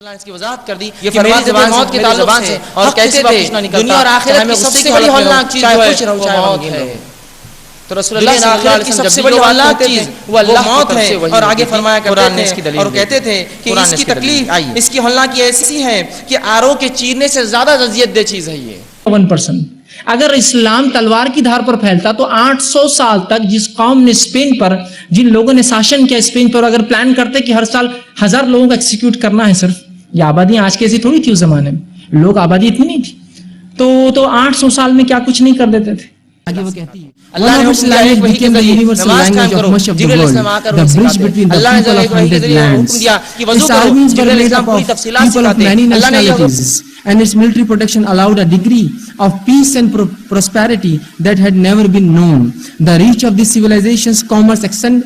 اللہ اس کی وضاحت کر دی کہ میری زبان موت کے تعلق سے اور کہتے تھے دنیا اور آخرت کی سب سے بڑی ہولناک چیز جو ہے وہ موت ہے. تو رسول اللہ صلی اللہ علیہ وسلم کی سب سے بڑی ہولناک چیز وہ اللہ موت ہے. اور آگے فرمایا کرتے تھے اور کہتے تھے کہ اس کی تکلیف اس کی ہولناکی ایسی ہے کہ آرو کے چیرنے سے زیادہ اذیت دہ چیز ہے یہ. 1% اگر اسلام تلوار کی دھار پر پھیلتا تو 800 سال تک جس قوم نے اسپین پر جن لوگوں نے شاشن کیا اسپین پر اگر پلان کرتے کہ ہر سال 1000 لوگوں کو ایکسیکیوٹ کرنا ہے صرف یہ آبادی آج کیسی تھوڑی تھی اس زمانے میں لوگ آبادی اتنی نہیں تھی تو 800 سال میں کیا کچھ نہیں کر دیتے تھے. آگے وہ کہتی ہے اللہ نے حکم دیا ہے وہی کے ذریعے نماز قائم کرو. جبریل اسلام آ کر انہیں سکھاتے ہیں. اللہ نے وہی کے ذریعے حکم دیا کہ وضو کرو. جبریل اسلام پوری تفصیلات سکھاتے ہیں. اللہ نے یہ and its military protection allowed a degree of peace and prosperity that had never been known. The reach of this civilization's commerce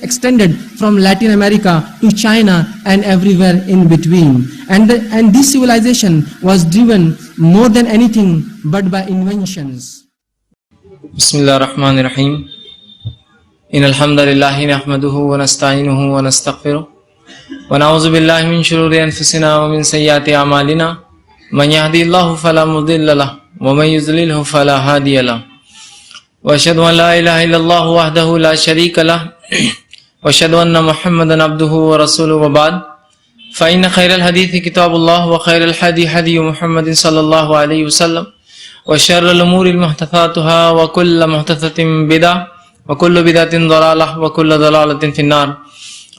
extended from Latin America to China and everywhere in between. And this civilization was driven more than anything but by inventions. بسم اللہ الرحمن الرحیم. ان الحمد للہ نحمده ونستعینه ونستغفره ونعوذ باللہ من شرور انفسنا ومن سیئات اعمالنا من يهدي الله فلا مضل له ومن يضلل فلا هادي له واشهد ان لا اله الا الله وحده لا شريك له واشهد ان محمدا عبده ورسوله وبعد فان خير الحديث كتاب الله وخير الهدي هدي محمد صلى الله عليه وسلم وشر الامور محدثاتها وكل محدثة بدعة وكل بدعة ضلالة وكل ضلالة في النار.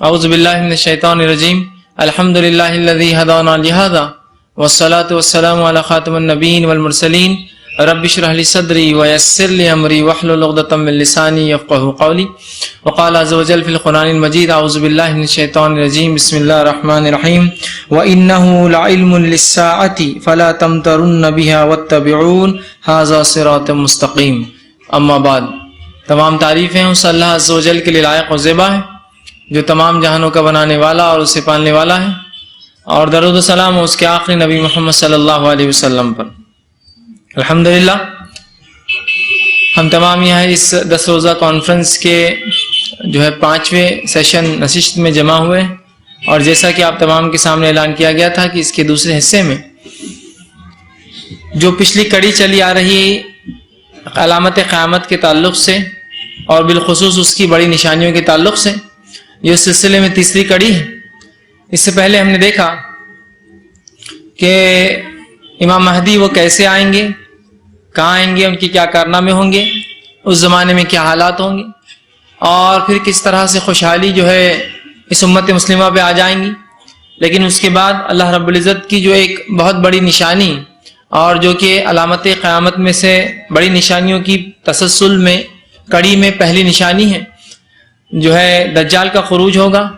اعوذ بالله من الشيطان الرجيم. الحمد لله الذي هدانا لهذا والصلاة والسلام على خاتم النبيين والمرسلين. رب اشرح لي صدري ويسر لي امري واحلل عقدة من لساني يفقهوا قولي. وقال عز وجل في القرآن المجيد اعوذ بالله من الشيطان الرجيم. بسم الله الرحمن الرحيم. وإنه لعلم للساعة فلا تمترن بها واتبعون هذا صراط مستقيم. اما بعد. تمام تعریفیں اس اللہ عز وجل کے لیے لائق و زیبا ہے جو تمام جہانوں کا بنانے والا اور اسے پالنے والا ہے. اور درود و سلام اس کے آخری نبی محمد صلی اللہ علیہ وسلم پر. الحمدللہ ہم تمام یہاں اس 10 روزہ کانفرنس کے جو ہے 5ویں سیشن نشست میں جمع ہوئے. اور جیسا کہ آپ تمام کے سامنے اعلان کیا گیا تھا کہ اس کے دوسرے حصے میں جو پچھلی کڑی چلی آ رہی علامت قیامت کے تعلق سے اور بالخصوص اس کی بڑی نشانیوں کے تعلق سے یہ اس سلسلے میں تیسری کڑی ہے. اس سے پہلے ہم نے دیکھا کہ امام مہدی وہ کیسے آئیں گے, کہاں آئیں گے, ان کی کیا کارنامے ہوں گے, اس زمانے میں کیا حالات ہوں گے, اور پھر کس طرح سے خوشحالی جو ہے اس امت مسلمہ پہ آ جائیں گی. لیکن اس کے بعد اللہ رب العزت کی جو ایک بہت بڑی نشانی اور جو کہ علامت قیامت میں سے بڑی نشانیوں کی تسلسل میں کڑی میں پہلی نشانی ہے جو ہے دجال کا خروج ہوگا.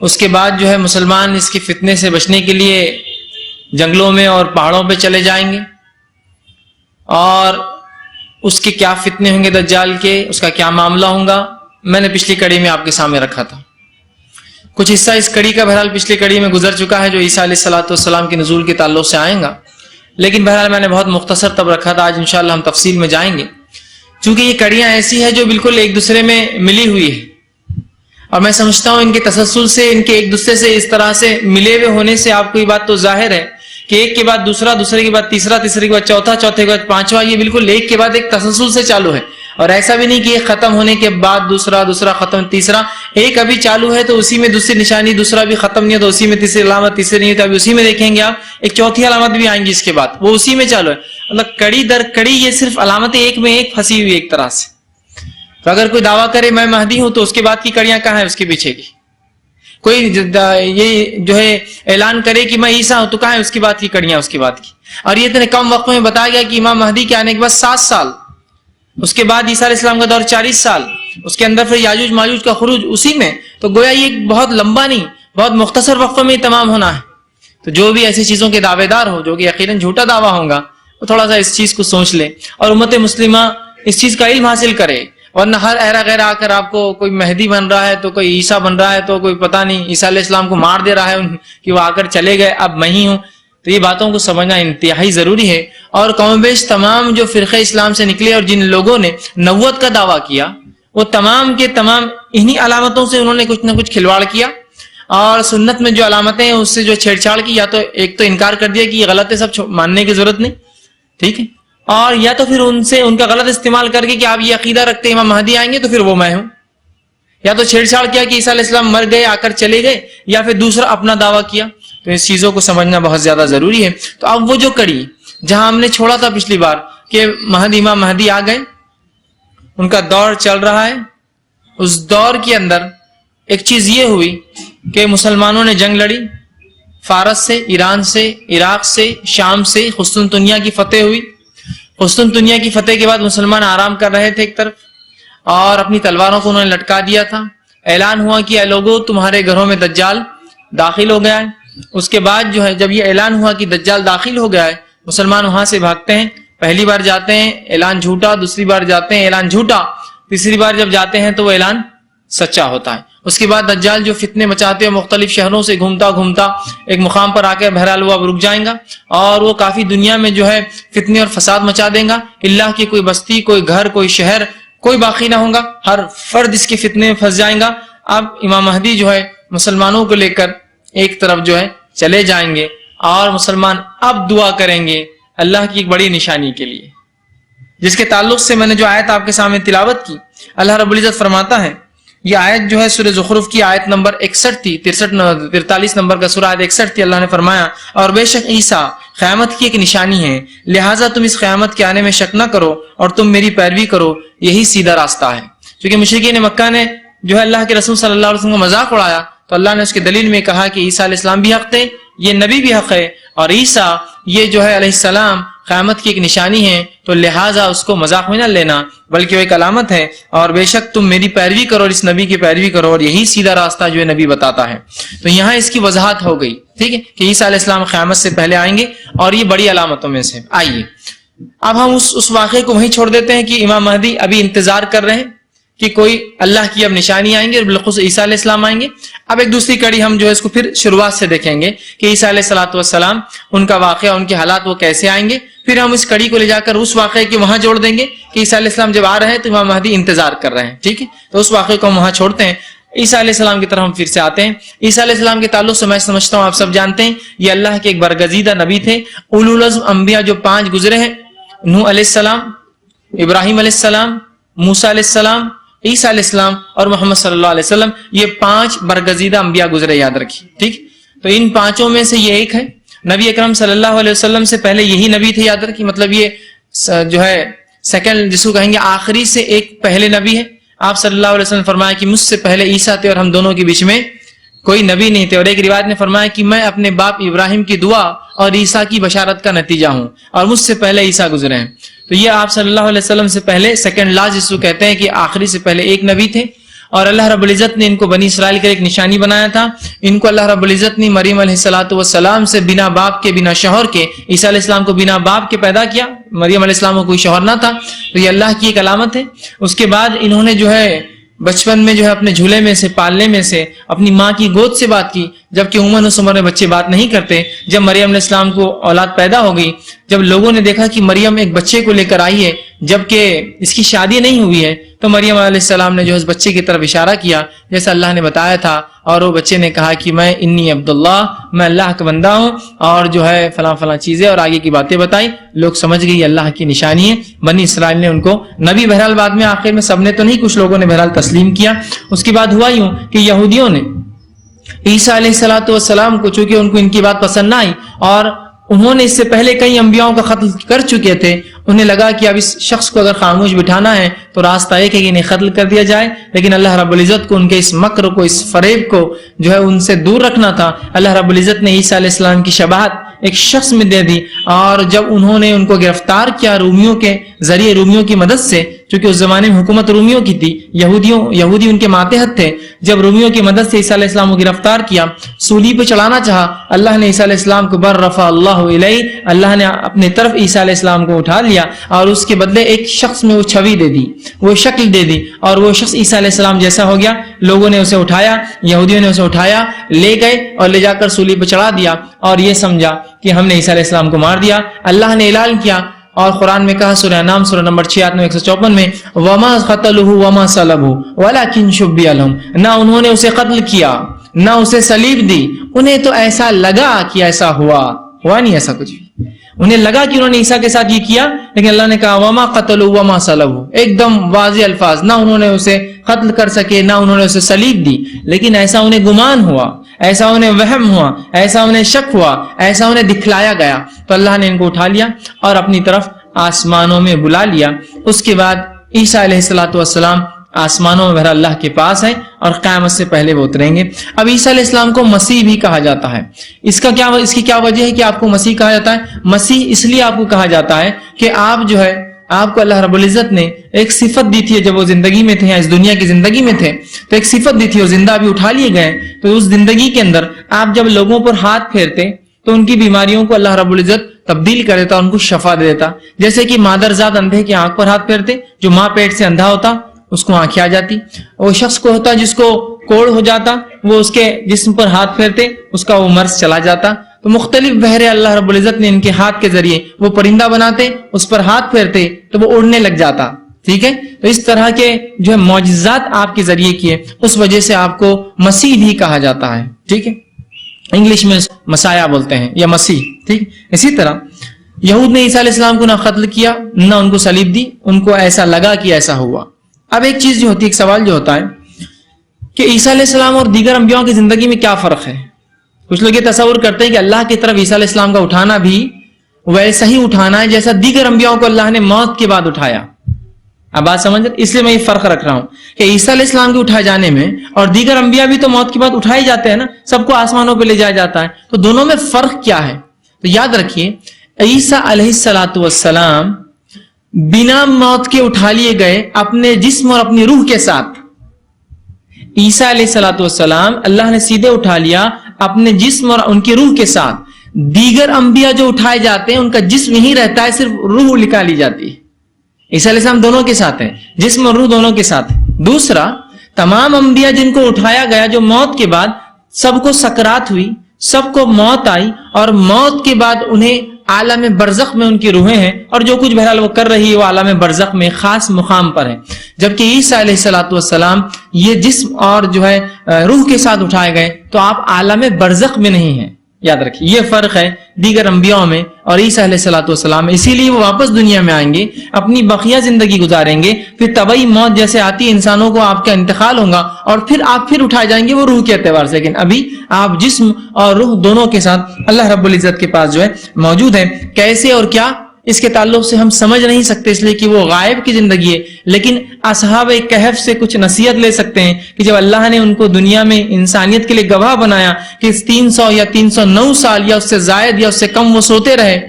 اس کے بعد جو ہے مسلمان اس کے فتنے سے بچنے کے لیے جنگلوں میں اور پہاڑوں پہ چلے جائیں گے, اور اس کے کیا فتنے ہوں گے دجال کے, اس کا کیا معاملہ ہوگا, میں نے پچھلی کڑی میں آپ کے سامنے رکھا تھا. کچھ حصہ اس کڑی کا بہرحال پچھلی کڑی میں گزر چکا ہے جو عیسیٰ علیہ الصلوۃ والسلام کے نزول کے تعلق سے آئیں گا, لیکن بہرحال میں نے بہت مختصر تب رکھا تھا. آج انشاءاللہ ہم تفصیل میں جائیں گے چونکہ یہ کڑیاں ایسی ہیں جو بالکل ایک دوسرے میں ملی ہوئی ہے, اور میں سمجھتا ہوں ان کے تسلسل سے, ان کے ایک دوسرے سے اس طرح سے ملے ہوئے ہونے سے آپ کو یہ بات تو ظاہر ہے کہ ایک کے بعد دوسرا, دوسرے کے بعد تیسرا, تیسرے کے بعد چوتھا, چوتھے کے بعد پانچواں, یہ بالکل ایک کے بعد ایک تسلسل سے چالو ہے. اور ایسا بھی نہیں کہ ایک ختم ہونے کے بعد دوسرا, دوسرا ختم, تیسرا, ایک ابھی چالو ہے تو اسی میں دوسری نشانی, دوسرا بھی ختم نہیں ہے تو اسی میں تیسری علامت, تیسری نہیں ہے تو ابھی اسی میں دیکھیں گے آپ ایک چوتھی علامت بھی آئیں گی اس کے بعد, وہ اسی میں چالو ہے. مطلب کڑی در کڑی یہ صرف علامتیں ایک میں ایک پھنسی ہوئی ایک طرح سے. تو اگر کوئی دعویٰ کرے میں مہدی ہوں تو اس کے بعد کی کڑیاں کہاں ہیں اس کے پیچھے کی؟ کوئی یہ جو ہے اعلان کرے کہ میں عیسیٰ ہوں تو کہاں ہے اس کی بات کی کڑیاں اس کی بات کی؟ اور یہ اتنے کم وقت میں بتایا گیا کہ امام مہدی کے آنے کے بعد 7 سال, اس کے بعد عیسیٰ علیہ السلام کا دور 40 سال, اس کے اندر پھر یاجوج ماجوج کا خروج اسی میں. تو گویا یہ بہت لمبا نہیں, بہت مختصر وقت میں تمام ہونا ہے. تو جو بھی ایسی چیزوں کے دعوے دار ہو جو کہ یقیناً جھوٹا دعویٰ ہوگا وہ تھوڑا سا اس چیز کو سوچ لے اور امت مسلمہ اس چیز کا علم حاصل کرے. ورنہ ہر ایرا غیر آ کر آپ کو کوئی مہدی بن رہا ہے تو کوئی عیسیٰ بن رہا ہے تو کوئی پتہ نہیں عیسیٰ علیہ السلام کو مار دے رہا ہے کہ وہ آ کر چلے گئے اب میں ہی ہوں. تو یہ باتوں کو سمجھنا انتہائی ضروری ہے. اور کم بیش تمام جو فرقہ اسلام سے نکلے اور جن لوگوں نے نبوت کا دعویٰ کیا وہ تمام کے تمام انہی علامتوں سے انہوں نے کچھ نہ کچھ کھلواڑ کیا اور سنت میں جو علامتیں ہیں اس سے جو چھیڑ چھاڑ کی، یا تو ایک تو انکار کر دیا کہ یہ غلط ہے، سب ماننے کی ضرورت نہیں، ٹھیک ہے، اور یا تو پھر ان سے ان کا غلط استعمال کر کے کہ آپ یہ عقیدہ رکھتے ہیں امام مہدی آئیں گے تو پھر وہ میں ہوں، یا تو چھیڑ چھاڑ کیا کہ عیسیٰ علیہ السلام مر گئے آ کر چلے گئے، یا پھر دوسرا اپنا دعویٰ کیا. تو اس چیزوں کو سمجھنا بہت زیادہ ضروری ہے. تو اب وہ جو کڑی جہاں ہم نے چھوڑا تھا پچھلی بار کہ امام مہدی آ گئے، ان کا دور چل رہا ہے، اس دور کے اندر ایک چیز یہ ہوئی کہ مسلمانوں نے جنگ لڑی، فارس سے، ایران سے، عراق سے، شام سے قسطنطنیہ کی فتح ہوئی. قسطنطنیہ کی فتح کے بعد مسلمان آرام کر رہے تھے ایک طرف، اور اپنی تلواروں کو انہوں نے لٹکا دیا تھا. اعلان ہوا کہ اے لوگوں تمہارے گھروں میں دجال داخل ہو گیا ہے. اس کے بعد جو ہے جب یہ اعلان ہوا کہ دجال داخل ہو گیا ہے، مسلمان وہاں سے بھاگتے ہیں. پہلی بار جاتے ہیں اعلان جھوٹا، دوسری بار جاتے ہیں اعلان جھوٹا، تیسری بار جب جاتے ہیں تو وہ اعلان سچا ہوتا ہے. اس کے بعد دجال جو فتنے مچاتے ہیں مختلف شہروں سے گھومتا گھومتا ایک مقام پر آ کر بہرحال وہ اب رک جائیں گا، اور وہ کافی دنیا میں جو ہے فتنے اور فساد مچا دیں گا. اللہ کی کوئی بستی، کوئی گھر، کوئی شہر کوئی باقی نہ ہوگا، ہر فرد اس کے فتنے میں پھنس جائیں گا. اب امام مہدی جو ہے مسلمانوں کو لے کر ایک طرف جو ہے چلے جائیں گے، اور مسلمان اب دعا کریں گے اللہ کی ایک بڑی نشانی کے لیے، جس کے تعلق سے میں نے جو آیت آپ کے سامنے تلاوت کی. اللہ رب العزت فرماتا ہے، یہ آیت جو ہے سورہ زخرف کی آیت نمبر 61 تھی، 43 نمبر کا سورہ آیت 61 تھی. اللہ نے فرمایا، اور بے شک عیسیٰ قیامت کی ایک نشانی ہے، لہٰذا تم اس قیامت کے آنے میں شک نہ کرو اور تم میری پیروی کرو، یہی سیدھا راستہ ہے. چونکہ مشرکین مکہ نے جو ہے اللہ کے رسول صلی اللہ علیہ وسلم کا مذاق اڑایا، تو اللہ نے اس کے دلیل میں کہا کہ عیسیٰ علیہ السلام بھی حق تھے، یہ نبی بھی حق ہے، اور عیسیٰ یہ جو ہے علیہ السلام قیامت کی ایک نشانی ہے، تو لہٰذا اس کو مذاق میں نہ لینا بلکہ وہ ایک علامت ہے، اور بے شک تم میری پیروی کرو اور اس نبی کی پیروی کرو، اور یہی سیدھا راستہ جو ہے نبی بتاتا ہے. تو یہاں اس کی وضاحت ہو گئی، ٹھیک ہے، کہ عیسیٰ علیہ السلام قیامت سے پہلے آئیں گے، اور یہ بڑی علامتوں میں سے. آئیے اب ہم اس واقعے کو وہیں چھوڑ دیتے ہیں کہ امام مہدی ابھی انتظار کر رہے ہیں کہ کوئی اللہ کی اب نشانی آئیں گے، اور بالخصوص عیسیٰ علیہ السلام آئیں گے. اب ایک دوسری کڑی ہم جو ہے اس کو پھر شروعات سے دیکھیں گے کہ عیسیٰ علیہ الصلوۃ والسلام، ان کا واقعہ، ان کے حالات وہ کیسے آئیں گے. پھر ہم اس کڑی کو لے جا کر اس واقعے کے وہاں جوڑ دیں گے کہ عیسیٰ علیہ السلام جب آ رہے ہیں تو امام مہدی انتظار کر رہے ہیں، ٹھیک ہے. تو اس واقعے کو ہم وہاں چھوڑتے ہیں. عیسیٰ علیہ السلام کی طرف ہم پھر سے آتے ہیں. عیسیٰ علیہ السلام کے تعلق سے میں سمجھتا ہوں آپ سب جانتے ہیں، یہ اللہ کے ایک برگزیدہ نبی تھے. اولو العزم انبیاء جو 5 گزرے ہیں، نوح علیہ السلام، ابراہیم علیہ السلام، موسیٰ علیہ السلام، عیسیٰ علیہ السلام اور محمد صلی اللہ علیہ وسلم، یہ 5 برگزیدہ انبیاء گزرے، یاد رکھیے، ٹھیک. تو ان 5 میں سے یہ ایک ہے. نبی اکرم صلی اللہ علیہ وسلم سے پہلے یہی نبی تھے، یاد رکھیے. مطلب یہ جو ہے سیکنڈ، جس کو کہیں گے آخری سے ایک پہلے نبی ہے. آپ صلی اللہ علیہ وسلم نے فرمایا کہ مجھ سے پہلے عیسیٰ تھے اور ہم دونوں کے بیچ میں کوئی نبی نہیں تھے. اور ایک روایت نے فرمایا کہ میں اپنے باپ ابراہیم کی دعا اور عیسیٰ کی بشارت کا نتیجہ ہوں، اور مجھ سے پہلے عیسیٰ گزرے ہیں. تو یہ آپ صلی اللہ علیہ وسلم سے پہلے سیکنڈ لاسٹ، جس کو کہتے ہیں کہ آخری سے پہلے ایک نبی تھے. اور اللہ رب العزت نے ان کو بنی اسرائیل کا ایک نشانی بنایا تھا. ان کو اللہ رب العزت نے مریم علیہ الصلوۃ والسلام سے بنا باپ کے، بنا شوہر کے، عیسیٰ علیہ السلام کو بنا باپ کے پیدا کیا. مریم علیہ السلام کو کوئی شوہر نہ تھا. تو یہ اللہ کی ایک علامت ہے. اس کے بعد انہوں نے جو ہے بچپن میں جو ہے اپنے جھولے میں سے، پالنے میں سے، اپنی ماں کی گود سے بات کی، جبکہ عموماً اس عمر میں بچے بات نہیں کرتے. جب مریم علیہ السلام کو اولاد پیدا ہو گئی، جب لوگوں نے دیکھا کہ مریم ایک بچے کو لے کر آئی ہے جبکہ اس کی شادی نہیں ہوئی ہے، تو مریم علیہ السلام نے جو اس بچے کی طرف اشارہ کیا جیسا اللہ نے بتایا تھا، اور وہ بچے نے کہا کہ میں انی عبداللہ، میں اللہ کا بندہ ہوں، اور جو ہے فلاں فلاں چیزیں اور آگے کی باتیں بتائی. لوگ سمجھ گئی اللہ کی نشانی ہے. بنی اسرائیل نے ان کو نبی، بہرحال بعد میں آخر میں سب نے تو نہیں، کچھ لوگوں نے بہرحال تسلیم کیا. اس کے بعد ہوا یوں کہ یہودیوں نے عیسیٰ علیہ الصلوۃ والسلام کو، چونکہ ان کو ان کی بات پسند نہ آئی، اور انہوں نے اس سے پہلے کئی انبیاءوں کا قتل کر چکے تھے، انہیں لگا کہ اب اس شخص کو اگر خاموش بٹھانا ہے تو راستہ ایک ہے کہ انہیں قتل کر دیا جائے. لیکن اللہ رب العزت کو ان کے اس مکر کو، اس فریب کو جو ہے ان سے دور رکھنا تھا. اللہ رب العزت نے عیسیٰ علیہ السلام کی شباہت ایک شخص میں دے دی، اور جب انہوں نے ان کو گرفتار کیا رومیوں کے ذریعے، رومیوں کی مدد سے، چونکہ اس زمانے میں حکومت رومیوں کی تھی، یہودی ان کے ماتحت تھے. جب رومیوں کی مدد سے عیسیٰ علیہ السلام کو گرفتار کیا، سولی پہ چڑھانا چاہا، اللہ نے عیسیٰ علیہ السلام کو بررفع اللہ الیہ، اللہ نے اپنے طرف عیسیٰ علیہ السلام کو اٹھا لیا، اور اس کے بدلے ایک شخص میں وہ چھوی دے دی، وہ شکل دے دی، اور وہ شخص عیسیٰ علیہ السلام جیسا ہو گیا. لوگوں نے اسے اٹھایا، یہودیوں نے اسے اٹھایا، لے گئے اور لے جا کر سولی پہ چڑھا دیا، اور یہ سمجھا کہ ہم نے عیسیٰ علیہ السلام کو مار دیا. اللہ نے اعلان کیا اور قرآن میں کہا سورہ انعام سورہ نمبر 6 آیت 154 میں وما قتلوه وما صلبوه ولكن شبه لهم، نہ انہوں نے اسے قتل کیا نہ اسے صلیب دی، انہیں تو ایسا لگا کہ ایسا ہوا نہیں ایسا کچھ بھی، انہیں لگا کہ انہوں نے عیسیٰ کے ساتھ یہ کیا، لیکن اللہ نے کہا وما قتلوه وما صلبوه، ایک دم واضح الفاظ، نہ انہوں نے اسے قتل کر سکے نہ انہوں نے اسے صلیب دی، لیکن ایسا انہیں گمان ہوا، ایسا انہیں وہم ہوا، ایسا انہیں شک ہوا، ایسا انہیں دکھلایا گیا، تو اللہ نے ان کو اٹھا لیا اور اپنی طرف آسمانوں میں بلا لیا۔ اس کے بعد عیسیٰ علیہ الصلوۃ والسلام آسمانوں میں بہر اللہ کے پاس ہیں اور قیامت سے پہلے وہ اتریں گے۔ اب عیسیٰ علیہ السلام کو مسیح بھی کہا جاتا ہے۔ اس کی کیا وجہ ہے کہ آپ کو مسیح کہا جاتا ہے؟ مسیح اس لیے آپ کو کہا جاتا ہے کہ آپ کو اللہ رب العزت نے ایک صفت دی تھی جب وہ زندگی میں تھے یا اس دنیا کی زندگی میں تھے، تو ایک صفت دی تھی اور زندہ بھی اٹھا لیے گئے، تو اس زندگی کے اندر آپ جب لوگوں پر ہاتھ پھیرتے تو ان کی بیماریوں کو اللہ رب العزت تبدیل کر دیتا، ان کو شفا دے دیتا۔ جیسے کہ مادرزاد اندھے کی آنکھ پر ہاتھ پھیرتے، جو ماں پیٹ سے اندھا ہوتا اس کو آنکھیں آ جاتی، وہ شخص کو ہوتا جس کو کوڑ ہو جاتا، وہ اس کے جسم پر ہاتھ پھیرتے اس کا وہ مرض چلا جاتا۔ تو مختلف بہرے اللہ رب العزت نے ان کے ہاتھ کے ذریعے وہ پرندہ بناتے، اس پر ہاتھ پھیرتے تو وہ اڑنے لگ جاتا، ٹھیک ہے۔ تو اس طرح کے جو ہے معجزات آپ کے ذریعے کیے، اس وجہ سے آپ کو مسیح بھی کہا جاتا ہے، ٹھیک ہے، انگلش میں مسایا بولتے ہیں یا مسیح، ٹھیک۔ اسی طرح یہود نے عیسیٰ علیہ السلام کو نہ قتل کیا نہ ان کو صلیب دی، ان کو ایسا لگا کہ ایسا ہوا۔ اب ایک چیز جو ہوتی ہے، ایک سوال جو ہوتا ہے کہ عیسیٰ علیہ السلام اور دیگر انبیاء کی زندگی میں کیا فرق ہے؟ کچھ لوگ یہ تصور کرتے ہیں کہ اللہ کی طرف عیسیٰ علیہ السلام کا اٹھانا بھی ویسا ہی اٹھانا ہے جیسا دیگر انبیاء کو اللہ نے موت کے بعد اٹھایا۔ اب بات سمجھ، اس لیے میں یہ فرق رکھ رہا ہوں کہ عیسیٰ علیہ السلام کے اٹھائے جانے میں اور دیگر انبیاء بھی تو موت کے بعد اٹھائے جاتے ہیں نا، سب کو آسمانوں پہ لے جایا جاتا ہے، تو دونوں میں فرق کیا ہے؟ تو یاد رکھیے عیسیٰ علیہ السلام بنا موت کے اٹھا لیے گئے اپنے جسم اور اپنی روح کے ساتھ۔ عیسیٰ علیہ السلام اللہ نے سیدھے اٹھا لیا اپنے جسم اور ان کی روح کے ساتھ۔ دیگر انبیاء جو اٹھائے جاتے ہیں ان کا جسم ہی رہتا ہے، صرف روح نکالی جاتی ہے۔ عیسیٰ علیہ السلام دونوں کے ساتھ ہیں، جسم اور روح دونوں کے ساتھ۔ دوسرا، تمام انبیاء جن کو اٹھایا گیا، جو موت کے بعد سب کو سکرات ہوئی، سب کو موت آئی، اور موت کے بعد انہیں عالم برزخ میں ان کی روحیں ہیں، اور جو کچھ بہرحال وہ کر رہی ہے وہ عالم برزخ میں خاص مقام پر ہے۔ جبکہ عیسیٰ علیہ السلام یہ جسم اور جو ہے روح کے ساتھ اٹھائے گئے، تو آپ عالم برزخ میں نہیں ہیں۔ یاد رکھیے یہ فرق ہے دیگر انبیاء میں اور عیسیٰ علیہ السلام میں۔ اسی لیے وہ واپس دنیا میں آئیں گے، اپنی بقیہ زندگی گزاریں گے، پھر طبعی موت جیسے آتی ہے انسانوں کو، آپ کا انتقال ہوگا اور پھر آپ پھر اٹھائے جائیں گے وہ روح کے اعتبار سے، لیکن ابھی آپ جسم اور روح دونوں کے ساتھ اللہ رب العزت کے پاس جو ہے موجود ہے۔ کیسے اور کیا اس کے تعلق سے ہم سمجھ نہیں سکتے، اس لیے کہ وہ غائب کی زندگی ہے، لیکن اصحاب کہف سے کچھ نصیحت لے سکتے ہیں کہ جب اللہ نے ان کو دنیا میں انسانیت کے لیے گواہ بنایا کہ 300 یا 309 سال یا اس سے زائد یا اس سے کم وہ سوتے رہے،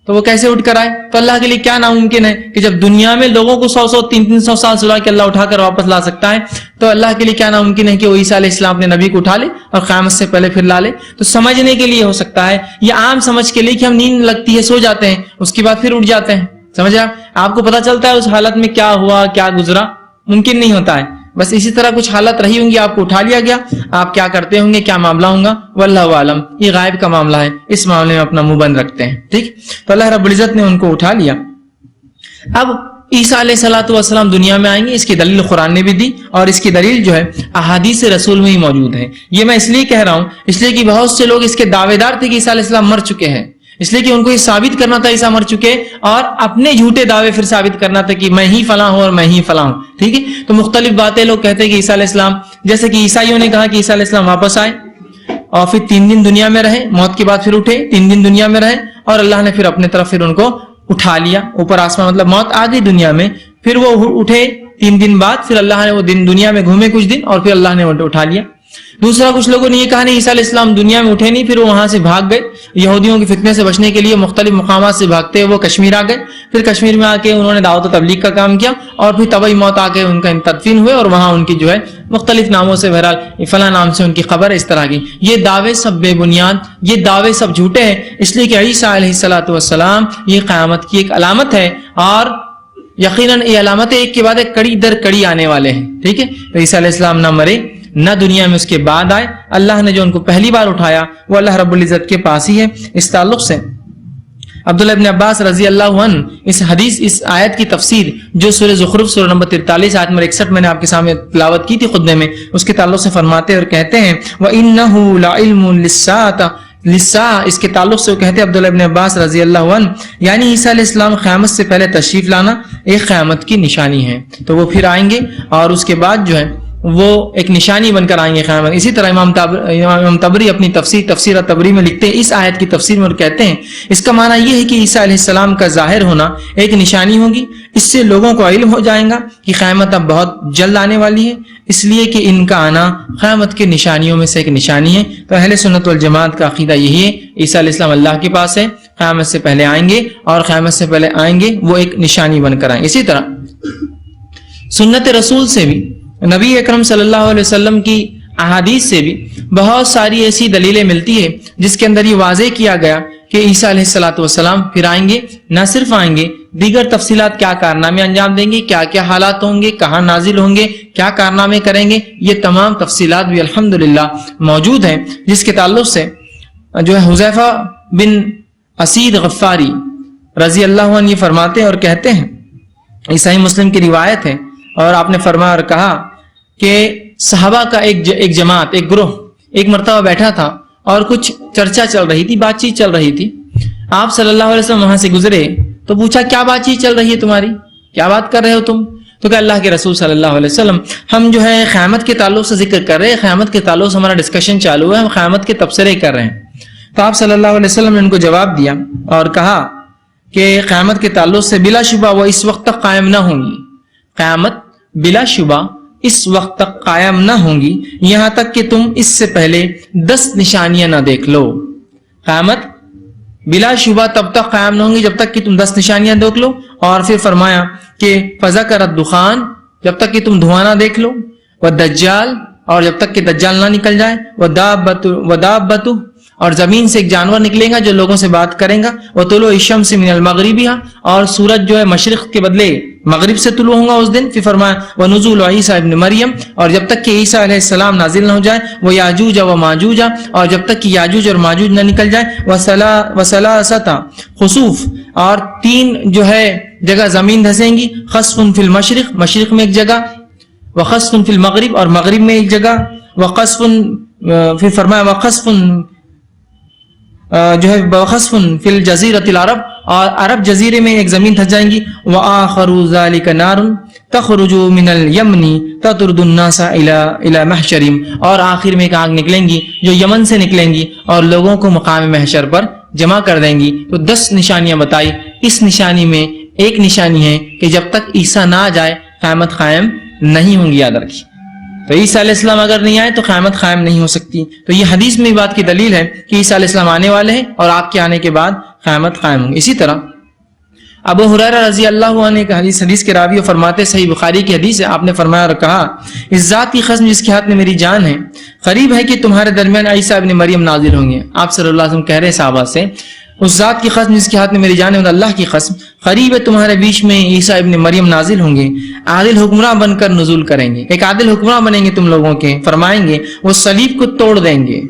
تو وہ کیسے اٹھ کر آئے؟ تو اللہ کے لیے کیا ناممکن ہے کہ جب دنیا میں لوگوں کو 100 300 سال سلا کے اللہ اٹھا کر واپس لا سکتا ہے، تو اللہ کے لیے کیا ناممکن ہے کہ وہ عیسیٰ علیہ السلام اپنے نبی کو اٹھا لے اور قیامت سے پہلے پھر لا لے؟ تو سمجھنے کے لیے ہو سکتا ہے، یا عام سمجھ کے لیے کہ ہم نیند لگتی ہے سو جاتے ہیں، اس کے بعد پھر اٹھ جاتے ہیں، سمجھے آپ کو پتا چلتا ہے اس حالت میں کیا ہوا کیا گزرا، ممکن نہیں ہوتا ہے۔ بس اسی طرح کچھ حالت رہی ہوں گی، آپ کو اٹھا لیا گیا، آپ کیا کرتے ہوں گے، کیا معاملہ ہوگا، واللہ عالم، یہ غائب کا معاملہ ہے، اس معاملے میں اپنا منہ بند رکھتے ہیں، ٹھیک۔ تو اللہ رب العزت نے ان کو اٹھا لیا۔ اب عیسیٰ علیہ السلام دنیا میں آئیں گے، اس کی دلیل قرآن نے بھی دی، اور اس کی دلیل جو ہے احادیث رسول میں ہی موجود ہے۔ یہ میں اس لیے کہہ رہا ہوں، اس لیے کہ بہت سے لوگ اس کے دعوے دار تھے کہ عیسیٰ علیہ السلام مر چکے ہیں، اس لیے کہ ان کو یہ ثابت کرنا تھا عیسیٰ مر چکے، اور اپنے جھوٹے دعوے پھر ثابت کرنا تھا کہ میں ہی فلاں ہوں اور میں ہی فلاں ہوں، ٹھیک ہے۔ تو مختلف باتیں لوگ کہتے ہیں کہ عیسیٰ علیہ السلام، جیسے کہ عیسائیوں نے کہا کہ عیسیٰ علیہ السلام واپس آئے اور پھر 3 دن دنیا میں رہے، موت کے بعد پھر اٹھے، 3 دن دنیا میں رہے، اور اللہ نے پھر اپنے طرف پھر ان کو اٹھا لیا اوپر آسمان، مطلب موت آ گئی دنیا میں، پھر وہ اٹھے 3 دن بعد، پھر اللہ نے وہ دن دنیا میں گھومے کچھ دن، اور پھر اللہ نے اٹھا لیا۔ دوسرا، کچھ لوگوں نے یہ کہا نہیں عیسیٰ علیہ السلام دنیا میں اٹھے نہیں، پھر وہ وہاں سے بھاگ گئے، یہودیوں کے فتنے سے بچنے کے لیے مختلف مقامات سے بھاگتے ہوئے وہ کشمیر آ گئے، پھر کشمیر میں آ کے انہوں نے دعوت و تبلیغ کا کام کیا، اور پھر طبعی موت آ کے ان کا تدفین ہوئے، اور وہاں ان کی جو ہے مختلف ناموں سے، بہرحال فلاں نام سے ان کی خبر ہے، اس طرح کی۔ یہ دعوے سب بے بنیاد، یہ دعوے سب جھوٹے ہیں، اس لیے کہ عیسیٰ علیہ السلام یہ قیامت کی ایک علامت ہے، اور یقیناً یہ علامتیں ایک کے بعد ایک کڑی در کڑی آنے والے ہیں، ٹھیک ہے۔ تو عیسیٰ علیہ السلام نہ مرے نہ دنیا میں اس کے بعد آئے، اللہ نے جو ان کو پہلی بار اٹھایا وہ اللہ رب العزت کے پاس ہی ہے۔ اس تعلق سے عبداللہ ابن عباس رضی اللہ عنہ اس آیت کی تفسیر جو سورہ زخرف سورہ نمبر 43 آیت نمبر 61 میں نے آپ کے سامنے تلاوت کی تھی خطبے میں، اس کے تعلق سے فرماتے اور کہتے ہیں وَإِنَّهُ لَعِلْمٌ لِلسَّاعَةِ، اس کے تعلق سے وہ کہتے ہیں عبداللہ ابن عباس رضی اللہ عنہ، یعنی عیسیٰ علیہ السلام قیامت سے پہلے تشریف لانا ایک قیامت کی نشانی ہے، تو وہ پھر آئیں گے اور اس کے بعد جو ہے وہ ایک نشانی بن کر آئیں گے قیامت۔ اسی طرح امام طبری اپنی تفسیر طبری میں لکھتے ہیں اس آیت کی تفسیر میں اور کہتے ہیں اس کا معنی یہ ہے کہ عیسیٰ علیہ السلام کا ظاہر ہونا ایک نشانی ہوگی، اس سے لوگوں کو علم ہو جائے گا کہ قیامت اب بہت جلد آنے والی ہے، اس لیے کہ ان کا آنا قیامت کی نشانیوں میں سے ایک نشانی ہے۔ تو اہل سنت والجماعت کا عقیدہ یہی ہے عیسیٰ علیہ السلام اللہ کے پاس ہے، قیامت سے پہلے آئیں گے اور قیامت سے پہلے آئیں گے وہ ایک نشانی بن کر آئیں گے۔ اسی طرح سنت رسول سے بھی، نبی اکرم صلی اللہ علیہ وسلم کی احادیث سے بھی بہت ساری ایسی دلیلیں ملتی ہے جس کے اندر یہ واضح کیا گیا کہ عیسیٰ علیہ الصلوۃ والسلام پھر آئیں گے، نہ صرف آئیں گے، دیگر تفصیلات کیا کارنامے انجام دیں گے، کیا کیا حالات ہوں گے، کہاں نازل ہوں گے، کیا کارنامے کریں گے، یہ تمام تفصیلات بھی الحمدللہ موجود ہیں، جس کے تعلق سے جو ہے حذیفہ بن اسید غفاری رضی اللہ عنہ یہ فرماتے ہیں اور کہتے ہیں، یہ صحیح مسلم کی روایت ہے، اور آپ نے فرمایا اور کہا کہ صحابہ کا ایک جماعت، ایک گروہ ایک مرتبہ بیٹھا تھا اور کچھ چرچا چل رہی تھی، بات چیت چل رہی تھی۔ آپ صلی اللہ علیہ وسلم وہاں سے گزرے تو پوچھا کیا بات چیت چل رہی ہے تمہاری، کیا بات کر رہے ہو تم؟ تو کہ اللہ کے رسول صلی اللہ علیہ وسلم ہم جو ہے قیامت کے تعلق سے ذکر کر رہے ہیں، قیامت کے تعلق سے ہمارا ڈسکشن چالو ہے، ہم قیامت کے تبصرے کر رہے ہیں۔ تو آپ صلی اللہ علیہ وسلم نے ان کو جواب دیا اور کہا کہ قیامت کے تعلق سے بلا شبہ وہ اس وقت تک قائم نہ ہوں گی، قیامت بلا شبہ اس وقت تک قائم نہ ہوں گی یہاں تک کہ تم اس سے پہلے 10 نشانیاں نہ دیکھ لو۔ قیامت بلا شبہ تب تک قائم نہ ہوں گی جب تک کہ تم 10 نشانیاں دیکھ لو، اور پھر فرمایا کہ فذکر الدخان، جب تک کہ تم دھواں نہ دیکھ لو، والدجال، اور جب تک کہ دجال نہ نکل جائے، ودابۃ، اور زمین سے ایک جانور نکلے گا جو لوگوں سے بات کرے گا، وطلوع الشمس من المغربها، اور سورج جو ہے مشرق کے بدلے مغرب سے طلوع ہوگا اس دن۔ پھر فرمایا ونزول عیسیٰ ابن مریم، اور جب تک کہ عیسیٰ علیہ السلام نازل نہ ہو جائے، وہ یاجوج و ماجوج، اور جب تک کہ یاجوج اور ماجوج نہ نکل جائے، وثلاثۃ خسوف، اور 3 جو ہے جگہ زمین دھسیں گی، خسف فی المشرق، مشرق میں ایک جگہ، وخسف فی المغرب، اور مغرب میں ایک جگہ، وخسف، پھر فرمایا وخسف جو ہے وخسف فی الجزیرۃ العرب، اور عرب جزیرے میں ایک زمین دھس جائیں گی، وآخر ذلک نار تخرج من الیمن تطرد الناس الی محشرہم، اور آخر میں ایک آگ نکلیں گی جو یمن سے نکلیں گی اور لوگوں کو مقام محشر پر جمع کر دیں گی۔ تو 10 نشانیاں بتائی، اس نشانی میں ایک نشانی ہے کہ جب تک عیسیٰ نہ آ جائے قیامت قائم نہیں ہوں گی، یاد رکھیے۔ تو عیسیٰ علیہ السلام اگر نہیں آئے تو قیامت قائم نہیں ہو سکتی۔ تو یہ حدیث میں بات کی دلیل ہے کہ عیسیٰ علیہ السلام آنے والے ہیں اور آپ کے آنے کے بعد قیامت قائم ہوگی۔ اسی طرح ابو ہریرہ رضی اللہ عنہ کا حدیث کے راوی فرماتے، صحیح بخاری کی حدیث ہے، آپ نے فرمایا اور کہا اس ذات کی قسم جس کے ہاتھ میں میری جان ہے، قریب ہے کہ تمہارے درمیان عیسیٰ ابن مریم نازل ہوں گے۔ آپ صلی اللہ علیہ وسلم کہہ رہے صحابہ سے اس ذات کی قسم جس کے ہاتھ میں میری جان ہے، اللہ کی قسم، قریب ہے تمہارے بیچ میں عیسیٰ ابن مریم نازل ہوں گے، عادل حکمراں بن کر نزول کریں گے، ایک عادل حکمراں بنیں گے تم لوگوں کے، فرمائیں گے وہ صلیب کو توڑ دیں گے،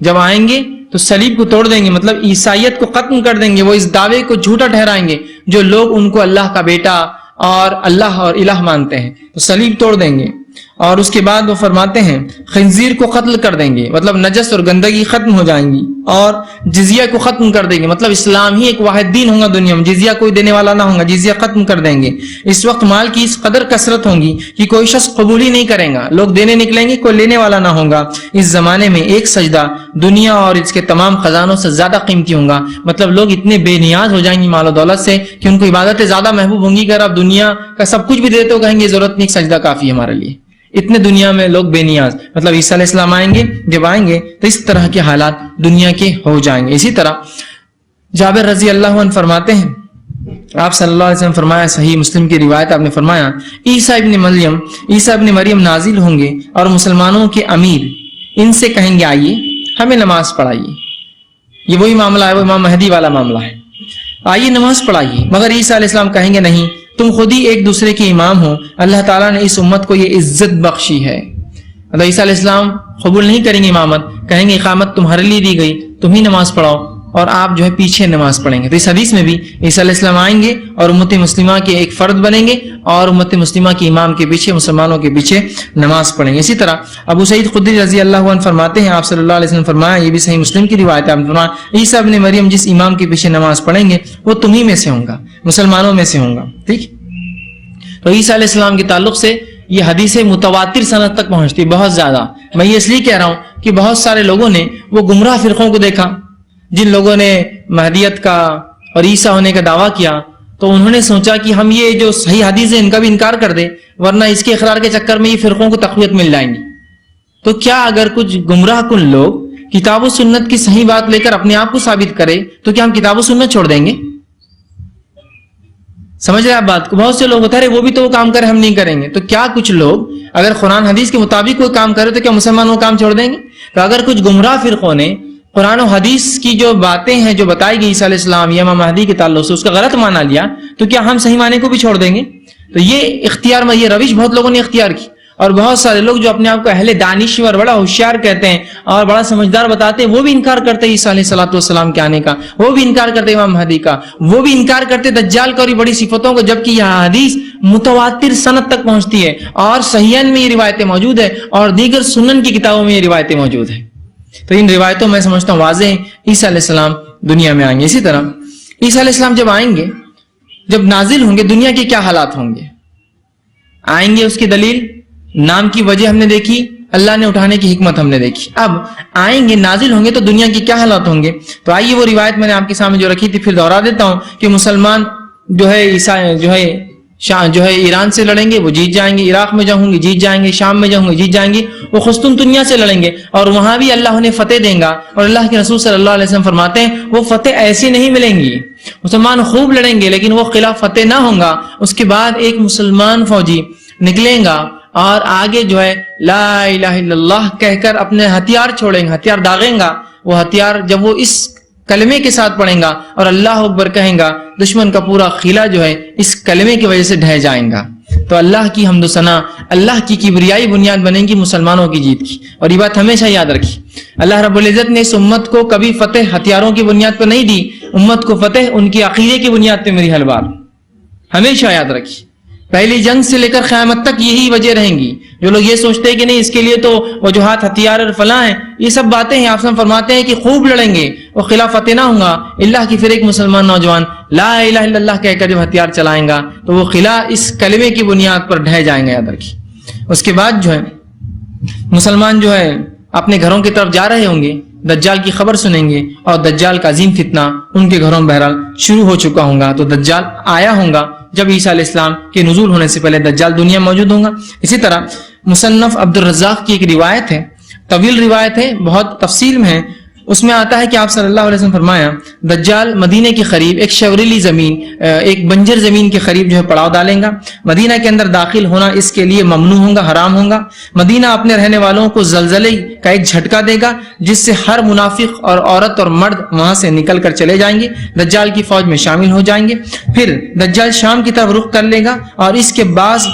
جب آئیں گے تو صلیب کو توڑ دیں گے، مطلب عیسائیت کو ختم کر دیں گے، وہ اس دعوے کو جھوٹا ٹھہرائیں گے جو لوگ ان کو اللہ کا بیٹا اور اللہ اور الہ مانتے ہیں، تو صلیب توڑ دیں گے۔ اور اس کے بعد وہ فرماتے ہیں خنزیر کو قتل کر دیں گے، مطلب نجس اور گندگی ختم ہو جائیں گی، اور جزیہ کو ختم کر دیں گے، مطلب اسلام ہی ایک واحد دین ہوگا دنیا میں، جزیہ کوئی دینے والا نہ ہوگا، جزیہ ختم کر دیں گے۔ اس وقت مال کی اس قدر کثرت ہوگی کہ کوئی شخص قبول ہی نہیں کرے گا، لوگ دینے نکلیں گے، کوئی لینے والا نہ ہوگا۔ اس زمانے میں ایک سجدہ دنیا اور اس کے تمام خزانوں سے زیادہ قیمتی ہوگا، مطلب لوگ اتنے بے نیاز ہو جائیں گے مال و دولت سے کہ ان کو عبادتیں زیادہ محبوب ہوں گی، اگر آپ دنیا کا سب کچھ بھی دیتے ہو کہیں گے ضرورت نہیں، ایک سجدہ کافی ہے ہمارے لیے، اتنے دنیا میں لوگ بے نیاز، مطلب عیسیٰ علیہ السلام آئیں گے، جب آئیں گے تو اس طرح کے حالات دنیا کے ہو جائیں گے۔ اسی طرح جابر رضی اللہ عنہ فرماتے ہیں، آپ صلی اللہ علیہ وسلم فرمایا، صحیح مسلم کی روایت، آپ نے فرمایا عیسیٰ ابن مریم نازل ہوں گے اور مسلمانوں کے امیر ان سے کہیں گے آئیے ہمیں نماز پڑھائیے، یہ وہی معاملہ ہے، وہ امام مہدی والا معاملہ ہے، آئیے نماز پڑھائیے، مگر عیسیٰ علیہ السلام کہیں گے نہیں، تم خود ہی ایک دوسرے کے امام ہو، اللہ تعالیٰ نے اس امت کو یہ عزت بخشی ہے۔ مطلب عیسیٰ علیہ السلام قبول نہیں کریں گے امامت، کہیں گے اقامت تمہارے لیے دی گئی، تم ہی نماز پڑھاؤ، اور آپ جو ہے پیچھے نماز پڑھیں گے. تو اس حدیث میں بھی عیسیٰ علیہ السلام آئیں گے اور امت مسلمہ کے ایک فرد بنیں گے اور امت مسلمہ کے امام کے پیچھے مسلمانوں کے پیچھے نماز پڑھیں گے. اسی طرح ابو سعید خدری رضی اللہ عنہ فرماتے ہیں آپ صلی اللہ علیہ وسلم فرمایا, یہ بھی صحیح مسلم کی روایت ہے, آپ فرمایا عیسیٰ ابن مریم جس امام کے پیچھے نماز پڑھیں گے وہ تمہیں میں سے ہوں گا, مسلمانوں میں سے ہوں گا. ٹھیک. تو عیسیٰ علیہ السلام کے تعلق سے یہ حدیث متواتر سند تک پہنچتی بہت زیادہ. میں یہ اس لیے کہہ رہا ہوں کہ بہت سارے لوگوں نے وہ گمراہ فرقوں کو دیکھا جن لوگوں نے مہدیت کا اور عیسیٰ ہونے کا دعویٰ کیا, تو انہوں نے سوچا کہ ہم یہ جو صحیح حدیث ہے ان کا بھی انکار کر دیں ورنہ اس کے اقرار کے چکر میں یہ فرقوں کو تقویت مل جائیں گی. تو کیا اگر کچھ گمراہ کن لوگ کتاب و سنت کی صحیح بات لے کر اپنے آپ کو ثابت کرے تو کیا ہم کتاب و سنت چھوڑ دیں گے؟ سمجھ رہے آپ بات کو؟ بہت سے لوگ ہوتا ہے وہ بھی تو وہ کام کرے ہم نہیں کریں گے. تو کیا کچھ لوگ اگر قرآن حدیث کے مطابق کوئی کام کرے تو کیا مسلمان وہ کام چھوڑ دیں گے؟ تو اگر کچھ گمراہ فرقوں نے قرآن و حدیث کی جو باتیں ہیں جو بتائی گئی عیسیٰ علیہ السلام یا امام مہدی کے تعلق سے اس کا غلط مانا لیا تو کیا ہم صحیح معنی کو بھی چھوڑ دیں گے؟ تو یہ اختیار میں یہ روش بہت لوگوں نے اختیار کی, اور بہت سارے لوگ جو اپنے آپ کو اہل دانشور بڑا ہوشیار کہتے ہیں اور بڑا سمجھدار بتاتے ہیں وہ بھی انکار کرتے ہیں عیسیٰ علیہ السلام کے آنے کا, وہ بھی انکار کرتے امام مہدی کا, وہ بھی انکار کرتے دجال کا اور بڑی صفتوں کو, جبکہ یہ حدیث متواتر سند تک پہنچتی ہے اور صحیحین میں یہ روایتیں موجود ہیں اور دیگر سنن کی کتابوں میں یہ روایتیں موجود ہیں. تو ان روایتوں میں سمجھتا ہوں واضح عیسیٰ علیہ السلام دنیا میں آئیں گے. اسی طرح عیسیٰ علیہ السلام جب آئیں گے, جب نازل ہوں گے, دنیا کے کیا حالات ہوں گے؟ آئیں گے اس کی دلیل نام کی وجہ ہم نے دیکھی, اللہ نے اٹھانے کی حکمت ہم نے دیکھی. اب آئیں گے نازل ہوں گے تو دنیا کی کیا حالات ہوں گے؟ تو آئیے وہ روایت میں نے آپ کے سامنے جو رکھی تھی پھر دوہرا دیتا ہوں کہ مسلمان جو ہے ایران سے لڑیں گے وہ جیت جائیں گے, عراق میں جاؤں گے جیت جائیں گے, شام میں جاؤں گے جیت جائیں گے, وہ قسطنطنیہ سے لڑیں گے اور وہاں بھی اللہ انہیں فتح دیں گا. اور اللہ کے رسول صلی اللہ علیہ وسلم فرماتے ہیں وہ فتح ایسی نہیں ملیں گی, مسلمان خوب لڑیں گے لیکن وہ قلعہ فتح نہ ہوں گا. اس کے بعد ایک مسلمان فوجی نکلیں گا اور آگے جو ہے لا الہ الا اللہ کہہ کر اپنے ہتھیار چھوڑیں گا, ہتھیار داغیں گا. وہ ہتھیار جب وہ اس کلمے کے ساتھ پڑھیں گا اور اللہ اکبر کہیں گا, دشمن کا پورا قلعہ جو ہے اس کلمے کی وجہ سے ڈھہ جائیں گا. تو اللہ کی حمد و ثنا, اللہ کی کبریائی بنیاد بنے گی مسلمانوں کی جیت کی. اور یہ بات ہمیشہ یاد رکھی, اللہ رب العزت نے اس امت کو کبھی فتح ہتھیاروں کی بنیاد پر نہیں دی, امت کو فتح ان کی عقیدے کی بنیاد پہ میری حلوار. ہمیشہ یاد رکھی, پہلی جنگ سے لے کر قیامت تک یہی وجہ رہیں گی. جو لوگ یہ سوچتے ہیں کہ نہیں اس کے لیے تو وجوہات ہتھیار اور فلاں ہیں, یہ سب باتیں ہیں. آپ فرماتے ہیں کہ خوب لڑیں گے, وہ قلعہ فتح نہ ہوں گا. اللہ کی پھر ایک مسلمان نوجوان لا الہ الا اللہ کہہ کر جب ہتھیار چلائیں گا تو وہ قلعہ اس کلمے کی بنیاد پر ڈھہ جائیں گے, یاد رکھیے. اس کے بعد جو ہے مسلمان جو ہے اپنے گھروں کی طرف جا رہے ہوں گے, دجال کی خبر سنیں گے اور دجال کا عظیم فتنہ ان کے گھروں میں بہرحال شروع ہو چکا ہوگا. تو دجال آیا ہوگا جب عیسیٰ علیہ السلام کے نزول ہونے سے پہلے دجال دنیا موجود ہوگا. اسی طرح مصنف عبد الرزاق کی ایک روایت ہے, طویل روایت ہے, بہت تفصیل میں ہے. اس میں آتا ہے کہ آپ صلی اللہ علیہ وسلم فرمایا دجال مدینہ کے قریب ایک شوریلی زمین, ایک بنجر زمین کے قریب جو ہے پڑاؤ ڈالیں گا. مدینہ کے اندر داخل ہونا اس کے لیے ممنوع ہوگا, حرام ہوگا. مدینہ اپنے رہنے والوں کو زلزلے کا ایک جھٹکا دے گا جس سے ہر منافق اور عورت اور مرد وہاں سے نکل کر چلے جائیں گے, دجال کی فوج میں شامل ہو جائیں گے. پھر دجال شام کی طرف رخ کر لے گا اور اس کے بعض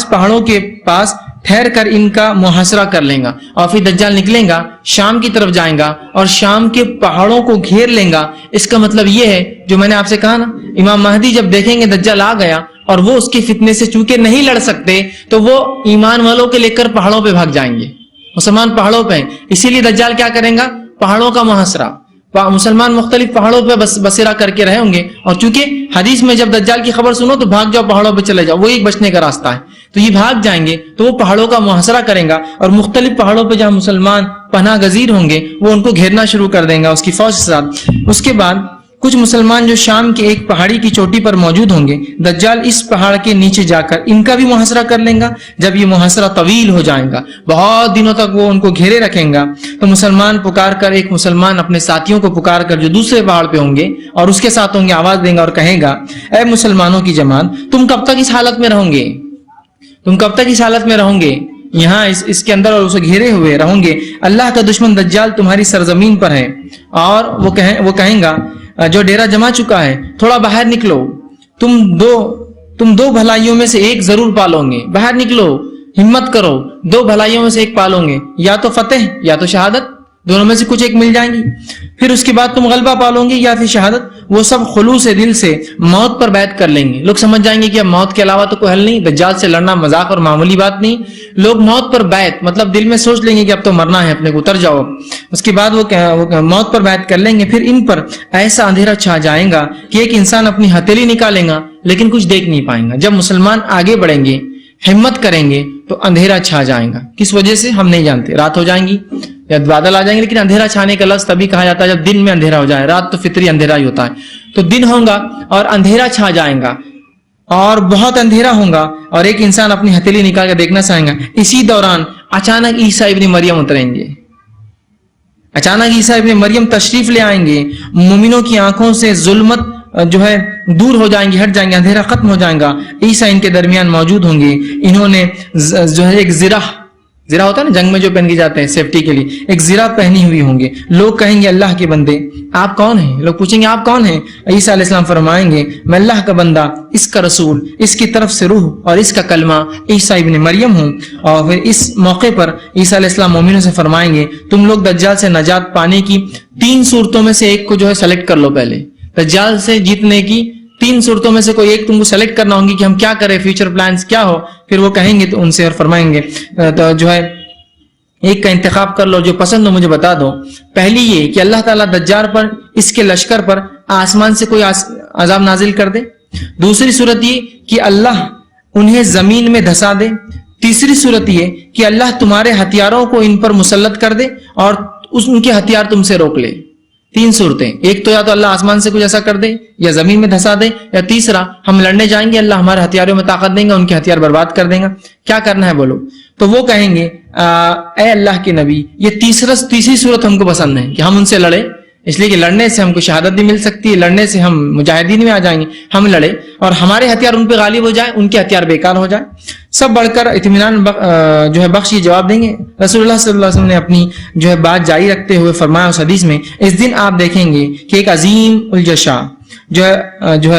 پہاڑوں کے پاس ٹھہر کر ان کا محاصرہ کر لیں گا. اور پھر دجال نکلیں گا, شام کی طرف جائیں گا اور شام کے پہاڑوں کو گھیر لیں گا. اس کا مطلب یہ ہے جو میں نے آپ سے کہا نا, امام مہدی جب دیکھیں گے دجال آ گیا اور وہ اس کے فتنے سے چونکہ نہیں لڑ سکتے تو وہ ایمان والوں کے لے کر پہاڑوں پہ بھاگ جائیں گے. مسلمان پہاڑوں پہ ہیں, اسی لیے دجال کیا کریں گا, پہاڑوں کا محاصرہ. مسلمان مختلف پہاڑوں پہ بسیرا کر کے رہے ہوں گے, اور چونکہ حدیث میں جب دجال کی خبر سنو تو بھاگ جاؤ, پہاڑوں پہ چلے جاؤ, وہ ایک بچنے کا راستہ ہے. تو یہ بھاگ جائیں گے تو وہ پہاڑوں کا محاصرہ کریں گا اور مختلف پہاڑوں پہ جہاں مسلمان پناہ گزیر ہوں گے وہ ان کو گھیرنا شروع کر دیں گا اس کی فوج کے ساتھ. اس کے بعد کچھ مسلمان جو شام کے ایک پہاڑی کی چوٹی پر موجود ہوں گے, دجال اس پہاڑ کے نیچے جا کر ان کا بھی محاصرہ کر لیں گا. جب یہ محاصرہ طویل ہو جائے گا, بہت دنوں تک وہ ان کو گھیرے رکھیں گا, تو مسلمان پکار کر, ایک مسلمان اپنے ساتھیوں کو پکار کر جو دوسرے پہاڑ پہ ہوں گے اور اس کے ساتھ ہوں گے, آواز دیں گا اور کہے گا اے مسلمانوں کی جماعت, تم کب تک اس حالت میں رہو گے, تم کب تک اس حالت میں رہو گے, یہاں اس کے اندر اور اسے گھیرے ہوئے رہوں گے. اللہ کا دشمن دجال تمہاری سرزمین پر ہے. اور وہ کہیں گا جو ڈیرا جما چکا ہے, تھوڑا باہر نکلو, تم دو بھلائیوں میں سے ایک ضرور پالو گے, باہر نکلو, ہمت کرو, دو بھلائیوں میں سے ایک پالو گے, یا تو فتح یا تو شہادت. دونوں میں سے کچھ ایک مل جائیں گی. پھر اس کے بعد تم غلبہ پالو گے یا پھر شہادت. وہ سب خلوص دل سے موت پر بیعت کر لیں گے. لوگ سمجھ جائیں گے کہ اب موت کے علاوہ تو کوئی حل نہیں, دجال سے لڑنا مذاق اور معمولی بات نہیں. لوگ موت پر بیعت مطلب دل میں سوچ لیں گے کہ اب تو مرنا ہے اپنے کو, اتر جاؤ. اس کے بعد وہ موت پر بیعت کر لیں گے. پھر ان پر ایسا اندھیرا چھا جائے گا کہ ایک انسان اپنی ہتھیلی نکالے گا لیکن کچھ دیکھ نہیں پائیں گا. جب مسلمان آگے بڑھیں گے, ہمت کریں گے, تو اندھیرا چھا جائے گا. کس وجہ سے ہم نہیں جانتے. رات ہو جائیں گی یا بادل آ جائیں گے, لیکن اندھیرا چھانے کا لفظ تبھی کہا جاتا ہے جب دن میں اندھیرا ہو جائے. رات تو فطری اندھیرا ہی ہوتا ہے. تو دن ہوگا اور اندھیرا چھا جائے گا اور بہت اندھیرا ہوگا اور ایک انسان اپنی ہتھیلی نکال کے دیکھنا چاہیں گا. اسی دوران اچانک عیسیٰ ابن مریم اتریں گے. اچانک عیسیٰ ابن مریم تشریف لے آئیں گے. مومنوں کی آنکھوں سے ظلمت جو ہے دور ہو جائیں گی, ہٹ جائیں گے, اندھیرا ختم ہو جائے گا. عیسیٰ ان کے درمیان موجود ہوں گے. انہوں نے جو ہے ایک زرہ ہوتا ہے نا جنگ میں جو پہن کے جاتے ہیں سیفٹی کے لیے, ایک زرہ پہنی ہوئی ہوں گے. لوگ کہیں گے اللہ کے بندے آپ کون ہیں. لوگ پوچھیں گے آپ کون ہیں. عیسیٰ علیہ السلام فرمائیں گے میں اللہ کا بندہ, اس کا رسول, اس کی طرف سے روح اور اس کا کلمہ عیسیٰ ابن مریم ہوں. اور پھر اس موقع پر عیسیٰ علیہ السلام مومنوں سے فرمائیں گے تم لوگ دجال سے نجات پانے کی 3 صورتوں میں سے ایک کو جو ہے سلیکٹ کر لو. پہلے دجال سے جیتنے کی 3 صورتوں میں سے کوئی ایک تم کو سلیکٹ کرنا ہوگی کہ ہم کیا کریں, فیوچر پلانز کیا ہو. پھر وہ کہیں گے تو ان سے اور فرمائیں گے تو جو ہے ایک کا انتخاب کر لو, جو پسند ہو مجھے بتا دو. پہلی یہ کہ اللہ تعالیٰ دجال پر, اس کے لشکر پر آسمان سے کوئی عذاب نازل کر دے. دوسری صورت یہ کہ اللہ انہیں زمین میں دھسا دے. تیسری صورت یہ کہ اللہ تمہارے ہتھیاروں کو ان پر مسلط کر دے اور ان کے ہتھیار تم سے روک لے. 3 صورتیں. ایک تو یا تو اللہ آسمان سے کچھ ایسا کر دے یا زمین میں دھسا دے, یا تیسرا ہم لڑنے جائیں گے, اللہ ہمارے ہتھیاروں میں طاقت دیں گا, ان کے ہتھیار برباد کر دیں گا. کیا کرنا ہے بولو. تو وہ کہیں گے اے اللہ کے نبی یہ تیسری صورت ہم کو پسند ہے کہ ہم ان سے لڑے, اس لیے کہ لڑنے سے ہم کو شہادت بھی مل سکتی ہے, لڑنے سے ہم مجاہدین میں آ جائیں گے. ہم لڑے اور ہمارے ہتھیار ان پہ غالب ہو جائے, ان کے ہتھیار بیکار ہو جائے. سب بڑھ کر اطمینان جو ہے بخش یہ جواب دیں گے. رسول اللہ صلی اللہ علیہ وسلم نے اپنی جو ہے بات جاری رکھتے ہوئے فرمایا اس حدیث میں, اس دن آپ دیکھیں گے کہ ایک عظیم الجشا جو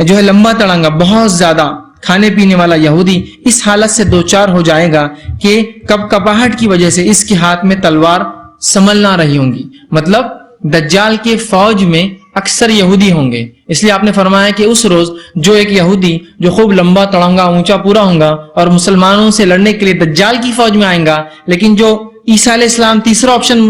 ہے لمبا تڑنگا, بہت زیادہ کھانے پینے والا یہودی اس حالت سے دوچار ہو جائے گا کہ کپکپاہٹ کی وجہ سے اس کے ہاتھ میں تلوار سنبھل نہ رہی ہوں گی. مطلب دجال کے فوج میں اکثر یہودی ہوں گے. اس لیے آپ نے فرمایا کہ اس روز جو ایک یہودی جو خوب لمبا تڑنگا اونچا پورا ہوگا اور مسلمانوں سے لڑنے کے لیے دجال کی فوج میں آئیں گا, لیکن جو عیسیٰ علیہ السلام تیسرا آپشن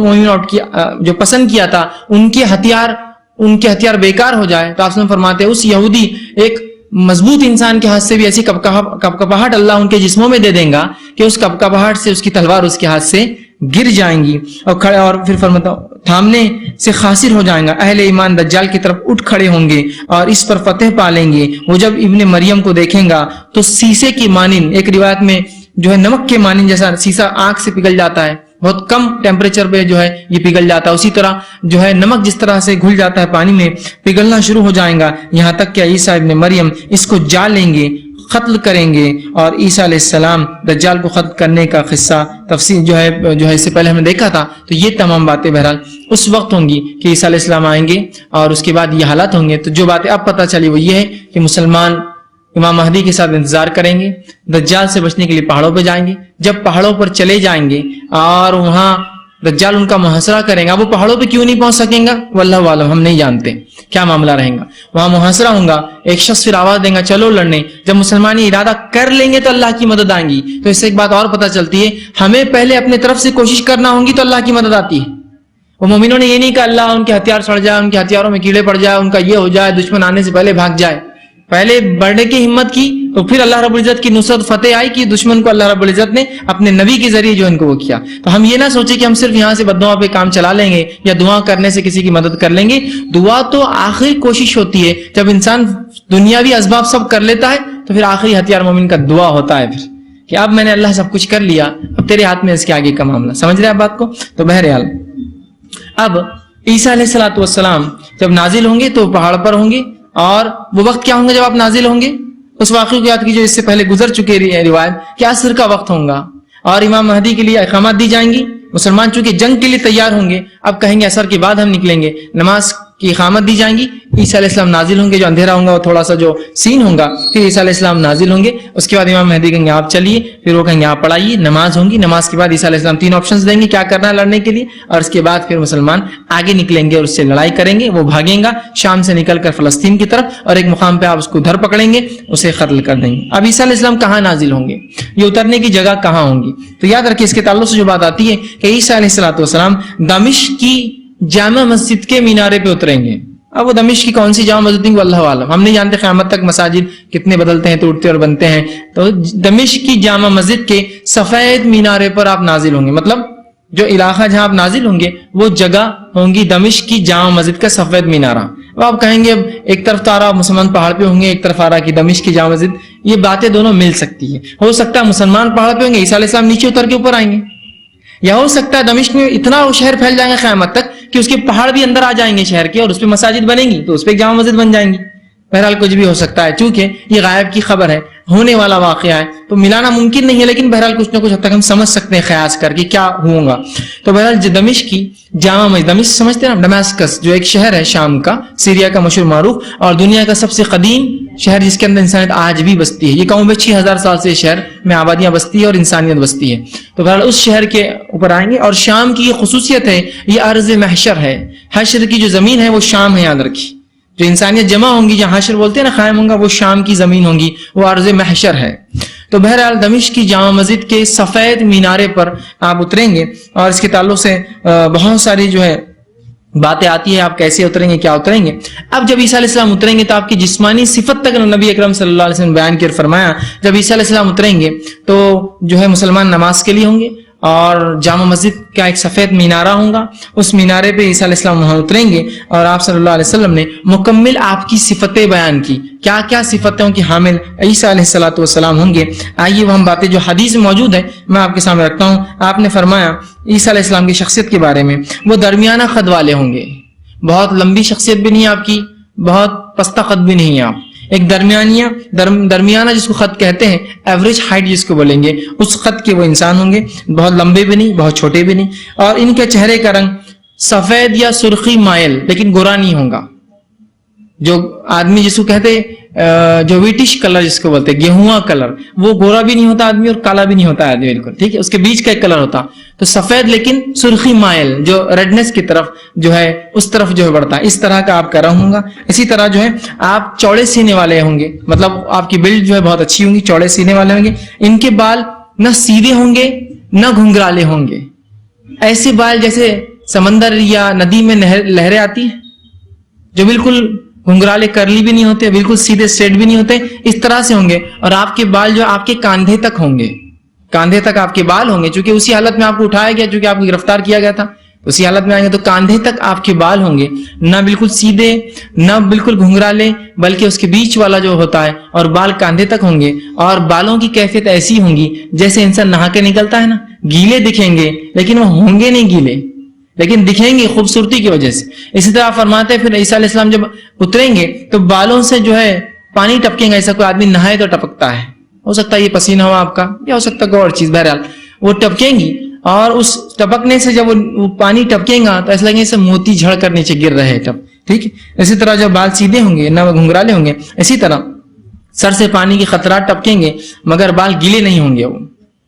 جو پسند کیا تھا ان کے ہتھیار بیکار ہو جائے, تو آپ نے فرماتے اس یہودی ایک مضبوط انسان کے ہاتھ سے بھی ایسی کپکپاہٹ اللہ ان کے جسموں میں دے دیں گا کہ اس کپکپاہٹ سے اس کی تلوار اس کے ہاتھ سے گر جائیں گی اور پھر فرماتا تھامنے سے خاسر ہو جائیں گا. اہل ایمان دجال کی طرف اٹھ کھڑے ہوں گے اور اس پر فتح پا لیں گے. وہ جب ابن مریم کو دیکھیں گا تو سیسے کی مانند, ایک روایت میں جو ہے نمک کے مانند جیسا سیسا آنکھ سے پگھل جاتا ہے, بہت کم ٹیمپریچر پہ جو ہے یہ پگھل جاتا ہے, اسی طرح جو ہے نمک جس طرح سے گھل جاتا ہے پانی میں پگھلنا شروع ہو جائے گا, یہاں تک کہ عیسیٰ ابن مریم اس کو جا لیں گے, قتل کریں گے. اور عیسیٰ علیہ السلام دجال کو قتل کرنے کا قصہ تفصیل جو ہے اس سے پہلے ہم نے دیکھا تھا. تو یہ تمام باتیں بہرحال اس وقت ہوں گی کہ عیسیٰ علیہ السلام آئیں گے اور اس کے بعد یہ حالات ہوں گے. تو جو باتیں اب پتہ چلی وہ یہ ہے کہ مسلمان امام مہدی کے ساتھ انتظار کریں گے, دجال سے بچنے کے لیے پہاڑوں پہ جائیں گے. جب پہاڑوں پر چلے جائیں گے اور وہاں دجال ان کا محاصرہ کریں گا, وہ پہاڑوں پہ کیوں نہیں پہنچ سکیں گا واللہ عالم, ہم نہیں جانتے کیا معاملہ رہے گا. وہاں محاصرہ ہوگا, ایک شخص پھر آواز دیں گا چلو لڑنے. جب مسلمان ارادہ کر لیں گے تو اللہ کی مدد آئیں گی. تو اس سے ایک بات اور پتہ چلتی ہے, ہمیں پہلے اپنے طرف سے کوشش کرنا ہوگی تو اللہ کی مدد آتی ہے. وہ مومنوں نے یہ نہیں کہا اللہ ان کے ہتھیار سڑ جائے, ان کے ہتھیاروں میں کیڑے پڑ جائے, ان کا یہ ہو جائے, دشمن آنے سے پہلے بھاگ جائے. پہلے بڑھنے کی ہمت کی تو پھر اللہ رب العزت کی نصرت فتح آئی کہ دشمن کو اللہ رب العزت نے اپنے نبی کے ذریعے جو ان کو وہ کیا. تو ہم یہ نہ سوچیں کہ ہم صرف یہاں سے بددعا پہ کام چلا لیں گے یا دعا کرنے سے کسی کی مدد کر لیں گے. دعا تو آخری کوشش ہوتی ہے, جب انسان دنیاوی اسباب سب کر لیتا ہے تو پھر آخری ہتھیار مومن کا دعا ہوتا ہے پھر کہ اب میں نے اللہ سب کچھ کر لیا, اب تیرے ہاتھ میں اس کے آگے کا معاملہ. سمجھ رہے آپ بات کو. تو بہرحال اب عیسیٰ علیہ السلام جب نازل ہوں گے تو پہاڑ پر ہوں گے, اور وہ وقت کیا ہوں گے جب آپ نازل ہوں گے, اس واقعے کو یاد کیجئے اس سے پہلے گزر چکے روایت کہ عصر کا وقت ہوگا اور امام مہدی کے لیے اقامات دی جائیں گی. مسلمان چونکہ جنگ کے لیے تیار ہوں گے, اب کہیں گے عصر کے بعد ہم نکلیں گے, نماز کی اقامت دی جائیں گی, عیسیٰ علیہ السلام نازل ہوں گے, جو اندھیرا ہوگا وہ تھوڑا سا جو سین ہوگا, پھر عیسیٰ علیہ السلام نازل ہوں گے. اس کے بعد امام مہدی کہیں گے آپ چلیے, پھر وہ کہیں گے آپ پڑھائیے, نماز ہوں گی, نماز کے بعد عیسیٰ علیہ السلام 3 آپشنز دیں گے کیا کرنا ہے لڑنے کے لیے, اور اس کے بعد پھر مسلمان آگے نکلیں گے اور اس سے لڑائی کریں گے. وہ بھاگیں گا شام سے نکل کر فلسطین کی طرف, اور ایک مقام پہ آپ اس کو دھر پکڑیں گے, اسے قتل کر دیں گے. اب عیسیٰ علیہ السلام کہاں نازل ہوں گے, یہ اترنے کی جگہ کہاں ہوں گی؟ تو یاد رکھیے اس کے تعلق سے جو بات آتی ہے کہ عیسیٰ علیہ السلام دمشق کی جامع مسجد کے مینارے پہ اتریں گے. اب وہ دمشق کی کون سی جامع مسجد ہے اللہ عالم, ہم نہیں جانتے قیامت تک مساجد کتنے بدلتے ہیں, ٹوٹتے اور بنتے ہیں. تو دمشق کی جامع مسجد کے سفید مینارے پر آپ نازل ہوں گے, مطلب جو علاقہ جہاں آپ نازل ہوں گے وہ جگہ ہوں گی دمشق کی جامع مسجد کا سفید مینارہ. اب آپ کہیں گے اب ایک طرف تو آ رہا مسلمان پہاڑ پہ ہوں گے, ایک طرف آ رہا کہ دمشق کی جامع مسجد, یہ باتیں دونوں مل سکتی ہے. ہو سکتا ہے مسلمان پہاڑ پہ ہوں گے, عیسیٰ علیہ السلام نیچے اتر کے اوپر آئیں گے, یا ہو سکتا ہے دمشق میں اتنا وہ شہر پھیل جائیں گے قیامت تک کہ اس کے پہاڑ بھی اندر آ جائیں گے شہر کے, اور اس پہ مساجد بنیں گی تو اس پہ ایک جامع مسجد بن جائیں گی. بہرحال کچھ بھی ہو سکتا ہے, چونکہ یہ غائب کی خبر ہے, ہونے والا واقعہ ہے, تو ملانا ممکن نہیں ہے, لیکن بہرحال کچھ نہ کچھ حد تک ہم سمجھ سکتے ہیں قیاس کر کے کیا ہوگا. تو بہرحال دمشق کی جامع مسجد, دمشق سمجھتے ہیں نا, ڈماسکس جو ایک شہر ہے شام کا, سیریا کا مشہور معروف, اور دنیا کا سب سے قدیم شہر جس کے اندر انسانیت آج بھی بستی ہے. یہ قوم 6000 سال سے شہر میں آبادیاں بستی ہے اور انسانیت بستی ہے. تو بہرحال اس شہر کے اوپر آئیں گے, اور شام کی یہ خصوصیت ہے, یہ ارض محشر ہے. حشر کی جو زمین ہے وہ شام ہے, یاد رکھی, جو انسانیت جمع ہوں گی, جہاں حشر بولتے ہیں نا قائم ہوں گا, وہ شام کی زمین ہوں گی, وہ ارض محشر ہے. تو بہرحال دمشق کی جامع مسجد کے سفید مینارے پر آپ اتریں گے, اور اس کے تعلق سے بہت ساری جو ہے باتیں آتی ہے, آپ کیسے اتریں گے, کیا اتریں گے. اب جب عیسیٰ علیہ السلام اتریں گے تو آپ کی جسمانی صفت تک نبی اکرم صلی اللہ علیہ وسلم بیان کر فرمایا, جب عیسیٰ علیہ السلام اتریں گے تو جو ہے مسلمان نماز کے لیے ہوں گے, اور جامع مسجد کا ایک سفید مینارہ ہوگا, اس مینارے پہ عیسیٰ علیہ السلام وہاں اتریں گے, اور آپ صلی اللہ علیہ وسلم نے مکمل آپ کی صفتیں بیان کی, کیا کیا صفتوں کی حامل عیسیٰ علیہ السلام ہوں گے. آئیے وہ ہم باتیں جو حدیث میں موجود ہے میں آپ کے سامنے رکھتا ہوں. آپ نے فرمایا عیسیٰ علیہ السلام کی شخصیت کے بارے میں, وہ درمیانہ قد والے ہوں گے, بہت لمبی شخصیت بھی نہیں آپ کی, بہت پستہ قد بھی نہیں آپ, ایک درمیانہ جس کو خط کہتے ہیں, ایوریج ہائٹ جس کو بولیں گے, اس خط کے وہ انسان ہوں گے, بہت لمبے بھی نہیں بہت چھوٹے بھی نہیں. اور ان کے چہرے کا رنگ سفید یا سرخی مائل, لیکن گورا نہیں ہوگا. جو آدمی جس کو کہتے جو ویٹش کلر جس کو بولتے گیہواں کلر, وہ گورا بھی نہیں ہوتا آدمی اور کالا بھی نہیں ہوتا آدمی, بالکل ٹھیک ہے, اس کے بیچ کا ایک کلر ہوتا. تو سفید لیکن سرخی مائل, جو ریڈنس کی طرف جو ہے اس طرف جو ہے بڑھتا ہے, اس طرح کا آپ کا رنگ ہوگا. اسی طرح جو ہے آپ چوڑے سینے والے ہوں گے, مطلب آپ کی بلڈ جو ہے بہت اچھی ہوں گی, چوڑے سینے والے ہوں گے. ان کے بال نہ سیدھے ہوں گے نہ گھنگرالے ہوں گے, ایسے بال جیسے سمندر یا ندی میں لہریں آتی ہیں, جو بالکل گھنگرالے کرلی بھی نہیں ہوتے, بالکل سیدھے اسٹریٹ بھی نہیں ہوتے, اس طرح سے ہوں گے. اور آپ کے بال جو آپ کے کاندھے تک ہوں گے, کاندھے تک آپ کے بال ہوں گے, چونکہ اسی حالت میں آپ کو اٹھایا گیا, چونکہ آپ کو گرفتار کیا گیا تھا, اسی حالت میں آئیں گے. تو کاندھے تک آپ کے بال ہوں گے, نہ بالکل سیدھے نہ بالکل گھنگرالے, بلکہ اس کے بیچ والا جو ہوتا ہے, اور بال کاندھے تک ہوں گے. اور بالوں کی کیفیت ایسی ہوں گی جیسے انسان نہا کے نکلتا ہے نا, گیلے دکھیں گے لیکن وہ ہوں گے نہیں گیلے, لیکن دکھیں گے خوبصورتی کی وجہ سے. اسی طرح فرماتے ہیں پھر عیسیٰ علیہ السلام جب اتریں گے تو بالوں سے جو ہے پانی ٹپکیں گا, ایسا کوئی آدمی نہائے تو ٹپکتا ہے, ہو سکتا ہے یہ پسینہ ہو آپ کا, یا ہو سکتا ہے کوئی اور چیز, بہرحال وہ ٹپکیں گی. اور اس ٹپکنے سے جب وہ پانی ٹپکیں گا تو ایسا لگے جیسے موتی جھڑ کر نیچے گر رہے ہیں, ٹھیک ہے. اسی طرح جب بال سیدھے ہوں گے نہ گھنگرالے ہوں گے, اسی طرح سر سے پانی کے خطرات ٹپکیں گے مگر بال گیلے نہیں ہوں گے وہ,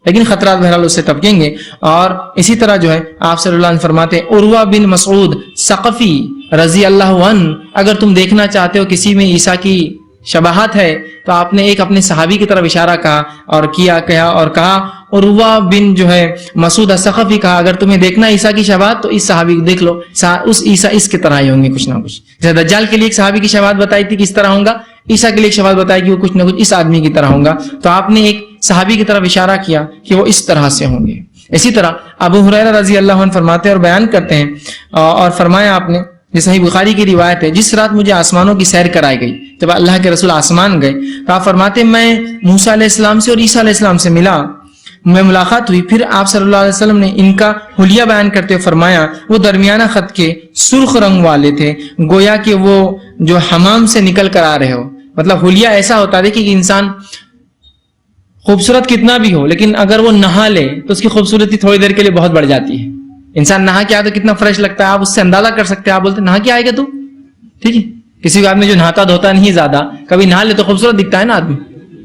لیکن خطرات بہرحال اس سے ٹپکیں گے. اور اسی طرح جو ہے آپ صلی اللہ علیہ وسلم فرماتے ہیں, عروہ بن مسعود ثقفی رضی اللہ عنہ, اگر تم دیکھنا چاہتے ہو کسی میں عیسیٰ کی شباہت ہے تو آپ نے ایک اپنے صحابی کی طرف اشارہ کہا اور کہا عروہ بن جو ہے مسعود ثقفی کہا, اگر تمہیں دیکھنا عیسیٰ کی شباہت تو اس صحابی کو دیکھ لو, اس عیسیٰ اس کی طرح ہی ہوں گے کچھ نہ کچھ. جیسے دجال کے لیے ایک صحابی کی شباہت بتائی تھی کہ اس طرح ہوں گا, عیسیٰ کے لیے ایک شباہت بتائی کہ وہ کچھ نہ کچھ اس آدمی کی طرح ہوں گا. تو آپ نے ایک صحابی کی طرف اشارہ کیا کہ وہ اس طرح سے ہوں گے. اسی طرح ابو ہریرہ رضی اللہ عنہ فرماتے ہیں اور بیان کرتے ہیں, اور فرمایا آپ نے, یہ صحیح بخاری کی روایت ہے, جس رات مجھے آسمانوں کی سیر کرائی گئی, جب اللہ کے رسول آسمان گئے تو آپ فرماتے میں موسیٰ علیہ السلام سے اور عیسیٰ علیہ السلام سے ملا, میں ملاقات ہوئی. پھر آپ صلی اللہ علیہ وسلم نے ان کا حلیہ بیان کرتے ہوئے فرمایا وہ درمیانہ خط کے سرخ رنگ والے تھے, گویا کہ وہ جو حمام سے نکل کر آ رہے ہو. مطلب حلیہ ایسا ہوتا ہے کہ انسان خوبصورت کتنا بھی ہو لیکن اگر وہ نہا لے تو اس کی خوبصورتی تھوڑی دیر کے لیے بہت بڑھ جاتی ہے. انسان نہا کے آئے تو کتنا فریش لگتا ہے, آپ اس سے اندازہ کر سکتے ہیں. آپ بولتے نہا کے آئے گا تو ٹھیک ہے, کسی بھی آدمی جو نہاتا دھوتا نہیں زیادہ, کبھی نہا لے تو خوبصورت دکھتا ہے نا آدمی,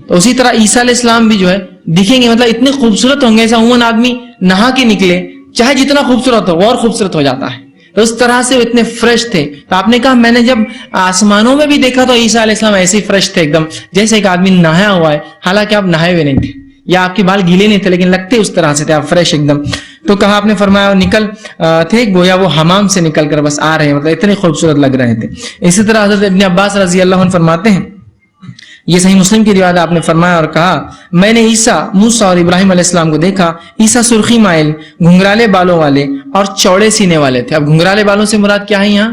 تو اسی طرح عیسیٰ علیہ السلام بھی جو ہے دکھیں گے, مطلب اتنے خوبصورت ہوں گے, ایسا عموماً آدمی نہا کے نکلے چاہے جتنا خوبصورت ہو وہ اور خوبصورت ہو جاتا ہے, تو اس طرح سے وہ اتنے فریش تھے. تو آپ نے کہا میں نے جب آسمانوں میں بھی دیکھا تو عیسیٰ علیہ السلام ایسے ہی فریش تھے ایک دم, جیسے ایک آدمی نہایا ہوا ہے, حالانکہ آپ نہائے ہوئے نہیں تھے یا آپ کے بال گیلے نہیں تھے, لیکن لگتے اس طرح سے تھے آپ فریش ایک دم. تو کہا آپ نے فرمایا نکل تھے گویا وہ حمام سے نکل کر بس آ رہے ہیں, مطلب اتنے خوبصورت لگ رہے تھے. اسی طرح حضرت ابن عباس رضی اللہ عنہ فرماتے ہیں, یہ صحیح مسلم کی روایت, آپ نے فرمایا اور کہا میں نے عیسیٰ, موسیٰ اور ابراہیم علیہ السلام کو دیکھا. عیسیٰ سرخی مائل, گھنگرالے بالوں والے اور چوڑے سینے والے تھے. اب گھنگرالے بالوں سے مراد کیا ہے یہاں,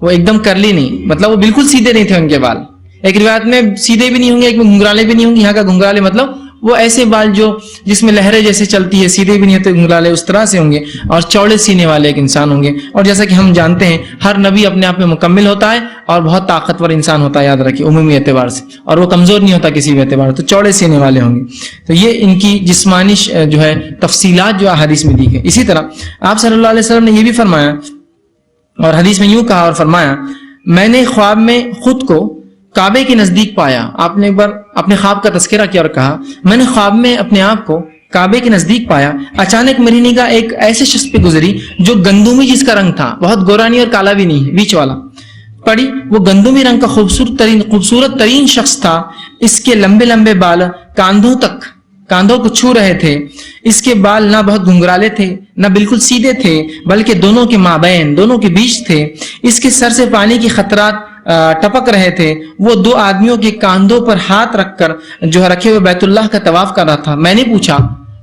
وہ ایک دم کرلی نہیں, مطلب وہ بالکل سیدھے نہیں تھے ان کے بال. ایک روایت میں سیدھے بھی نہیں ہوں گے, ایک میں گھنگرالے بھی نہیں ہوں گے. یہاں کا گھنگرالے مطلب وہ ایسے بال جو جس میں لہریں جیسے چلتی ہے, سیدھے بھی نہیں ہوتے گھنگرالے, اس طرح سے ہوں گے. اور چوڑے سینے والے ایک انسان ہوں گے. اور جیسا کہ ہم جانتے ہیں ہر نبی اپنے آپ میں مکمل ہوتا ہے اور بہت طاقتور انسان ہوتا ہے, یاد رکھیے, عمومی اعتبار سے, اور وہ کمزور نہیں ہوتا کسی بھی اعتبار. تو چوڑے سینے والے ہوں گے. تو یہ ان کی جسمانی جو ہے تفصیلات جو حدیث میں دی گئی. اسی طرح آپ صلی اللہ علیہ وسلم نے یہ بھی فرمایا, اور حدیث میں یوں کہا اور فرمایا میں نے خواب میں خود کو کعبے کے نزدیک پایا. آپ نے ایک بار اپنے خواب کا تذکرہ کیا اور کہا میں نے خواب میں اپنے آپ کو کعبے کے نزدیک پایا. اچانک میری نگاہ ایک ایسے شخص پہ گزری جو گندمی جس کا رنگ تھا, بہت گورا نہیں اور کالا بھی نہیں, بیچ والا پڑی. وہ گندمی رنگ کا خوبصورت ترین شخص تھا. اس کے لمبے لمبے بال کاندھوں کو چھو رہے تھے. اس کے بال نہ بہت گھنگرالے تھے نہ بالکل سیدھے تھے, بلکہ دونوں کے مابین, دونوں کے بیچ تھے. اس کے سر سے پانی کی خطرات ٹپک رہے تھے. وہ دو آدمیوں کے کاندھوں پر ہاتھ رکھ کر جو ہے رکھے ہوئے بیت اللہ کا طواف کر رہا تھا. میں نے پوچھا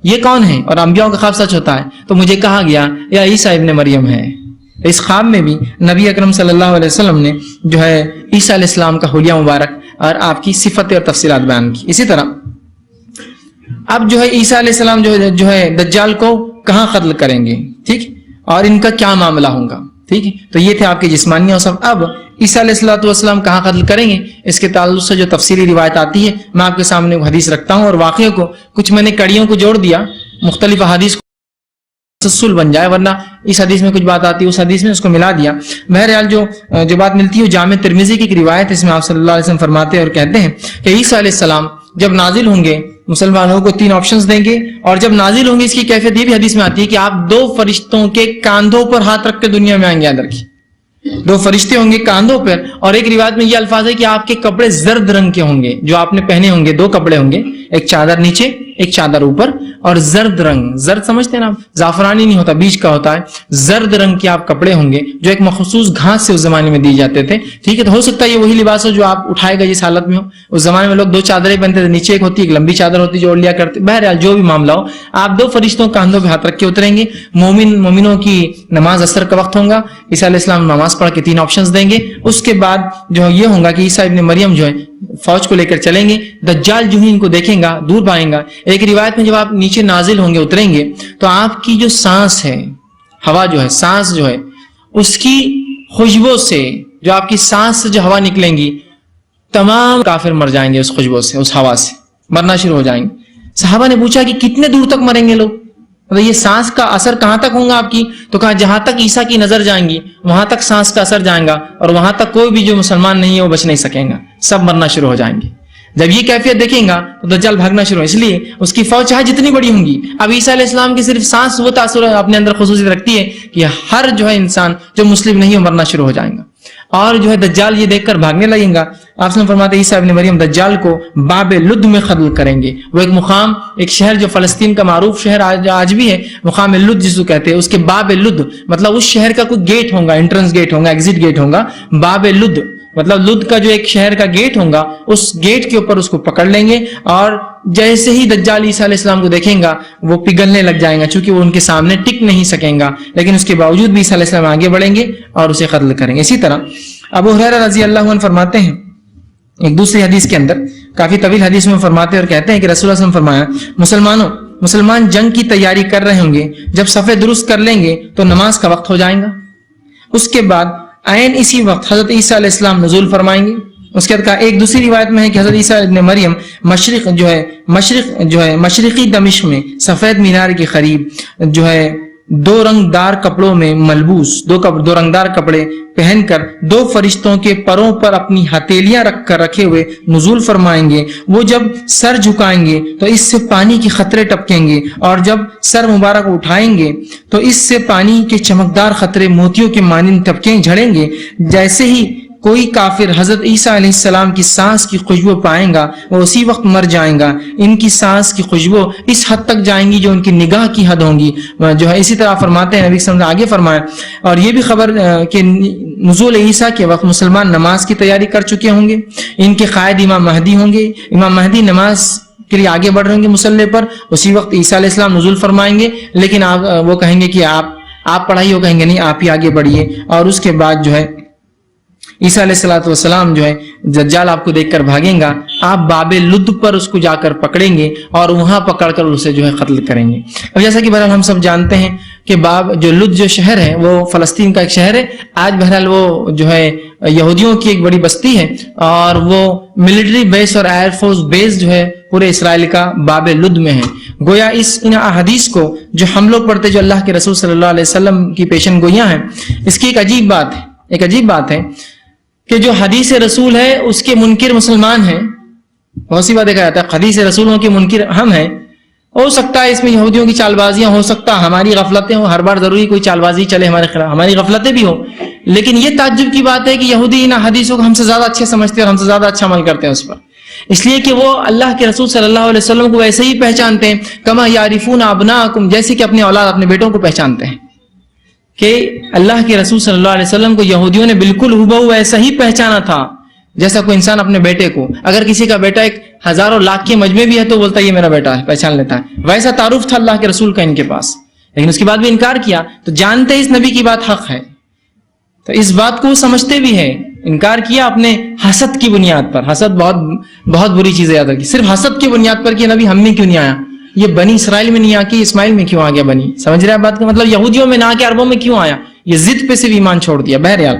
یہ کون ہے, اور انبیاء کا خواب سچ ہوتا ہے, تو مجھے کہا گیا یہ عیسیٰ ابن مریم ہے. اس خواب میں بھی نبی اکرم صلی اللہ علیہ وسلم نے جو ہے عیسیٰ علیہ السلام کا حلیہ مبارک اور آپ کی صفتیں اور تفصیلات بیان کی. اسی طرح اب جو ہے عیسیٰ علیہ السلام جو ہے دجال کو کہاں قتل کریں گے, ٹھیک, اور ان کا کیا معاملہ ہوگا, ٹھیک ہے. تو یہ تھے آپ کے جسمانی اوصاف. اب عیسیٰ علیہ السلام کہاں قتل کریں گے, اس کے تعلق سے جو تفصیلی روایت آتی ہے میں آپ کے سامنے حدیث رکھتا ہوں, اور واقعے کو کچھ میں نے کڑیوں کو جوڑ دیا, مختلف احادیث تسلسل بن جائے, ورنہ اس حدیث میں کچھ بات آتی ہے اس حدیث میں اس کو ملا دیا. بہرحال جو بات ملتی ہے جامع ترمذی کی ایک روایت, اس میں آپ صلی اللہ علیہ وسلم فرماتے ہیں اور کہتے ہیں کہ عیسیٰ علیہ السلام جب نازل ہوں گے مسلمانوں کو 3 آپشنز دیں گے, اور جب نازل ہوں گے اس کی کیفیت یہ بھی حدیث میں آتی ہے کہ آپ 2 فرشتوں کے کاندھوں پر ہاتھ رکھ کے دنیا میں آئیں گے. یاد رکھیے 2 فرشتے ہوں گے کاندھوں پر, اور ایک روایت میں یہ الفاظ ہے کہ آپ کے کپڑے زرد رنگ کے ہوں گے, جو آپ نے پہنے ہوں گے 2 کپڑے ہوں گے, ایک چادر نیچے ایک چادر اوپر, اور زرد رنگ, زرد سمجھتے ہیں نا, زعفرانی نہیں ہوتا, بیج کا ہوتا ہے, زرد رنگ کے آپ کپڑے ہوں گے جو ایک مخصوص گھاس سے اس زمانے میں دی جاتے تھے, ٹھیک ہے. تو ہو سکتا ہے یہ وہی لباس ہو جو آپ اٹھائے گا جس حالت میں ہو. اس زمانے میں لوگ 2 چادریں پہنتے تھے, نیچے ایک ہوتی ایک لمبی چادر ہوتی جو اوڑھ لیا کرتے. بہرحال جو بھی معاملہ ہو, آپ 2 فرشتوں کاندھوں پہ ہاتھ رکھ کے اتریں گے. مومنوں کی نماز عصر کا وقت ہوگا, عیسیٰ علیہ السلام نماز پڑھ کے 3 آپشنز دیں گے. اس کے بعد جو یہ ہوگا کہ عیسیٰ ابن مریم جو ہے فوج کو لے کر چلیں گے. دجال جو ہی ان کو دیکھیں گا دور پائیں گا. ایک روایت میں جب آپ نیچے نازل ہوں گے اتریں گے تو آپ کی جو سانس ہے, ہوا جو ہے, سانس جو ہے, اس کی خوشبو سے, جو آپ کی سانس سے جو ہوا نکلیں گی, تمام کافر مر جائیں گے اس خوشبو سے, اس ہوا سے مرنا شروع ہو جائیں گے. صحابہ نے پوچھا کہ کتنے دور تک مریں گے لوگ, مطلب یہ سانس کا اثر کہاں تک ہوگا آپ کی, تو کہا جہاں تک عیسیٰ کی نظر جائیں گی وہاں تک سانس کا اثر جائیں گا, اور وہاں تک کوئی بھی جو مسلمان نہیں ہے وہ بچ نہیں سکیں گا, سب مرنا شروع ہو جائیں گے. جب یہ کیفیت دیکھیں گا تو دجال بھاگنا شروع, اس لیے اس کی فوج چاہے جتنی بڑی ہوں گی. اب عیسیٰ علیہ السلام کی صرف سانس وہ تاثر اپنے اندر خصوصیت رکھتی ہے کہ ہر جو ہے انسان جو مسلم نہیں ہو مرنا شروع ہو جائیں گا, اور جو ہے دجال یہ دیکھ کر بھاگنے لگیں گا. آپ سے فرماتے ہیں عیسیٰ ابن مریم دجال کو باب لد میں قتل کریں گے. وہ ایک مقام, ایک شہر جو فلسطین کا معروف شہر آج بھی ہے, مقام لد جس کو کہتے ہیں, اس کے باب لد مطلب اس شہر کا کوئی گیٹ ہوگا, انٹرنس گیٹ ہوگا, ایگزٹ گیٹ ہوگا. باب لد مطلب لد کا جو ایک شہر کا گیٹ ہوگا, اس گیٹ کے اوپر اس کو پکڑ لیں گے, اور جیسے ہی دجال عیسیٰ علیہ السلام کو دیکھیں گا وہ پگھلنے لگ جائیں گا, چونکہ وہ ان کے سامنے ٹک نہیں سکیں گا, لیکن اس کے باوجود بھی عیسیٰ علیہ السلام آگے بڑھیں گے اور اسے قتل کریں گے. اسی طرح ابو ہریرہ رضی اللہ عنہ فرماتے ہیں ایک دوسری حدیث کے اندر, کافی طویل حدیث میں فرماتے ہیں اور کہتے ہیں کہ رسول اللہ صلی اللہ علیہ وسلم فرمایا مسلمان جنگ کی تیاری کر رہے ہوں گے, جب صفیں درست کر لیں گے تو نماز کا وقت ہو جائے گا. اس کے بعد عین اسی وقت حضرت عیسیٰ علیہ السلام نزول فرمائیں گے. اس کے بعد کہا ایک دوسری روایت میں ہے کہ حضرت عیسیٰ ابن مریم مشرقی دمشق میں سفید مینار کے قریب جو ہے دو رنگدار کپڑوں میں ملبوس، دو رنگدار کپڑے پہن کر دو فرشتوں کے پروں پر اپنی ہتھیلیاں رکھ کر رکھے ہوئے نزول فرمائیں گے. وہ جب سر جھکائیں گے تو اس سے پانی کے قطرے ٹپکیں گے، اور جب سر مبارک اٹھائیں گے تو اس سے پانی کے چمکدار قطرے موتیوں کے مانند ٹپکیں جھڑیں گے. جیسے ہی کوئی کافر حضرت عیسیٰ علیہ السلام کی سانس کی خوشبو پائیں گا وہ اسی وقت مر جائیں گا. ان کی سانس کی خوشبو اس حد تک جائیں گی جو ان کی نگاہ کی حد ہوں گی. جو ہے اسی طرح فرماتے ہیں نبی صلی اللہ علیہ وسلم آگے فرمائے. اور یہ بھی خبر کہ نزول عیسیٰ کے وقت مسلمان نماز کی تیاری کر چکے ہوں گے. ان کے قائد امام مہدی ہوں گے. امام مہدی نماز کے لیے آگے بڑھ رہے گے مصلی پر. اسی وقت عیسیٰ علیہ السلام نزول فرمائیں گے، لیکن وہ کہیں گے کہ آپ پڑھائیے، وہ کہیں گے نہیں آپ ہی آگے بڑھیے. اور اس کے بعد جو ہے عیسیٰ علیہ الصلوۃ والسلام جو ہے دجال آپ کو دیکھ کر بھاگیں گا، آپ باب لد پر اس کو جا کر پکڑیں گے اور وہاں پکڑ کر اسے جو ہے قتل کریں گے. اب جیسا کہ بہرحال ہم سب جانتے ہیں کہ جو لد جو شہر ہے وہ فلسطین کا ایک شہر ہے. آج بہرحال وہ جو ہے یہودیوں کی ایک بڑی بستی ہے، اور وہ ملٹری بیس اور ایئر فورس بیس جو ہے پورے اسرائیل کا باب لد میں ہے. گویا ان احادیث کو جو ہم لوگ پڑھتے جو اللہ کے رسول صلی اللہ علیہ وسلم کی پیشن گوئیاں ہیں، اس کی ایک عجیب بات ہے کہ جو حدیث رسول ہے اس کے منکر مسلمان ہیں. بہت سی بات دیکھا جاتا ہے حدیث رسولوں کے منکر ہم ہیں. ہو سکتا ہے اس میں یہودیوں کی چال بازیاں، ہو سکتا ہے ہماری غفلتیں ہوں، ہر بار ضروری کوئی چال بازی چلے ہمارے خلاف، ہماری غفلتیں بھی ہوں. لیکن یہ تعجب کی بات ہے کہ یہودی ان حدیثوں کو ہم سے زیادہ اچھے سمجھتے ہیں اور ہم سے زیادہ اچھا عمل کرتے ہیں اس پر، اس لیے کہ وہ اللہ کے رسول صلی اللہ علیہ وسلم کو ویسے ہی پہچانتے ہیں کما یعرفون ابناءکم، جیسے کہ اپنے اولاد اپنے بیٹوں کو پہچانتے ہیں. کہ اللہ کے رسول صلی اللہ علیہ وسلم کو یہودیوں نے بالکل ہبہو ایسا ہی پہچانا تھا جیسا کوئی انسان اپنے بیٹے کو، اگر کسی کا بیٹا ایک ہزاروں لاکھ کے مجمع بھی ہے تو بولتا ہے یہ میرا بیٹا ہے، پہچان لیتا ہے. ویسا تعارف تھا اللہ کے رسول کا ان کے پاس، لیکن اس کے بعد بھی انکار کیا. تو جانتے اس نبی کی بات حق ہے، تو اس بات کو سمجھتے بھی ہے. انکار کیا اپنے حسد کی بنیاد پر. حسد بہت بری چیز ہے، یاد رکھیے. صرف حسد کی بنیاد پر کہ نبی ہم میں کیوں نہیں آیا، یہ بنی اسرائیل میں نہیں آ کے اسماعیل میں کیوں آ گیا بنی، سمجھ رہے ہیں بات کا مطلب؟ یہودیوں میں نہ آ کے عربوں میں کیوں آیا، یہ ضد پہ صرف ایمان چھوڑ دیا. بہرحال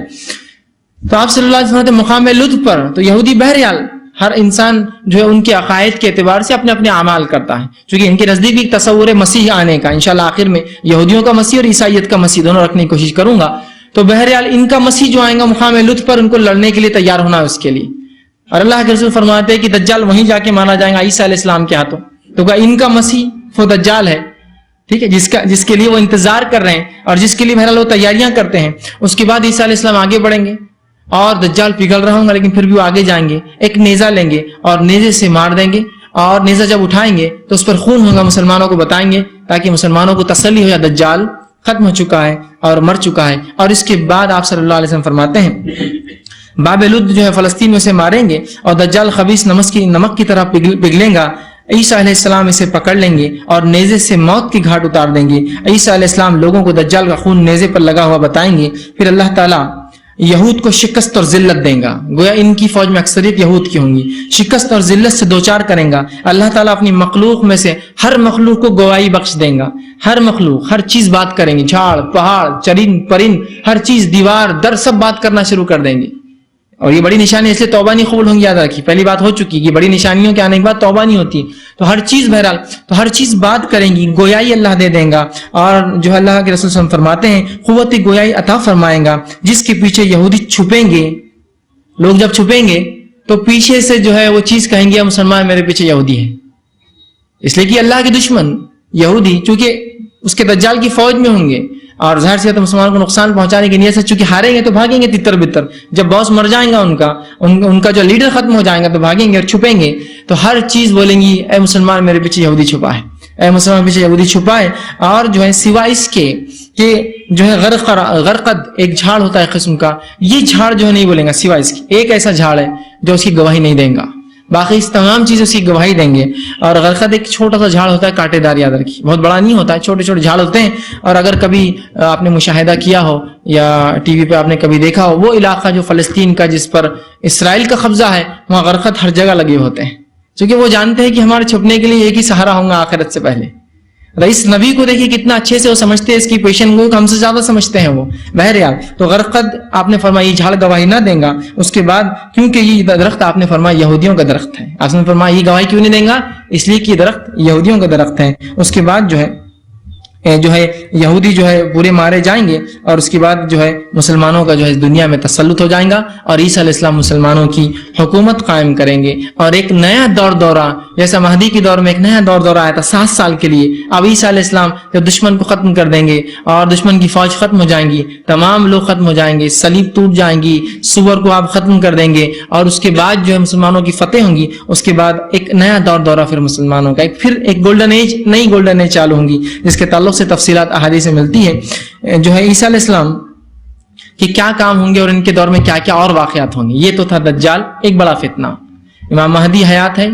تو آپ صلی اللہ علیہ وسلم مقام لطف پر تو یہودی بہرحال ہر انسان جو ہے ان کے عقائد کے اعتبار سے اپنے اپنے اعمال کرتا ہے، چونکہ ان کے نزدیک بھی ایک تصور ہے مسیح آنے کا. انشاءاللہ آخر میں یہودیوں کا مسیح اور عیسائیت کا مسیح دونوں رکھنے کی کوشش کروں گا. تو بہرحال ان کا مسیح جو آئے گا مقام لطف پر، ان کو لڑنے کے لیے تیار ہونا ہے اس کے لیے. اور اللہ کے رسول فرماتے ہیں کہ دجال وہیں جا کے مارا جائے گا عیسیٰ علیہ السلام کے ہاتھوں. تو ان کا مسیح وہ دجال ہے، ٹھیک ہے، جس کے لیے وہ انتظار کر رہے ہیں اور جس کے لیے بہرحال وہ تیاریاں کرتے ہیں. اس کے بعد عیسیٰ علیہ السلام آگے بڑھیں گے اور دجال پگھل رہا ہوں گا، لیکن پھر بھی وہ آگے جائیں گے، ایک نیزہ لیں گے اور نیزے سے مار دیں گے. اور نیزہ جب اٹھائیں گے تو اس پر خون ہوگا، مسلمانوں کو بتائیں گے تاکہ مسلمانوں کو تسلی ہو جائے دجال ختم ہو چکا ہے اور مر چکا ہے. اور اس کے بعد آپ صلی اللہ علیہ وسلم فرماتے ہیں باب لد جو ہے فلسطین میں اسے ماریں گے اور دجال خبیث نمک کی طرح پگھلیں گا. عیسیٰ علیہ السلام اسے پکڑ لیں گے اور نیزے سے موت کی گھاٹ اتار دیں گے. عیسیٰ علیہ السلام لوگوں کو دجال کا خون نیزے پر لگا ہوا بتائیں گے. پھر اللہ تعالیٰ یہود کو شکست اور ذلت دیں گا. گویا ان کی فوج میں اکثریت یہود کی ہوں گی. شکست اور ذلت سے دوچار کریں گا. اللہ تعالیٰ اپنی مخلوق میں سے ہر مخلوق کو گواہی بخش دیں گا. ہر مخلوق ہر چیز بات کریں گی، جھاڑ پہاڑ چرند پرند ہر چیز دیوار در سب بات کرنا شروع کر دیں گے. اور یہ بڑی نشانی اس لیے توبہ نہیں قبول ہوں گی، یاد رکھیے پہلی بات ہو چکی کہ بڑی نشانیوں کے آنے کے بعد توبہ نہیں ہوتی. تو ہر چیز بہرحال تو ہر چیز بات کریں گی، گویائی اللہ دے دیں گا. اور جو اللہ کے رسول صلی اللہ علیہ وسلم فرماتے ہیں قوت گویائی عطا فرمائیں گا جس کے پیچھے یہودی چھپیں گے. لوگ جب چھپیں گے تو پیچھے سے جو ہے وہ چیز کہیں گے مسلمان میرے پیچھے یہودی ہے، اس لیے کہ اللہ کے دشمن یہودی چونکہ اس کے دجال کی فوج میں ہوں گے اور ظاہر سے مسلمانوں کو نقصان پہنچانے کی نیت سے چونکہ ہاریں گے تو بھاگیں گے تتر بتر. جب باس مر جائیں گا ان کا جو لیڈر ختم ہو جائے گا تو بھاگیں گے اور چھپیں گے. تو ہر چیز بولیں گی اے مسلمان میرے پیچھے یہودی چھپا ہے، اے مسلمان پیچھے یہودی چھپا ہے. اور جو ہے سوائے اس کے کہ جو ہے غرقد ایک جھاڑ ہوتا ہے قسم کا، یہ جھاڑ جو ہے نہیں بولیں گا. سوائے اس کے ایک ایسا جھاڑ ہے جو اس کی گواہی نہیں دیں گا، باقی اس تمام چیزیں اس کی گواہی دیں گے. اور غرقد ایک چھوٹا سا جھاڑ ہوتا ہے کانٹے دار، یاد رکھیے بہت بڑا نہیں ہوتا ہے، چھوٹے چھوٹے جھاڑ ہوتے ہیں. اور اگر کبھی آپ نے مشاہدہ کیا ہو یا ٹی وی پہ آپ نے کبھی دیکھا ہو، وہ علاقہ جو فلسطین کا جس پر اسرائیل کا قبضہ ہے وہاں غرقد ہر جگہ لگے ہوتے ہیں، کیونکہ وہ جانتے ہیں کہ ہمارے چھپنے کے لیے ایک ہی سہارا ہوں گا آخرت سے پہلے. اس نبی کو دیکھیے کتنا اچھے سے وہ سمجھتے ہیں، اس کی پیشن گوئی ہم سے زیادہ سمجھتے ہیں وہ. بہرحال تو غرقد آپ نے فرمایا یہ جھاڑ گواہی نہ دیں گا. اس کے بعد کیونکہ یہ درخت آپ نے فرمایا یہودیوں کا درخت ہے، آپ نے فرمایا یہ گواہی کیوں نہیں دیں گا، اس لیے کہ یہ درخت یہودیوں کا درخت ہے. اس کے بعد جو ہے جو ہے یہودی جو ہے پورے مارے جائیں گے اور اس کے بعد جو ہے مسلمانوں کا جو ہے دنیا میں تسلط ہو جائے گا اور عیسیٰ علیہ السلام مسلمانوں کی حکومت قائم کریں گے اور ایک نیا دورہ جیسا مہدی کے دور میں ایک نیا دورہ آیا تھا 7 سال کے لیے. اب عیسیٰ علیہ السلام جب دشمن کو ختم کر دیں گے اور دشمن کی فوج ختم ہو جائیں گی, تمام لوگ ختم ہو جائیں گے, صلیب ٹوٹ جائیں گی, سور کو آپ ختم کر دیں گے اور اس کے بعد جو ہے مسلمانوں کی فتح ہوں گی. اس کے بعد ایک نیا دورہ پھر مسلمانوں کا پھر ایک گولڈن ایج, نئی گولڈن ایج چالو ہوں گی, جس کے تعلق سے تفصیلات احادیث سے ملتی ہے. جو ہے عیسیٰ علیہ السلام کہ کیا کام ہوں گے اور ان کے دور میں کیا کیا اور واقعات ہوں گے. یہ تو تھا دجال, ایک بڑا فتنہ. امام مہدی حیات ہے,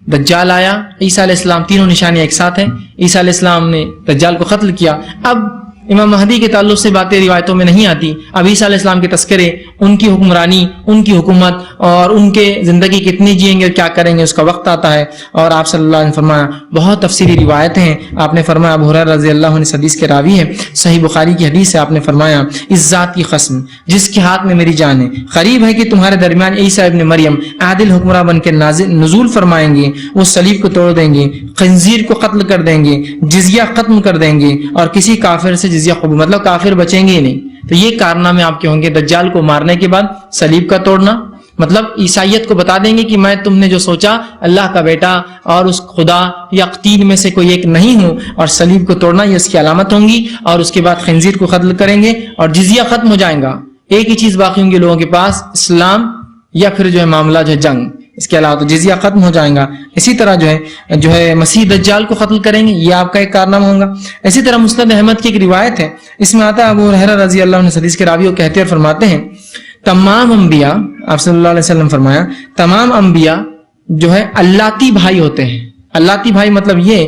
دجال آیا, عیسیٰ علیہ السلام, تینوں نشانیاں ایک ساتھ ہیں. عیسیٰ علیہ السلام نے دجال کو قتل کیا. اب امام مہدی کے تعلق سے باتیں روایتوں میں نہیں آتی. اب عیسیٰ علیہ السلام کے تذکرے, ان کی حکمرانی, ان کی حکومت اور ان کے زندگی کتنی جئیں گے اور کیا کریں گے اس کا وقت آتا ہے. اور آپ صلی اللہ علیہ وسلم نے فرمایا, بہت تفصیلی روایتیں ہیں. آپ نے فرمایا, ابو ہریرہ رضی اللہ عنہ حدیث کے راوی ہے, صحیح بخاری کی حدیث ہے, آپ نے فرمایا, اس ذات کی قسم جس کے ہاتھ میں میری جان ہے, قریب ہے کہ تمہارے درمیان عیسیٰ ابن مریم عادل حکمراں بن کے نزول فرمائیں گے. وہ صلیب کو توڑ دیں گے, خنزیر کو قتل کر دیں گے, جزیہ ختم کر دیں گے اور کسی کافر سے جزیہ قبول, مطلب کافر بچیں گے ہی نہیں. تو یہ کارنامے آپ کے ہوں گے. دجال کو مارنے کے بعد صلیب کا توڑنا, مطلب عیسائیت کو بتا دیں گے کہ میں تم نے جو سوچا اللہ کا بیٹا اور اس خدا یا تین میں سے کوئی ایک نہیں ہوں, اور صلیب کو توڑنا یہ اس کی علامت ہوں گی. اور اس کے بعد خنزیر کو قتل کریں گے اور جزیہ ختم ہو جائے گا. ایک ہی چیز باقی ہوں گی لوگوں کے پاس, اسلام یا پھر جو ہے معاملہ جو ہے جنگ. اس کے علاوہ تو جزیہ ختم ہو جائے گا. اسی طرح جو ہے مسیح دجال کو قتل کریں گے, یہ آپ کا ایک کارنامہ ہوگا. اسی طرح مسند احمد کی ایک روایت ہے, اس میں آتا ہے, ابو ہریرہ رضی اللہ عنہ حدیث کے راوی وہ کہتے اور فرماتے ہیں, تمام انبیاء, آپ صلی اللہ علیہ وسلم فرمایا, تمام انبیاء جو ہے اللاتی بھائی ہوتے ہیں. اللاتی بھائی مطلب یہ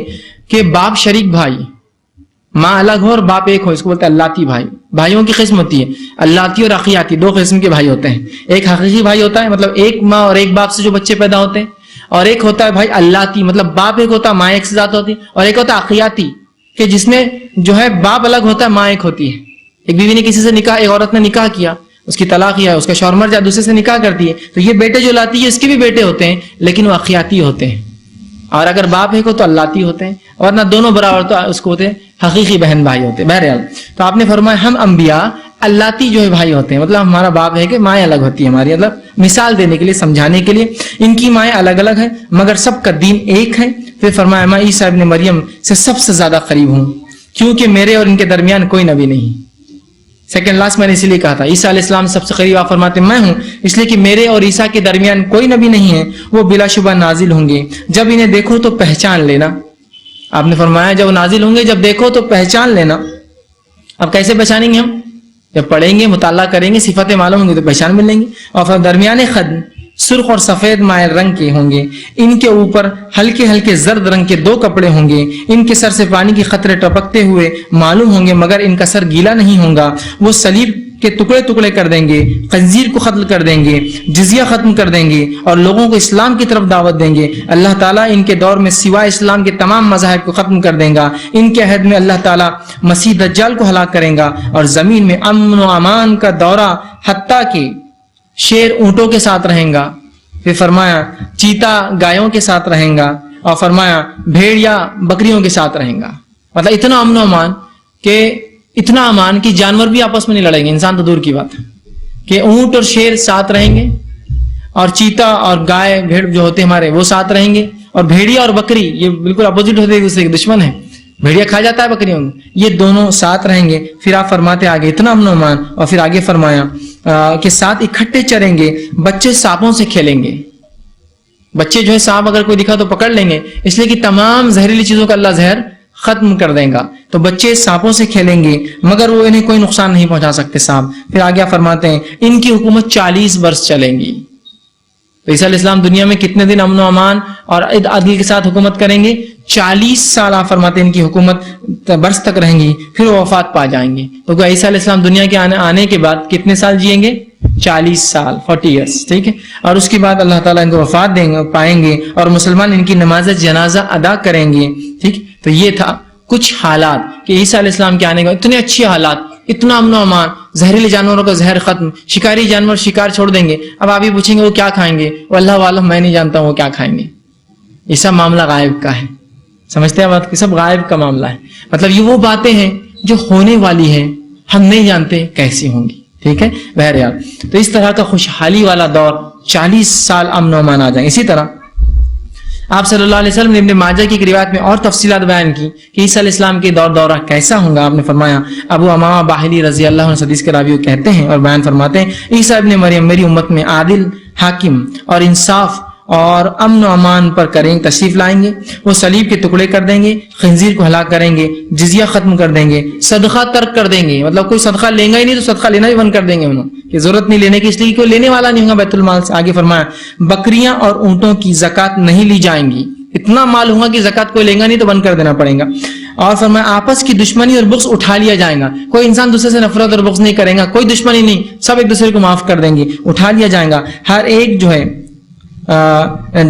کہ باپ شریک بھائی, ماں الگ ہو اور باپ ایک ہو, اس کو بولتے ہیں اللاتی بھائی. بھائیوں کی قسم ہوتی ہے, اللاتی اور اخیاتی, 2 قسم کے بھائی ہوتے ہیں. ایک حقیقی بھائی ہوتا ہے, مطلب ایک ماں اور ایک باپ سے جو بچے پیدا ہوتے ہیں, اور ایک ہوتا ہے بھائی اللاتی, مطلب باپ ایک ہوتا ہے, ماں ایک سے زیادہ ہوتی ہے. اور ایک ہوتا ہے اخیاتی, کہ جس میں جو ہے باپ الگ ہوتا ہے, ماں ایک ہوتی ہے. ایک بیوی نے کسی سے نکاح, ایک عورت نے نکاح کیا, اس کی طلاق کیا, اس کا شوہر مر جائے, دوسرے سے نکاح کرتی ہے, تو یہ بیٹے جو لاتی ہے اس کے بھی بیٹے ہوتے ہیں, لیکن وہ اخیاتی ہوتے ہیں. اور اگر باپ ایک ہو تو اللاتی ہوتے ہیں, اور نہ دونوں برابر تو اس کو ہوتے ہیں حقیقی بہن بھائی ہوتے ہیں. بہرحال تو آپ نے فرمایا ہم انبیاء اللاتی جو ہے بھائی ہوتے ہیں, مطلب ہمارا باپ ہے کہ مائیں الگ ہوتی ہے ہماری, مطلب مثال دینے کے لیے, سمجھانے کے لیے. ان کی مائیں الگ الگ ہیں مگر سب کا دین ایک ہے. پھر فرمایا, میں عیسیٰ ابن مریم سے سب سے زیادہ قریب ہوں کیونکہ میرے اور ان کے درمیان کوئی نبی نہیں. سیکنڈ لاسٹ میں نے اسی لیے کہا تھا, عیسیٰ علیہ السلام سب سے قریب آپ فرماتے میں ہوں, اس لیے کہ میرے اور عیسیٰ کے درمیان کوئی نبی نہیں ہے. وہ بلا شبہ نازل ہوں گے, جب انہیں دیکھو تو پہچان لینا. آپ نے فرمایا جب نازل ہوں گے, جب دیکھو تو پہچان لینا. اب کیسے پہچانیں گے ہم؟ جب پڑھیں گے, مطالعہ کریں گے, صفتیں معلوم ہوں گی تو پہچان مل لیں گی. اور پھر درمیان خد سرخ اور سفید مائل رنگ کے ہوں گے, ان کے اوپر ہلکے ہلکے زرد رنگ کے 2 کپڑے ہوں گے, ان کے سر سے پانی کی قطرے ٹپکتے ہوئے معلوم ہوں گے مگر ان کا سر گیلا نہیں ہوگا. وہ صلیب کے ٹکڑے ٹکڑے کر دیں گے, خنزیر کو قتل کر دیں گے, جزیہ ختم کر دیں گے اور لوگوں کو اسلام کی طرف دعوت دیں گے. اللہ تعالیٰ ان کے دور میں سوائے اسلام کے تمام مذاہب کو ختم کر دیں گا. ان کے عہد میں اللہ تعالیٰ مسیح دجال کو ہلاک کریں گا اور زمین میں امن و امان کا دورہ, حتیٰ کہ شیر اونٹوں کے ساتھ رہیں گا. پھر فرمایا چیتا گایوں کے ساتھ رہیں گا, اور فرمایا بھیڑیا بکریوں کے ساتھ رہیں گا. مطلب اتنا امن و امان کہ اتنا امان کہ جانور بھی آپس میں نہیں لڑیں گے, انسان تو دور کی بات ہے, کہ اونٹ اور شیر ساتھ رہیں گے, اور چیتا اور گائے بھیڑ جو ہوتے ہیں ہمارے وہ ساتھ رہیں گے, اور بھیڑیا اور بکری یہ بالکل اپوزٹ ہوتے ہیں, دوسرے کے دشمن ہیں. بھیڑیا کھا جاتا ہے بکریوں کو, یہ دونوں ساتھ رہیں گے. پھر آپ فرماتے آگے اتنا امن و امان, اور پھر آگے فرمایا کہ ساتھ اکٹھے چریں گے, بچے سانپوں سے کھیلیں گے. بچے جو ہے سانپ اگر کوئی دکھا تو پکڑ لیں گے, اس لیے کہ تمام زہریلی چیزوں کا اللہ زہر ختم کر دیں گا. تو بچے سانپوں سے کھیلیں گے مگر وہ انہیں کوئی نقصان نہیں پہنچا سکتے سانپ. پھر آگے فرماتے ہیں ان کی حکومت 40 برس چلیں گی. تو عیسیٰ علیہ السلام دنیا میں کتنے دن امن و امان اور عدل کے ساتھ حکومت کریں گے؟ 40 سال. آپ فرماتے ہیں ان کی حکومت برس تک رہیں گی, پھر وہ وفات پا جائیں گے. تو عیسیٰ علیہ السلام دنیا کے آنے کے بعد کتنے سال جئیں گے؟ 40 سال, 40 ایئرس. ٹھیک ہے, اور اس کے بعد اللہ تعالیٰ ان کو وفات پائیں گے اور مسلمان ان کی نماز جنازہ ادا کریں گے. ٹھیک, تو یہ تھا کچھ حالات کہ عیسیٰ علیہ السلام کے آنے کا اتنے اچھے حالات, اتنا امن و امان, زہریلے جانوروں کا زہر ختم, شکاری جانور شکار چھوڑ دیں گے. اب آپ یہ پوچھیں گے وہ کیا کھائیں گے؟ وہ اللہ عالم, میں نہیں جانتا ہوں وہ کیا کھائیں گے. یہ سب معاملہ غائب کا ہے, سمجھتے ہیں بات کہ سب غائب کا معاملہ ہے. مطلب یہ وہ باتیں ہیں جو ہونے والی ہیں, ہم نہیں جانتے کیسی ہوں گی. ٹھیک ہے بہرحال, تو اس طرح کا خوشحالی والا دور 40 سال امن و امان آ جائیں. اسی طرح آپ صلی اللہ علیہ وسلم نے ابن ماجہ کی ایک روایت میں اور تفصیلات بیان کی کہ عیسیٰ علیہ السلام کے دورہ کیسا ہوگا. آپ نے فرمایا, ابو امامہ باہلی رضی اللہ عنہ حدیث کے راوی کہتے ہیں اور بیان فرماتے ہیں, عیسیٰ ابن مریم میری امت میں عادل, حاکم اور انصاف اور امن و امان پر کریں تشریف لائیں گے. وہ صلیب کے ٹکڑے کر دیں گے, خنزیر کو ہلاک کریں گے, جزیہ ختم کر دیں گے, صدقہ ترک کر دیں گے. مطلب کوئی صدقہ لے گا ہی نہیں تو صدقہ لینا بھی بند کر دیں گے انہوں کہ ضرورت نہیں لینے کی, اس لیے کوئی لینے والا نہیں ہوگا بیت المال سے. آگے فرمایا, بکریاں اور اونٹوں کی زکوٰۃ نہیں لی جائیں گی. اتنا مال ہوگا کہ زکوٰۃ کوئی لے گا نہیں تو بند کر دینا پڑے گا. اور فرمایا, آپس کی دشمنی اور بغض اٹھا لیا جائے گا. کوئی انسان دوسرے سے نفرت اور بغض نہیں کرے گا, کوئی دشمنی نہیں, سب ایک دوسرے کو معاف کر دیں گے, اٹھا لیا جائے گا. ہر ایک جو ہے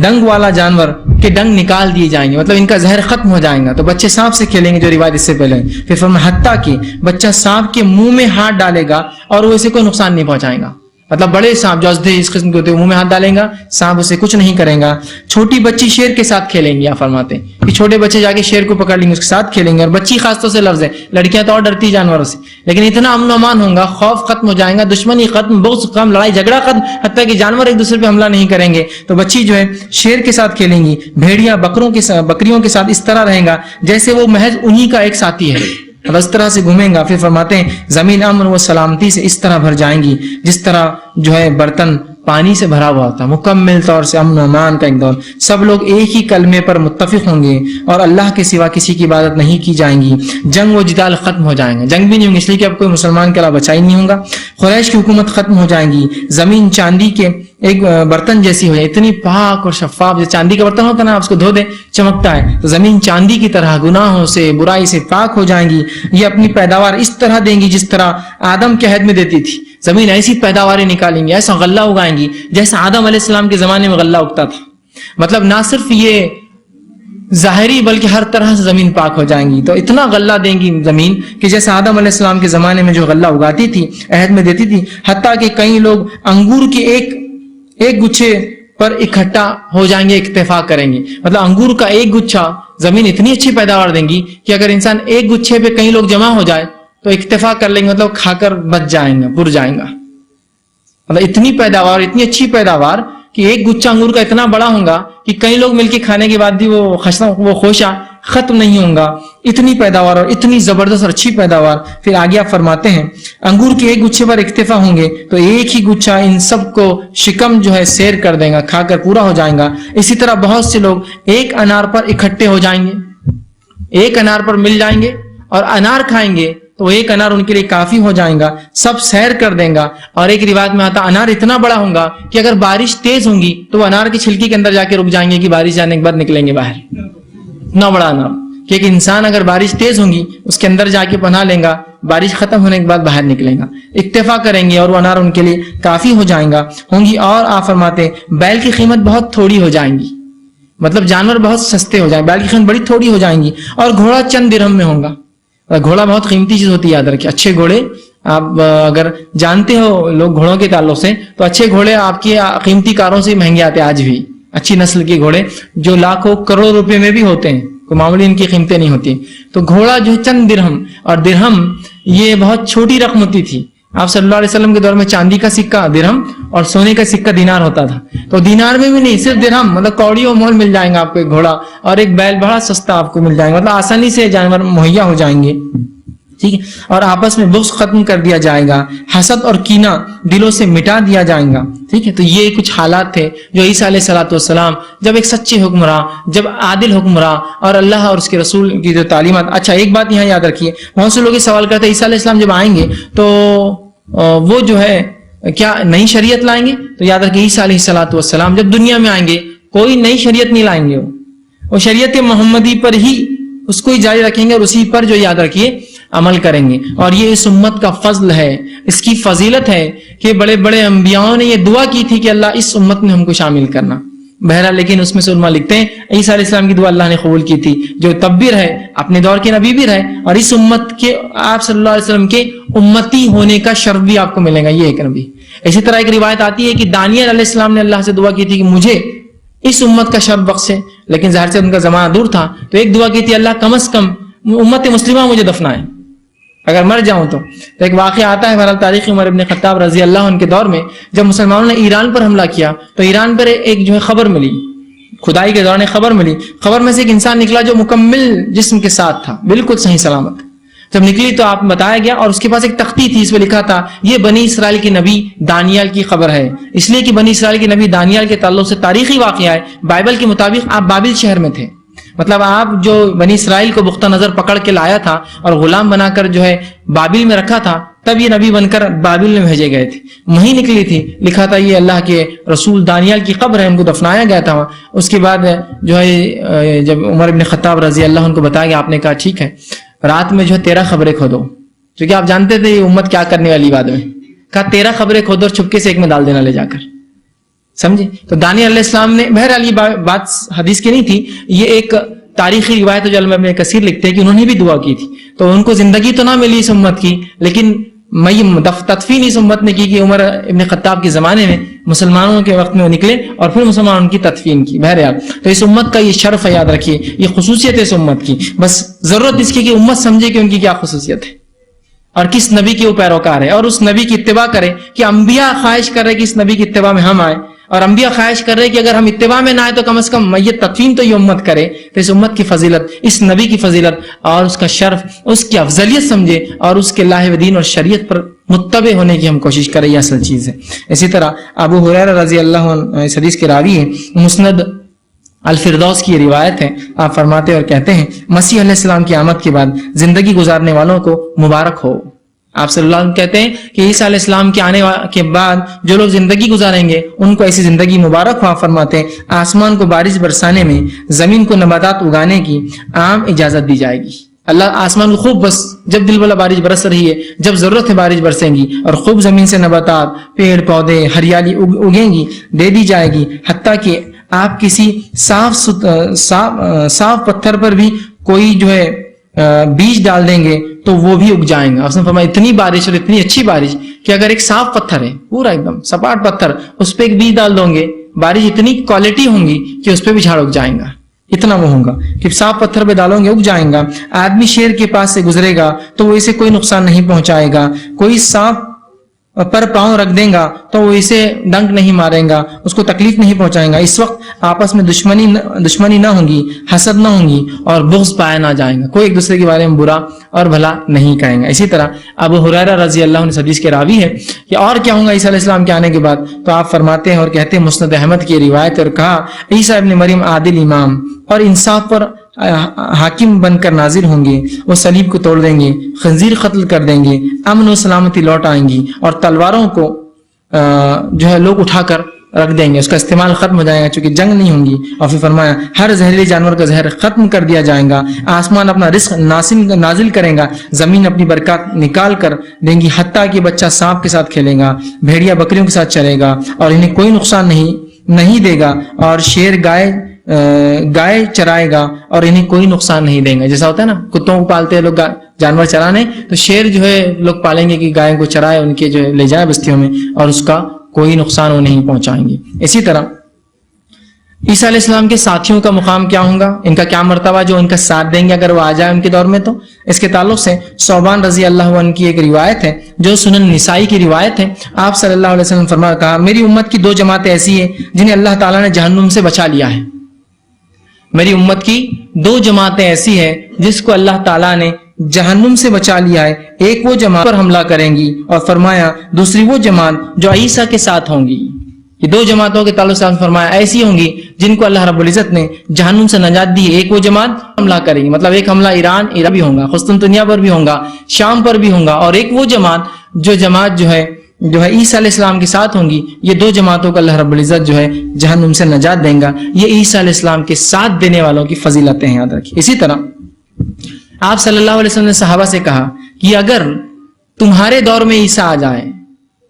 ڈنگ والا جانور کے ڈنگ نکال دیے جائیں گے, مطلب ان کا زہر ختم ہو جائے گا. تو بچے سانپ سے کھیلیں گے جو روایت اس سے پہلے. پھر فرمایا, حتیٰ کہ بچہ سانپ کے منہ میں ہاتھ ڈالے گا اور وہ اسے کوئی نقصان نہیں پہنچائے گا. مطلب بڑے سانپ جو اس قسم کے ہوتے ہیں منہ میں ہاتھ ڈالیں گا, سانپ اسے کچھ نہیں کرے گا. چھوٹی بچی شیر کے ساتھ کھیلیں گی. آپ فرماتے ہیں کہ چھوٹے بچے جا کے شیر کو پکڑ لیں گے, اس کے ساتھ کھیلیں گے. اور بچی خاص طور سے لفظ ہے, لڑکیاں تو اور ڈرتی جانوروں سے, لیکن اتنا امن و امان ہوگا, خوف ختم ہو جائے گا, دشمنی ختم, بغض ختم, لڑائی جھگڑا ختم, حتیٰ کہ جانور ایک دوسرے پہ حملہ نہیں کریں گے. تو بچی جو ہے شیر کے ساتھ کھیلیں گی, بھیڑیاں بکریوں کے ساتھ اس طرح رہیں گا جیسے وہ محض انہی کا ایک ساتھی ہے, اور اس طرح سے گھومیں گا. پھر فرماتے ہیں, زمین امن و سلامتی سے اس طرح بھر جائیں گی جس طرح جو ہے برتن پانی سے بھرا ہوا ہوتا. مکمل طور سے امن و امان کا ایک دور. سب لوگ ایک ہی کلمے پر متفق ہوں گے اور اللہ کے سوا کسی کی عبادت نہیں کی جائیں گی. جنگ و جدال ختم ہو جائیں گے, جنگ بھی نہیں ہوں گے اس لیے کہ اب کوئی مسلمان کے علاوہ بچا ہی نہیں ہوگا. قریش کی حکومت ختم ہو جائیں گی. زمین چاندی کے ایک برتن جیسی ہو جائے, اتنی پاک اور شفاف, جیسے چاندی کا برتن ہوتا ہے نا, آپ اس کو دھو دیں چمکتا ہے, تو زمین چاندی کی طرح گناہوں سے برائی سے پاک ہو جائیں گی. یہ اپنی پیداوار اس طرح دیں گی جس طرح آدم کے عہد میں دیتی تھی. زمین ایسی پیداواریں نکالیں گی, ایسا غلہ اگائیں گی جیسا آدم علیہ السلام کے زمانے میں غلہ اگتا تھا. مطلب نہ صرف یہ ظاہری بلکہ ہر طرح سے زمین پاک ہو جائیں گی. تو اتنا غلہ دیں گی زمین کہ جیسا آدم علیہ السلام کے زمانے میں جو غلہ اگاتی تھی, عہد میں دیتی تھی, حتیٰ کہ کئی لوگ انگور کے ایک گچھے پر اکٹھا ہو جائیں گے, اتفاق کریں گے. مطلب انگور کا ایک گچھا زمین اتنی اچھی پیداوار دیں گی کہ اگر انسان ایک گچھے پہ کئی لوگ جمع ہو جائے تو اتفاق کر لیں گے, مطلب کھا کر بچ جائیں گا, پر جائیں گا. مطلب اتنی پیداوار, اتنی اچھی پیداوار کہ ایک گچھا انگور کا اتنا بڑا ہوگا کہ کئی لوگ مل کے کھانے کے بعد بھی وہ خوشا ختم نہیں ہوگا. اتنی پیداوار اور اتنی زبردست اور اچھی پیداوار. پھر آگے آپ فرماتے ہیں, انگور کے ایک گچھے پر اکتفا ہوں گے تو ایک ہی گچھا ان سب کو شکم جو ہے سیر کر دے گا, کھا کر پورا ہو جائے گا. اسی طرح بہت سے لوگ ایک انار پر اکٹھے ہو جائیں گے, ایک انار پر مل جائیں گے اور انار کھائیں گے تو ایک انار ان کے لیے کافی ہو جائے گا, سب سیر کر دیں گا. اور ایک روایت میں آتا, انار اتنا بڑا ہوگا کہ اگر بارش تیز ہوں گی تو وہ انار کی چھلکی کے اندر جا کے رک جائیں گے کہ بارش جانے کے بعد نکلیں گے باہر. اتنا بڑا انار کہ ایک انسان اگر بارش تیز ہوگی اس کے اندر جا کے پناہ لیں گا, بارش ختم ہونے کے بعد باہر نکلیں گا, اکتفا کریں گے اور وہ انار ان کے لیے کافی ہو جائیں گا ہوں گی. اور آپ فرماتے, بیل کی قیمت بہت تھوڑی ہو جائیں گی, مطلب جانور بہت سستے ہو جائیں, بیل کی قیمت بڑی تھوڑی ہو جائیں گی. اور گھوڑا چند درہم میں ہوگا. گھوڑا بہت قیمتی چیز ہوتی ہے, یاد رکھیں. اچھے گھوڑے آپ اگر جانتے ہو لوگ گھوڑوں کے تعلق سے, تو اچھے گھوڑے آپ کی قیمتی کاروں سے مہنگے آتے ہیں آج بھی. اچھی نسل کے گھوڑے جو لاکھوں کروڑوں روپے میں بھی ہوتے ہیں, کوئی معمولی ان کی قیمتیں نہیں ہوتی. تو گھوڑا جو ہے چند درہم, اور درہم یہ بہت چھوٹی رقم ہوتی تھی. آپ صلی اللہ علیہ وسلم کے دور میں چاندی کا سکہ درہم اور سونے کا سکہ دینار ہوتا تھا. تو دینار میں بھی نہیں, صرف درہم, مطلب کوڑی و مول مل جائیں گا آپ کو ایک گھوڑا, اور ایک بیل بڑا سستا آپ کو مل جائے گا, مطلب آسانی سے جانور مہیا ہو جائیں گے. ٹھیک ہے. اور آپس میں بغض ختم کر دیا جائے گا, حسد اور کینہ دلوں سے مٹا دیا جائے گا. ٹھیک ہے. تو یہ کچھ حالات تھے جو عیسیٰ علیہ الصلوۃ والسلام جب ایک سچے حکمراں, جب عادل حکمراں اور اللہ اور اس کے رسول کی جو تعلیمات. اچھا ایک بات یہاں یاد رکھیے, بہت سے لوگ یہ سوال کرتے ہیں عیسیٰ علیہ السلام جب آئیں گے تو وہ جو ہے کیا نئی شریعت لائیں گے؟ تو یاد رکھیے عیسیٰ علیہ الصلوۃ والسلام جب دنیا میں آئیں گے کوئی نئی شریعت نہیں لائیں گے, وہ شریعت محمدی پر ہی اس کو ہی جاری رکھیں گے اور اسی پر جو یاد رکھیے عمل کریں گے. اور یہ اس امت کا فضل ہے, اس کی فضیلت ہے کہ بڑے بڑے انبیاؤں نے یہ دعا کی تھی کہ اللہ اس امت میں ہم کو شامل کرنا. بہرحال لیکن اس میں سے علماء لکھتے ہیں عیسیٰ علیہ السلام کی دعا اللہ نے قبول کی تھی, جو تب بھی رہے, اپنے دور کے نبی بھی رہے, اور اس امت کے آپ صلی اللہ علیہ وسلم کے امتی ہونے کا شرف بھی آپ کو ملے گا. یہ ایک نبی. اسی طرح ایک روایت آتی ہے کہ دانیال علیہ السلام نے اللہ سے دعا کی تھی کہ مجھے اس امت کا شر بخشے، لیکن ظاہر سے ان کا زمانہ دور تھا، تو ایک دعا کی تھی اللہ کم از کم امت مسلمہ مجھے دفنائے اگر مر جاؤں تو ایک واقعہ آتا ہے بہرحال تاریخ عمر ابن خطاب رضی اللہ عنہ کے دور میں، جب مسلمانوں نے ایران پر حملہ کیا تو ایران پر ایک جو ہے خبر ملی، کھدائی کے دوران خبر ملی، خبر میں سے ایک انسان نکلا جو مکمل جسم کے ساتھ تھا، بالکل صحیح سلامت. جب نکلی تو آپ بتایا گیا، اور اس کے پاس ایک تختی تھی، اس پہ لکھا تھا یہ بنی اسرائیل کے نبی دانیال کی خبر ہے، اس لیے کہ بنی اسرائیل کے نبی دانیال کے تعلق سے تاریخی واقعہ ہے. بائبل کے مطابق آپ بابل شہر میں تھے، مطلب آپ جو بنی اسرائیل کو بختہ نظر پکڑ کے لایا تھا اور غلام بنا کر جو ہے بابل میں رکھا تھا، تب یہ نبی بن کر بابل میں بھیجے گئے تھے. وہیں نکلی تھی، لکھا تھا یہ اللہ کے رسول دانیال کی قبر ہے، ان کو دفنایا گیا تھا وہاں. اس کے بعد جو ہے جب عمر ابن خطاب رضی اللہ عنہ کو بتایا گیا، آپ نے کہا ٹھیک ہے رات میں جو ہے 13 خبریں کھودو، کیونکہ آپ جانتے تھے یہ امت کیا کرنے والی بعد میں. کہا 13 خبریں کھودو اور چھپکے سے ایک میں ڈال دینا لے جا کر، سمجھے. تو دانیال علیہ السلام نے، بہرحال یہ بات حدیث کی نہیں تھی، یہ ایک تاریخی روایت جو علامہ ابن کثیر لکھتے ہیں کہ انہوں نے بھی دعا کی تھی. تو ان کو زندگی تو نہ ملی اس امت کی، لیکن تدفین اس امت نے کی کہ عمر ابن خطاب کے زمانے میں مسلمانوں کے وقت میں وہ نکلے اور پھر مسلمانوں کی تدفین کی. بہرحال تو اس امت کا یہ شرف ہے، یاد رکھیے یہ خصوصیت ہے اس امت کی. بس ضرورت اس کی کہ امت سمجھے کہ ان کی کیا خصوصیت ہے اور کس نبی کے وہ پیروکار ہے، اور اس نبی کی اتباع کرے. کہ انبیاء خواہش کر رہے کہ اس نبی کی اتباع میں ہم آئے، اور انبیاء خواہش کر رہے کہ اگر ہم اتباع میں نہ آئے تو کم از کم میت تدفین تو یہ امت کرے. تو اس امت کی فضیلت، اس نبی کی فضیلت اور اس کا شرف، اس کی افضلیت سمجھے اور اس کے اللہ و دین اور شریعت پر متبع ہونے کی ہم کوشش کریں، یہ اصل چیز ہے. اسی طرح ابو ہریرہ رضی اللہ عنہ اس حدیث کے راوی ہیں، مسند الفردوس کی روایت ہے، آپ فرماتے اور کہتے ہیں مسیح علیہ السلام کی آمد کے بعد زندگی گزارنے والوں کو مبارک ہو. آپ صلی اللہ علیہ وسلم کہتے ہیں کہ عیسیٰ علیہ السلام کے آنے کے بعد جو لوگ زندگی گزاریں گے ان کو ایسی زندگی مبارک ہوا. فرماتے ہیں آسمان کو بارش برسانے میں، زمین کو نباتات اگانے کی عام اجازت دی جائے گی. اللہ آسمان کو خوب، بس جب دل والا بارش برس رہی ہے، جب ضرورت ہے بارش برسیں گی، اور خوب زمین سے نباتات، پیڑ پودے، ہریالی اگیں گی، دے دی جائے گی. حتیٰ کہ آپ کسی صاف پتھر پر بھی کوئی جو ہے بیج ڈال دیں گے تو وہ بھی اگ جائیں گا. اس نے فرمایا اتنی بارش اور اتنی اچھی بارش کہ اگر ایک صاف پتھر ہے، پورا ایک دم سپاٹ پتھر، اس پہ ایک بیج ڈال دو گے، بارش اتنی کوالٹی ہوں گی کہ اس پہ بھی جھاڑ اگ جائیں گا. اتنا وہ ہوگا کہ صاف پتھر پہ ڈالو گے اگ جائیں گا. آدمی شیر کے پاس سے گزرے گا تو وہ اسے کوئی نقصان نہیں پہنچائے گا. کوئی سانپ پر پاؤں رکھ دیں گا تو وہ اسے ڈنک نہیں مارے گا، اس کو تکلیف نہیں پہنچائے گا. اس وقت آپس میں دشمنی نہ ہوگی، حسد نہ ہوگی اور بغض پایا نہ جائیں گا. کوئی ایک دوسرے کے بارے میں برا اور بھلا نہیں کہیں گا. اسی طرح ابو ہریرہ رضی اللہ عنہ حدیث کے راوی ہے کہ اور کیا ہوں گا عیسیٰ علیہ السلام کے آنے کے بعد. تو آپ فرماتے ہیں اور کہتے ہیں مسند احمد کی روایت، اور کہا عیسیٰ ابن مریم عادل امام اور انصاف پر حاکم بن کر نازل ہوں گے. وہ صلیب کو توڑ دیں گے، خنزیر قتل کر دیں گے، امن و سلامتی لوٹ آئیں گی، اور تلواروں کو جو ہے لوگ اٹھا کر رکھ دیں گے، اس کا استعمال ختم ہو جائے گا چونکہ جنگ نہیں ہوں گی. اور پھر فرمایا ہر زہریلے جانور کا زہر ختم کر دیا جائے گا. آسمان اپنا رزق نازل کرے گا، زمین اپنی برکات نکال کر دیں گی، حتیٰ کہ بچہ سانپ کے ساتھ کھیلے گا، بھیڑیا بکریوں کے ساتھ چلے گا اور انہیں کوئی نقصان نہیں دے گا، اور شیر گائے چرائے گا اور انہیں کوئی نقصان نہیں دیں گا. جیسا ہوتا ہے نا کتوں کو پالتے ہیں لوگ جانور چرانے، تو شیر جو ہے لوگ پالیں گے کہ گائے کو چرائے، ان کے جو ہے لے جائے بستیوں میں، اور اس کا کوئی نقصان وہ نہیں پہنچائیں گے. اسی طرح عیسیٰ علیہ السلام کے ساتھیوں کا مقام کیا ہوگا، ان کا کیا مرتبہ جو ان کا ساتھ دیں گے اگر وہ آ جائے ان کے دور میں. تو اس کے تعلق سے صوبان رضی اللہ عنہ کی ایک روایت ہے جو سنن نسائی کی روایت ہے. آپ صلی اللہ علیہ وسلم فرمایا، کہا میری امت کی 2 جماعتیں ایسی ہیں جنہیں اللہ تعالیٰ نے جہنم سے بچا لیا ہے. میری امت کی 2 جماعتیں ایسی ہیں جس کو اللہ تعالیٰ نے جہنم سے بچا لیا ہے. ایک وہ جماعت پر حملہ کریں گی، اور فرمایا دوسری وہ جماعت جو عیسیٰ کے ساتھ ہوں گی. یہ 2 جماعتوں کے تعلق سے فرمایا ایسی ہوں گی جن کو اللہ رب العزت نے جہنم سے نجات دی ہے. ایک وہ جماعت حملہ کرے گی، مطلب ایک حملہ ایران بھی ہوگا، قسطنطنیہ پر بھی ہوگا، شام پر بھی ہوگا. اور ایک وہ جماعت جو ہے عیسیٰ علیہ السلام کے ساتھ ہوں گی. یہ 2 جماعتوں کو اللہ رب العزت جو ہے جہنم سے نجات دیں گا. یہ عیسیٰ علیہ السلام کے ساتھ دینے والوں کی فضیلتیں ہیں، یاد رکھیے. اسی طرح آپ صلی اللہ علیہ وسلم نے صحابہ سے کہا کہ اگر تمہارے دور میں عیسیٰ آ جائے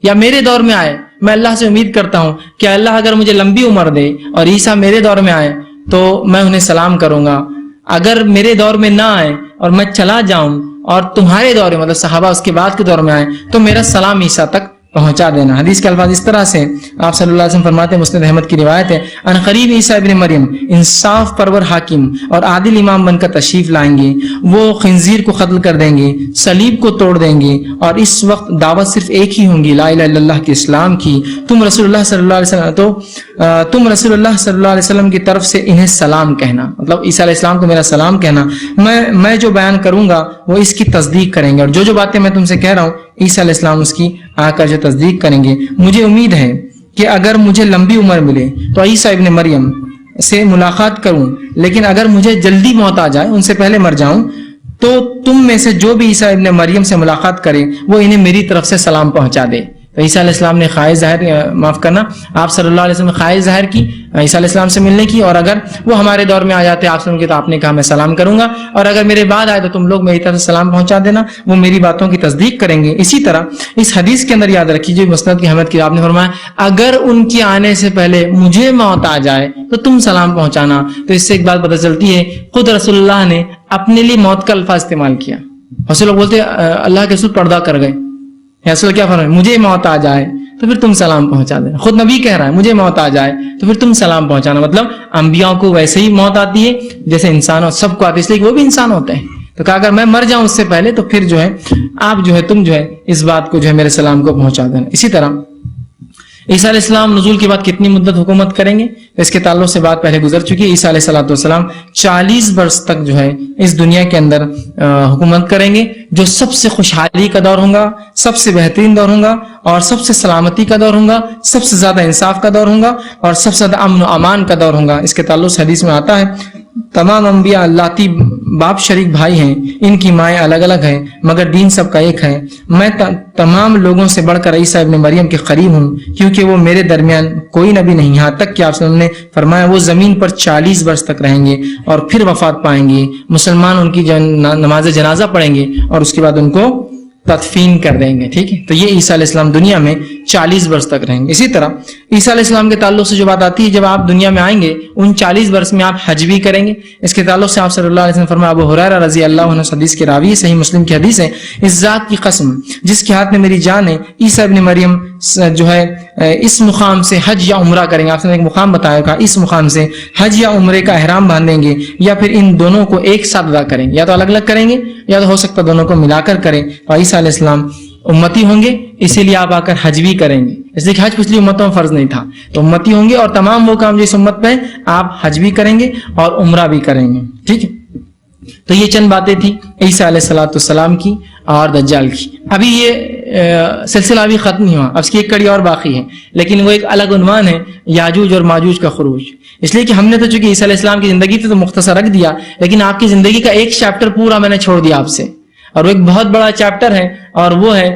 یا میرے دور میں آئے، میں اللہ سے امید کرتا ہوں کہ اللہ اگر مجھے لمبی عمر دے اور عیسیٰ میرے دور میں آئے تو میں انہیں سلام کروں گا. اگر میرے دور میں نہ آئے اور میں چلا جاؤں اور تمہارے دور میں، مطلب صحابہ اس کے بعد کے دور میں آئے، تو میرا سلام عیسیٰ تک پہنچا دینا. حدیث کے الفاظ اس طرح سے آپ صلی اللہ علیہ وسلم فرماتے ہیں, مسند احمد کی روایت ہے, ان قریب عیسیٰ ابن مریم انصاف پرور حاکم اور عادل امام بن کر تشریف لائیں گے. وہ خنزیر کو قتل کر دیں گے, صلیب کو توڑ دیں گے, اور اس وقت دعوت صرف ایک ہی ہوں گی, لا الہ الا اللہ کے اسلام کی. تم رسول اللہ صلی اللہ علیہ وسلم کی طرف سے انہیں سلام کہنا, مطلب عیسیٰ علیہ السلام کو میرا سلام کہنا. میں جو بیان کروں گا وہ اس کی تصدیق کریں گے, اور جو باتیں میں تم سے کہہ رہا ہوں عیسیٰ علیہ السلام اس کی آ کر جو تصدیق کریں گے. مجھے امید ہے کہ اگر مجھے لمبی عمر ملے تو عیسیٰ ابن مریم سے ملاقات کروں, لیکن اگر مجھے جلدی موت آ جائے, ان سے پہلے مر جاؤں, تو تم میں سے جو بھی عیسیٰ ابن مریم سے ملاقات کرے وہ انہیں میری طرف سے سلام پہنچا دے. تو عیسیٰ علیہ السلام نے خواہش ظاہر معاف کرنا آپ صلی اللہ علیہ وسلم نے خواہش ظاہر کی عیسیٰ علیہ السلام سے ملنے کی, اور اگر وہ ہمارے دور میں آ جاتے آپ سے, تو آپ نے کہا میں سلام کروں گا, اور اگر میرے بعد آئے تو تم لوگ میری طرف سے سلام پہنچا دینا, وہ میری باتوں کی تصدیق کریں گے. اسی طرح اس حدیث کے اندر یاد رکھیے جو مسند کی احمد کی آپ نے فرمایا, اگر ان کے آنے سے پہلے مجھے موت آ جائے تو تم سلام پہنچانا. تو اس سے ایک بات پتہ چلتی ہے, خود رسول اللہ نے اپنے لیے موت کا الفاظ استعمال کیا. بہت سے لوگ بولتے اللہ کے رسول پردہ کر گئے, رسول کیا فرمایا, مجھے موت آ جائے تو پھر تم سلام پہنچا دینا. خود نبی کہہ رہا ہے مجھے موت آ جائے تو پھر تم سلام پہنچانا, مطلب انبیاء کو ویسے ہی موت آتی ہے جیسے انسان سب کو آتی ہے, اس لیے کہ وہ بھی انسان ہوتے ہیں. تو کہا اگر میں مر جاؤں اس سے پہلے تو پھر جو ہے آپ جو ہے تم جو ہے اس بات کو جو ہے میرے سلام کو پہنچا دینا. اسی طرح عیسیٰ علیہ السلام نزول کے بعد کتنی مدت حکومت کریں گے, اس کے تعلق سے بات پہلے گزر چکی ہے. عیسیٰ علیہ السلام 40 برس تک جو ہے اس دنیا کے اندر حکومت کریں گے, جو سب سے خوشحالی کا دور ہوگا, سب سے بہترین دور ہوگا, اور سب سے سلامتی کا دور ہوگا, سب سے زیادہ انصاف کا دور ہوگا, اور سب سے زیادہ امن و امان کا دور ہوگا. اس کے تعلق سے حدیث میں آتا ہے, تمام انبیاء لاتی باپ شریک بھائی ہیں, ان کی مائیں الگ الگ ہیں مگر دین سب کا ایک ہے. میں تمام لوگوں سے بڑھ کر عیسیٰ ابن مریم کے قریب ہوں, کیونکہ وہ میرے درمیان کوئی نبی نہیں, یہاں تک کہ آپ صلی اللہ علیہ وسلم نے فرمایا وہ زمین پر 40 برس تک رہیں گے اور پھر وفات پائیں گے. مسلمان ان کی نماز جنازہ پڑھیں گے اور اس کے بعد ان کو تدفین کر دیں گے. ٹھیک ہے, تو یہ عیسیٰ علیہ السلام دنیا میں 40 برس تک رہیں گے. اسی طرح عیسیٰ علیہ السلام کے تعلق سے جو بات آتی ہے, جب آپ دنیا میں آئیں گے ان 40 برس میں آپ حج بھی کریں گے. اس کے تعلق سے آپ صلی اللہ علیہ وسلم فرمایا, ابو ہریرہ رضی اللہ عنہ حدیث کے راوی, صحیح مسلم کی حدیث ہے, اس ذات کی قسم جس کے ہاتھ میں میری جان ہے, عیسیٰ ابن مریم جو ہے اس مقام سے حج یا عمرہ کریں گے. آپ نے ایک مقام بتایا تھا, اس مقام سے حج یا عمرے کا احرام باندھیں گے, یا پھر ان دونوں کو ایک ساتھ ادا کریں گے, یا تو الگ الگ کریں گے یا تو ہو سکتا دونوں کو ملا کر کریں. اور عیسیٰ علیہ السلام امتی ہوں گے, اسی لیے آپ آ کر حج بھی کریں گے, اس لیے کہ حج پچھلی امتوں میں فرض نہیں تھا, تو امتی ہوں گے اور تمام وہ کام جو اس امت پہ آپ حج بھی کریں گے اور عمرہ بھی کریں گے. ٹھیک ہے, تو یہ چند باتیں تھی عیسیٰ علیہ السلام کی اور دجال کی. ابھی یہ سلسلہ ابھی ختم نہیں ہوا, اب اس کی ایک کڑی اور باقی ہے, لیکن وہ ایک الگ عنوان ہے, یاجوج اور ماجوج کا خروج. اس لیے کہ ہم نے تو چونکہ عیسیٰ علیہ السلام کی زندگی تو مختصر رکھ دیا, لیکن آپ کی زندگی کا ایک چیپٹر پورا میں نے چھوڑ دیا آپ سے, اور وہ ایک بہت بڑا چیپٹر ہے, اور وہ ہے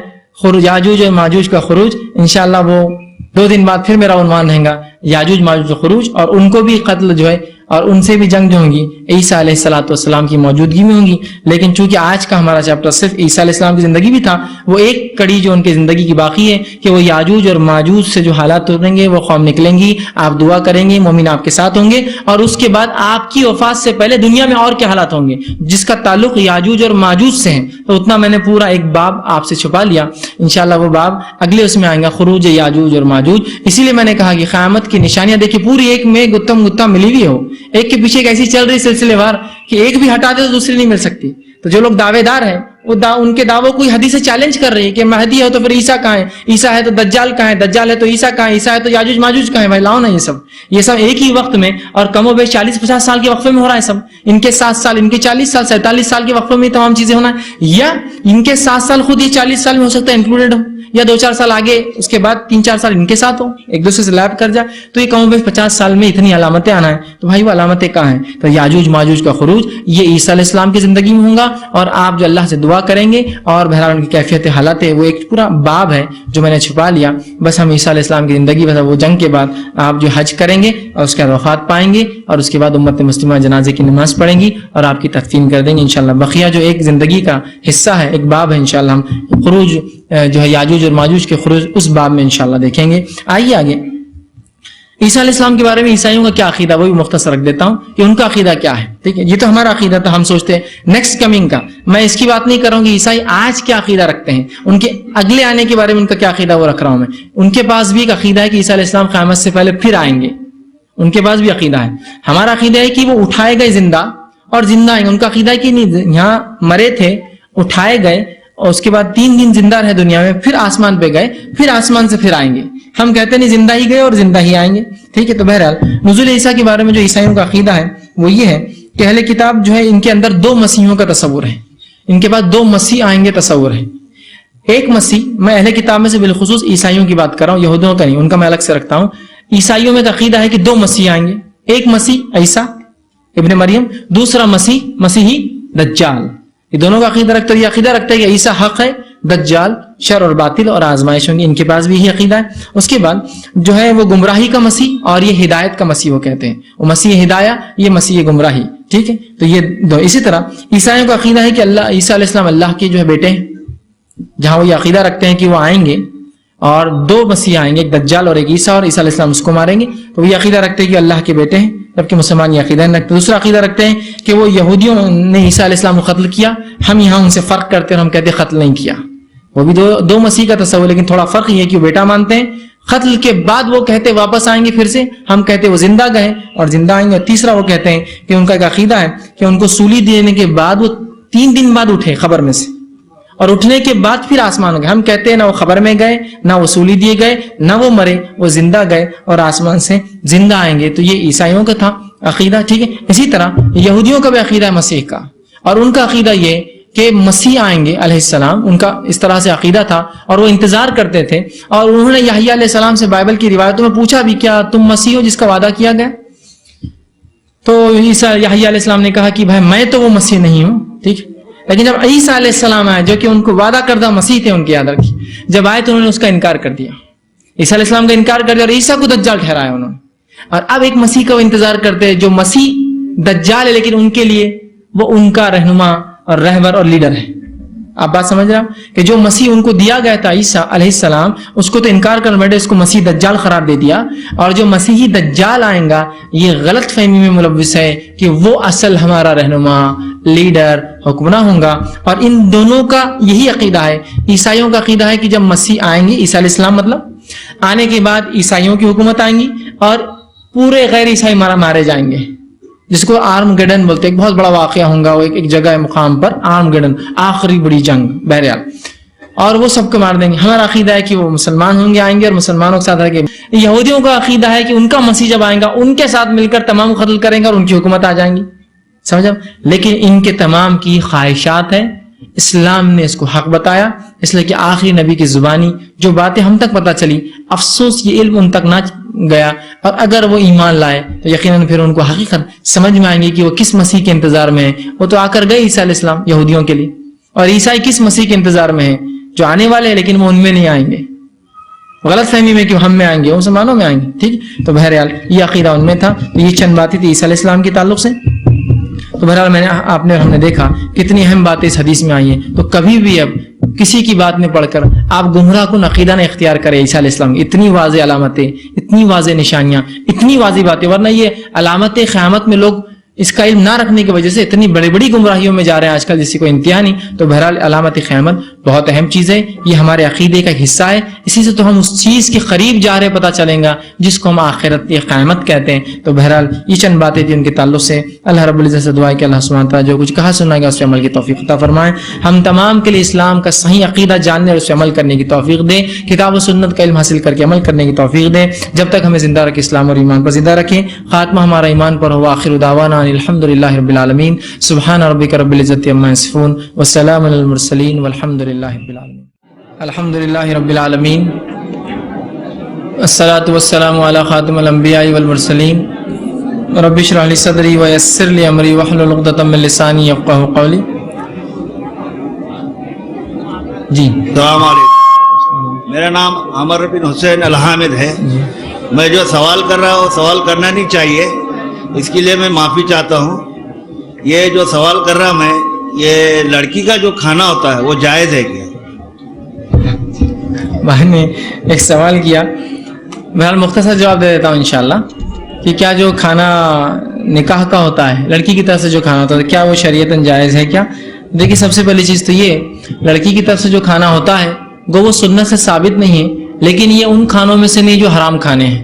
یاجوج اور ماجوج کا خروج. انشاءاللہ وہ 2 دن بعد پھر میرا عنوان رہے گا یاجوج ماجوج کا خروج, اور ان کو بھی قتل جو ہے اور ان سے بھی جنگ جو ہوگی عیسیٰ علیہ السلام کی موجودگی میں ہوگی. لیکن چونکہ آج کا ہمارا چیپٹر صرف عیسیٰ علیہ السلام کی زندگی بھی تھا, وہ ایک کڑی جو ان کی زندگی کی باقی ہے کہ وہ یاجوج اور ماجوج سے جو حالات اتریں گے, وہ قوم نکلیں گی, آپ دعا کریں گے, مومن آپ کے ساتھ ہوں گے, اور اس کے بعد آپ کی وفات سے پہلے دنیا میں اور کیا حالات ہوں گے جس کا تعلق یاجوج اور ماجوج سے ہے. تو اتنا میں نے پورا ایک باب آپ سے چھپا لیا, انشاءاللہ وہ باب اگلے اس میں آئیں گا, خروج یاجوج اور ماجوج. اسی لیے میں نے کہا کہ قیامت کی نشانیاں دیکھیں پوری ایک میں گتم گتا ملی ہوئی ہو, ایک کے پیچھے ایک ایسی چل رہی سلسلے وار کہ ایک بھی ہٹا دے تو دوسری نہیں مل سکتی. تو جو لوگ دعوے دار ہیں وہ ان کے دعووں کو حدیث چیلنج کر رہی ہے کہ مہدی ہے تو پھر عیسیٰ کہاں ہے, عیسیٰ ہے تو دجال کہاں ہے, دجال ہے تو عیسیٰ کہاں ہے, عیسیٰ ہے تو یاجوج ماجوج کہاں ہے. بھائی لاؤ نا یہ سب ایک ہی وقت میں اور کم و بیش 40-50 سال کے وقفے میں ہو رہا ہے. سب ان کے 7 سال, ان کے 40 سال, 47 سال کے وقفے میں تمام چیزیں ہونا ہے, یا ان کے 7 سال خود یہ 40 سال میں ہو سکتا ہے انکلوڈیڈ ہو, یا 2-4 سال آگے اس کے بعد 3-4 سال ان کے ساتھ ہو, ایک دوسرے سے لیپ کر جائے. تو یہ کم و بیش 50 سال میں اتنی علامتیں آنا ہے. تو بھائی وہ علامتیں کہاں ہیں؟ تو یاجوج ماجوج کا خروج یہ عیسیٰ علیہ السلام کی زندگی میں ہوگا, اور آپ جو اللہ سے دعا کریں گے, اور بہرحال ان کی کیفیت حالات ہے, وہ ایک پورا باب ہے جو میں نے چھپا لیا. بس ہم عیسیٰ علیہ السلام کی زندگی, بس وہ جنگ کے بعد آپ جو حج کریں گے اور اس کے بعد وفات پائیں گے, اور اس کے بعد امت مسلمہ جنازے کی نماز پڑھیں گی اور آپ کی تدفین کر دیں گے انشاءاللہ. بقیہ جو ایک زندگی کا حصہ ہے, ایک باب ہے, انشاءاللہ ہم خروج جو ہے یاجوج اور ماجوج کے خروج اس باب میں انشاءاللہ دیکھیں گے. آئیے آگے عیسیٰ علیہ السلام کے بارے میں عیسائیوں کا کیا عقیدہ وہ بھی مختصر رکھ دیتا ہوں کہ ان کا عقیدہ کیا ہے. ٹھیک ہے, یہ تو ہمارا عقیدہ تھا, ہم سوچتے ہیں نیکسٹ کمنگ کا. میں اس کی بات نہیں کر رہا ہوں کہ عیسائی آج کیا عقیدہ رکھتے ہیں, ان کے اگلے آنے کے بارے میں ان کا کیا عقیدہ وہ رکھ رہا ہوں میں. ان کے پاس بھی ایک عقیدہ ہے کہ عیسیٰ علیہ السلام قیامت سے پہلے پھر آئیں گے, ان کے پاس بھی عقیدہ ہے. ہمارا عقیدہ ہے کہ وہ اٹھائے گئے زندہ اور زندہ آئیں گے. ان کا عقیدہ ہے کہ نہیں, یہاں مرے تھے, اٹھائے گئے اور اس کے بعد 3 دن زندہ رہے دنیا میں, پھر آسمان پہ گئے, پھر آسمان سے پھر آئیں گے. ہم کہتے نہیں, زندہ ہی گئے اور زندہ ہی آئیں گے. ٹھیک ہے, تو بہرحال نزول عیسیٰ کے بارے میں جو عیسائیوں کا عقیدہ ہے وہ یہ ہے کہ اہل کتاب جو ہے ان کے اندر 2 مسیحوں کا تصور ہے, ان کے پاس 2 مسیح آئیں گے تصور ہے. ایک مسیح, میں اہل کتاب میں سے بالخصوص عیسائیوں کی بات کر رہا ہوں, یہودیوں کا نہیں, ان کا میں الگ سے رکھتا ہوں. عیسائیوں میں عقیدہ ہے کہ 2 مسیح آئیں گے, ایک مسیح عیسیٰ ابن مریم, دوسرا مسیحی دجال. یہ دونوں کا عقیدہ رکھتا ہے. یہ عقیدہ رکھتا ہے کہ عیسیٰ حق ہے, دجال شر اور باطل اور آزمائش ہوں گی. ان کے پاس بھی یہی عقیدہ ہے. اس کے بعد جو ہے وہ گمراہی کا مسیح اور یہ ہدایت کا مسیح وہ کہتے ہیں. وہ مسیح ہدایہ, یہ مسیح گمراہی. ٹھیک ہے, تو یہ دو. اسی طرح عیسائیوں کا عقیدہ ہے کہ اللہ عیسیٰ علیہ السلام اللہ کے جو ہے بیٹے ہیں, جہاں وہ یہ عقیدہ رکھتے ہیں کہ وہ آئیں گے اور 2 مسیح آئیں گے, ایک دجال اور ایک عیسیٰ, اور عیسیٰ علیہ السلام اس کو ماریں گے. تو یہ عقیدہ رکھتے ہیں کہ اللہ کے بیٹے ہیں, جبکہ مسلمان یہ عقیدہ نہیں رکھتے. دوسرا عقیدہ رکھتے ہیں کہ وہ یہودیوں نے عیسیٰ علیہ السلام کو قتل کیا, ہم یہاں ان سے فرق کرتے ہیں اور ہم کہتے ہیں قتل نہیں کیا. وہ بھی دو مسیح کا تصور, لیکن تھوڑا فرق یہ ہے کہ وہ بیٹا مانتے ہیں, قتل کے بعد وہ کہتے واپس آئیں گے پھر سے, ہم کہتے وہ زندہ گئے اور زندہ آئیں گے. اور تیسرا وہ کہتے ہیں کہ ان کا ایک عقیدہ ہے کہ ان کو سولی دینے کے بعد وہ 3 دن بعد اٹھے قبر میں سے, اور اٹھنے کے بعد پھر آسمان گئے. ہم کہتے ہیں نہ وہ قبر میں گئے, نہ وہ سولی دیے گئے, نہ وہ مرے, وہ زندہ گئے اور آسمان سے زندہ آئیں گے. تو یہ عیسائیوں کا تھا عقیدہ. ٹھیک ہے, اسی طرح یہودیوں کا بھی عقیدہ ہے مسیح کا, اور ان کا عقیدہ یہ کہ مسیح آئیں گے علیہ السلام. ان کا اس طرح سے عقیدہ تھا اور وہ انتظار کرتے تھے. اور انہوں نے یحییٰ علیہ السلام سے بائبل کی روایتوں میں پوچھا بھی, کیا تم مسیح ہو جس کا وعدہ کیا گیا؟ تو یحییٰ علیہ السلام نے کہا کہ بھائی میں تو وہ مسیح نہیں ہوں. ٹھیک, لیکن جب عیسیٰ علیہ السلام آئے, جو کہ ان کو وعدہ کردہ مسیح تھے ان کی یاد رکھی, جب آئے تو انہوں نے اس کا انکار کر دیا. عیسیٰ علیہ السلام کا انکار کر دیا اور عیسیٰ کو دجال ٹھہرایا انہوں نے. اور اب ایک مسیح کا وہ انتظار کرتے ہیں جو مسیح دجال ہے, لیکن ان کے لیے وہ ان کا رہنما اور رہبر اور لیڈر ہے. آپ بات سمجھ رہے ہیں کہ جو مسیح ان کو دیا گیا تھا عیسیٰ علیہ السلام, اس کو تو انکار کر بیٹھے, اس کو مسیح دجال قرار دے دیا. اور جو مسیحی دجال آئیں گا یہ غلط فہمی میں ملوث ہے کہ وہ اصل ہمارا رہنما, لیڈر, حکمراں ہوں گا. اور ان دونوں کا یہی عقیدہ ہے. عیسائیوں کا عقیدہ ہے کہ جب مسیح آئیں گے, عیسیٰ علیہ السلام مطلب آنے کے بعد عیسائیوں کی حکومت آئیں گی اور پورے غیر عیسائی مارے جائیں گے, جس کو آرم گیڈن بولتے ہیں. ایک بہت بڑا واقعہ ہوگا, وہ ایک جگہ ہے مقام پر, آرم گیڈن, آخری بڑی جنگ بہرحال, اور وہ سب کو مار دیں گے. ہمارا عقیدہ ہے کہ وہ مسلمان ہوں گے, آئیں گے اور مسلمانوں کے ساتھ رہیں گے. یہودیوں کا عقیدہ ہے کہ ان کا مسیح جب آئے گا ان کے ساتھ مل کر تمام قتل کریں گے اور ان کی حکومت آ جائیں گی. سمجھا؟ لیکن ان کے تمام کی خواہشات ہیں. اسلام نے اس کو حق بتایا, اس لیے کہ آخری نبی کی زبانی جو باتیں ہم تک پتہ چلی, افسوس یہ علم ان تک نہ گیا, اور اگر وہ ایمان لائے تو یقیناً پھر ان کو حقیقت سمجھ میں آئیں گے کہ وہ کس مسیح کے انتظار میں ہیں. وہ تو آ کر گئے عیسیٰ علیہ السلام یہودیوں کے لیے, اور عیسائی کس مسیح کے انتظار میں ہیں جو آنے والے ہیں, لیکن وہ ان میں نہیں آئیں گے. غلط فہمی میں کہ ہم میں آئیں گے, وہ مسلمانوں میں آئیں گے. ٹھیک, تو بہرحال یہ عقیدہ ان میں تھا. یہ چند باتیں تھی عیسیٰ علیہ السلام کے تعلق سے. تو بہرحال ہم نے دیکھا کتنی اہم باتیں اس حدیث میں آئی ہیں. تو کبھی بھی اب کسی کی بات میں پڑھ کر آپ گمراہ کن عقیدہ نہ اختیار کریں. عیسیٰ علیہ السلام اتنی واضح علامتیں, اتنی واضح نشانیاں, اتنی واضح باتیں, ورنہ یہ علامت قیامت میں لوگ اس کا علم نہ رکھنے کی وجہ سے اتنی بڑی بڑی گمراہیوں میں جا رہے ہیں آج کل, جس کی کوئی انتہا نہیں. تو بہرحال علامت قیامت بہت اہم چیز ہے, یہ ہمارے عقیدے کا ایک حصہ ہے. اسی سے تو ہم اس چیز کے قریب جا رہے پتہ چلیں گا جس کو ہم آخرت یا قیامت کہتے ہیں. تو بہرحال یہ چند باتیں تھیں ان کے تعلق سے. اللہ رب العزت سے دعا ہے کہ اللہ سبحانہ تعالیٰ جو کچھ کہا سنا گا اس پہ عمل کی توفیق عطا فرمائے. ہم تمام کے لیے اسلام کا صحیح عقیدہ جاننے اور اس پہ عمل کرنے کی توفیق دے. کتاب و سنت کا علم حاصل کر کے عمل کرنے کی توفیق دے. جب تک ہمیں زندہ رکھے اسلام اور ایمان پر زندہ رکھیں. خاتمہ ہمارا ایمان پر ہو. آخر دعوانا الحمدللہ رب العالمین. سبحان ربک رب العزت عما یصفون والسلام علی المرسلین والحمد للہ رب العالمین. الحمد للہ رب العالمین. الصلاۃ والسلام علی خاتم الانبیاء والمرسلین. رب اشرح لی صدری ویسر لی امری واحلل عقدۃ من لسانی یفقہوا قولی. جی السلام علیکم. میرا نام عمر بن حسین الحامد ہے. میں جو سوال کر رہا ہوں سوال کرنا نہیں چاہیے, اس کے لیے میں معافی چاہتا ہوں. یہ جو سوال کر رہا میں, یہ لڑکی کا جو کھانا ہوتا ہے وہ جائز ہے کیا؟ بھائی نے ایک سوال کیا, بہرحال مختصر جواب دے دیتا ہوں انشاءاللہ کہ کیا جو کھانا نکاح کا ہوتا ہے لڑکی کی طرف سے جو کھانا ہوتا ہے کیا وہ شریعتاً جائز ہے کیا؟ دیکھیے سب سے پہلی چیز تو یہ لڑکی کی طرف سے جو کھانا ہوتا ہے وہ سنت سے ثابت نہیں ہے، لیکن یہ ان کھانوں میں سے نہیں جو حرام کھانے ہیں.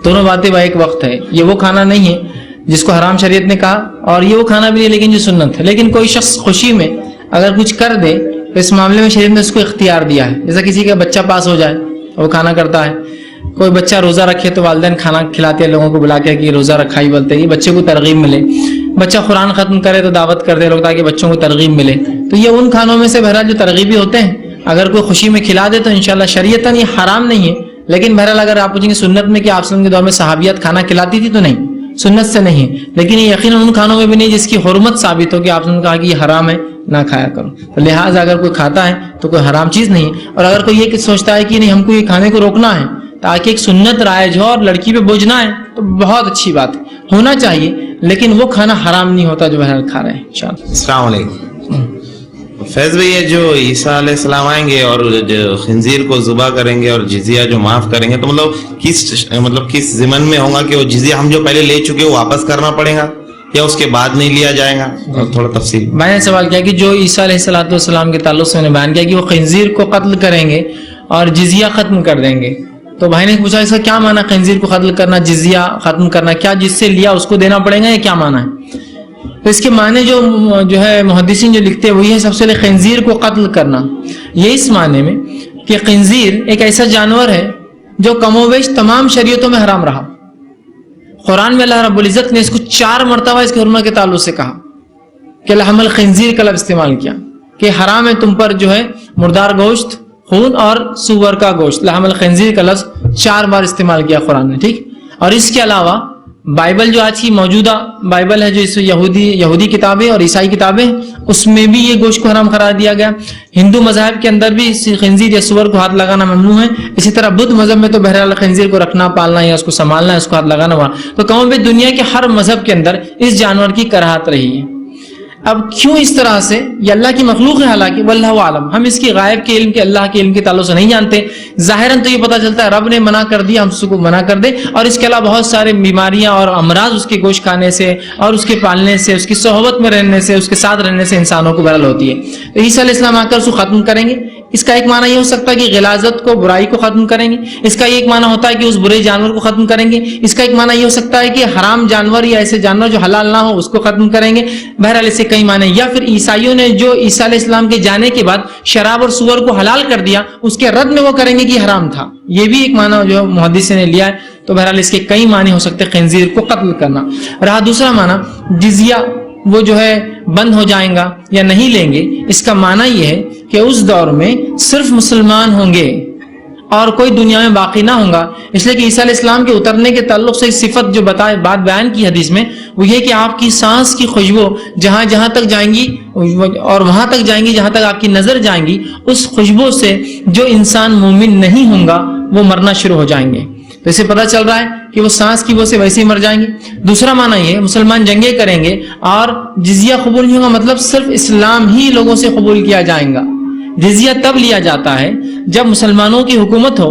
دونوں باتیں ایک وقت ہے. یہ وہ کھانا نہیں ہے جس کو حرام شریعت نے کہا، اور یہ وہ کھانا بھی نہیں لیکن جو سنت ہے. لیکن کوئی شخص خوشی میں اگر کچھ کر دے تو اس معاملے میں شریعت نے اس کو اختیار دیا ہے. جیسا کسی کا بچہ پاس ہو جائے وہ کھانا کرتا ہے، کوئی بچہ روزہ رکھے تو والدین کھانا کھلاتے ہیں لوگوں کو بلا کے کہ روزہ رکھا ہی بولتے ہیں، بچے کو ترغیب ملے. بچہ قرآن ختم کرے تو دعوت کرتے لوگ تاکہ بچوں کو ترغیب ملے. تو یہ ان کھانوں میں سے بہرحال جو ترغیبی ہوتے ہیں اگر کوئی خوشی میں کھلا دے تو انشاءاللہ شریعتاً یہ حرام نہیں ہے. لیکن بہرحال اگر آپ پوچھیں گے سنت میں کہ آپ کے دور میں صحابیات کھانا کھلاتی تھی تو نہیں، سنت سے نہیں. لیکن یہ یقیناً ان کھانوں میں بھی نہیں جس کی حرمت ثابت ہو کہ آپ نے کہا کہ یہ حرام ہے نہ کھایا کرو. تو لہٰذا اگر کوئی کھاتا ہے تو کوئی حرام چیز نہیں. اور اگر کوئی یہ سوچتا ہے کہ نہیں ہم کو یہ کھانے کو روکنا ہے تاکہ ایک سنت رائج ہو اور لڑکی پہ بوجھ نہ ہے تو بہت اچھی بات ہے، ہونا چاہیے. لیکن وہ کھانا حرام نہیں ہوتا جو بہرحال کھا رہے ہیں انشاءاللہ. السلام علیکم. فیض بھائی یہ جو عیسیٰ علیہ السلام آئیں گے اور جو خنزیر کو ذبح کریں گے اور جزیہ جو معاف کریں گے تو کس ضمن میں ہوگا کہ وہ جزیہ ہم جو پہلے لے چکے وہ واپس کرنا پڑے گا یا اس کے بعد نہیں لیا جائے گا؟ تھوڑا تفصیل. میں نے سوال کیا کہ جو عیسیٰ علیہ السلام کے تعلق سے میں نے بیان کیا کہ وہ خنزیر کو قتل کریں گے اور جزیہ ختم کر دیں گے. تو بھائی نے پوچھا اس کا کیا معنی خنزیر کو قتل کرنا جزیہ ختم کرنا، کیا جس سے لیا اس کو دینا پڑے گا یا کیا معنی ہے؟ تو اس کے معنی جو ہے محدثین جو لکھتے ہیں وہی ہے سب سے پہلے خنزیر کو قتل کرنا. یہ اس معنی میں کہ خنزیر ایک ایسا جانور ہے جو کم و بیش تمام شریعتوں میں حرام رہا. قرآن میں اللہ رب العزت نے اس کو 4 مرتبہ اس کے حرمت کے تعلق سے کہا کہ لحم الخنزیر کا لفظ استعمال کیا کہ حرام ہے تم پر جو ہے مردار گوشت، خون اور سور کا گوشت. لحم الخنزیر کا لفظ 4 بار استعمال کیا قرآن نے. ٹھیک. اور اس کے علاوہ بائبل جو آج کی موجودہ بائبل ہے جو اس یہودی کتابیں اور عیسائی کتابیں اس میں بھی یہ گوشت کو حرام قرار دیا گیا. ہندو مذاہب کے اندر بھی خنزیر یا سور کو ہاتھ لگانا ممنوع ہے. اسی طرح بدھ مذہب میں تو بہرحال خنزیر کو رکھنا، پالنا یا اس کو سنبھالنا، اس کو ہاتھ لگانا ہوا. تو کہوں بھی دنیا کے ہر مذہب کے اندر اس جانور کی کراہت رہی ہے. اب کیوں اس طرح سے؟ یہ اللہ کی مخلوق ہے حالانکہ، واللہ عالم. ہم اس کی غائب کے علم کے اللہ کے علم کے تعلق سے نہیں جانتے. ظاہراً تو یہ پتہ چلتا ہے رب نے منع کر دیا، ہم اس کو منع کر دیں. اور اس کے علاوہ بہت سارے بیماریاں اور امراض اس کے گوشت کھانے سے اور اس کے پالنے سے، اس کی صحبت میں رہنے سے، اس کے ساتھ رہنے سے انسانوں کو بہرحال ہوتی ہے. تو عیسیٰ علیہ السلام آ کر اس کو ختم کریں گے. اس کا ایک معنی یہ ہو سکتا ہے کہ غلاظت کو، برائی کو ختم کریں گے. اس کا ایک معنی ہوتا ہے کہ اس برے جانور کو ختم کریں گے. اس کا ایک معنی یہ ہو سکتا ہے کہ حرام جانور یا ایسے جانور جو حلال نہ ہو اس کو ختم کریں گے. بہرحال اس سے کئی معنی. یا پھر عیسائیوں نے جو عیسیٰ علیہ السلام کے جانے کے بعد شراب اور سور کو حلال کر دیا اس کے رد میں وہ کریں گے کہ حرام تھا. یہ بھی ایک معنی جو محدثین نے لیا ہے. تو بہرحال اس کے کئی معنی ہو سکتے ہیں. خنزیر کو قتل کرنا رہا. دوسرا معنی جزیہ وہ جو ہے بند ہو جائیں گا یا نہیں لیں گے. اس کا معنی یہ ہے کہ اس دور میں صرف مسلمان ہوں گے اور کوئی دنیا میں باقی نہ ہوگا. اس لیے کہ عیسیٰ علیہ السلام کے اترنے کے تعلق سے صفت جو بات بیان کی حدیث میں وہ یہ کہ آپ کی سانس کی خوشبو جہاں تک جائیں گی اور وہاں تک جائیں گی جہاں تک آپ کی نظر جائیں گی، اس خوشبو سے جو انسان مومن نہیں ہوں گا وہ مرنا شروع ہو جائیں گے. تو اسے پتہ چل رہا ہے کہ وہ سانس کی وجہ سے ویسے ہی مر جائیں گے. دوسرا معنی یہ مسلمان جنگیں کریں گے اور جزیہ قبول نہیں ہوگا، مطلب صرف اسلام ہی لوگوں سے قبول کیا جائے گا. جزیہ تب لیا جاتا ہے جب مسلمانوں کی حکومت ہو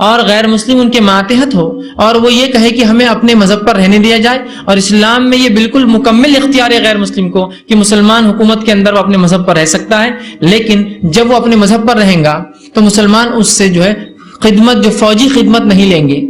اور غیر مسلم ان کے ماتحت ہو اور وہ یہ کہے کہ ہمیں اپنے مذہب پر رہنے دیا جائے. اور اسلام میں یہ بالکل مکمل اختیار ہے غیر مسلم کو کہ مسلمان حکومت کے اندر وہ اپنے مذہب پر رہ سکتا ہے. لیکن جب وہ اپنے مذہب پر رہیں گا تو مسلمان اس سے جو ہے خدمت، جو فوجی خدمت نہیں لیں گے.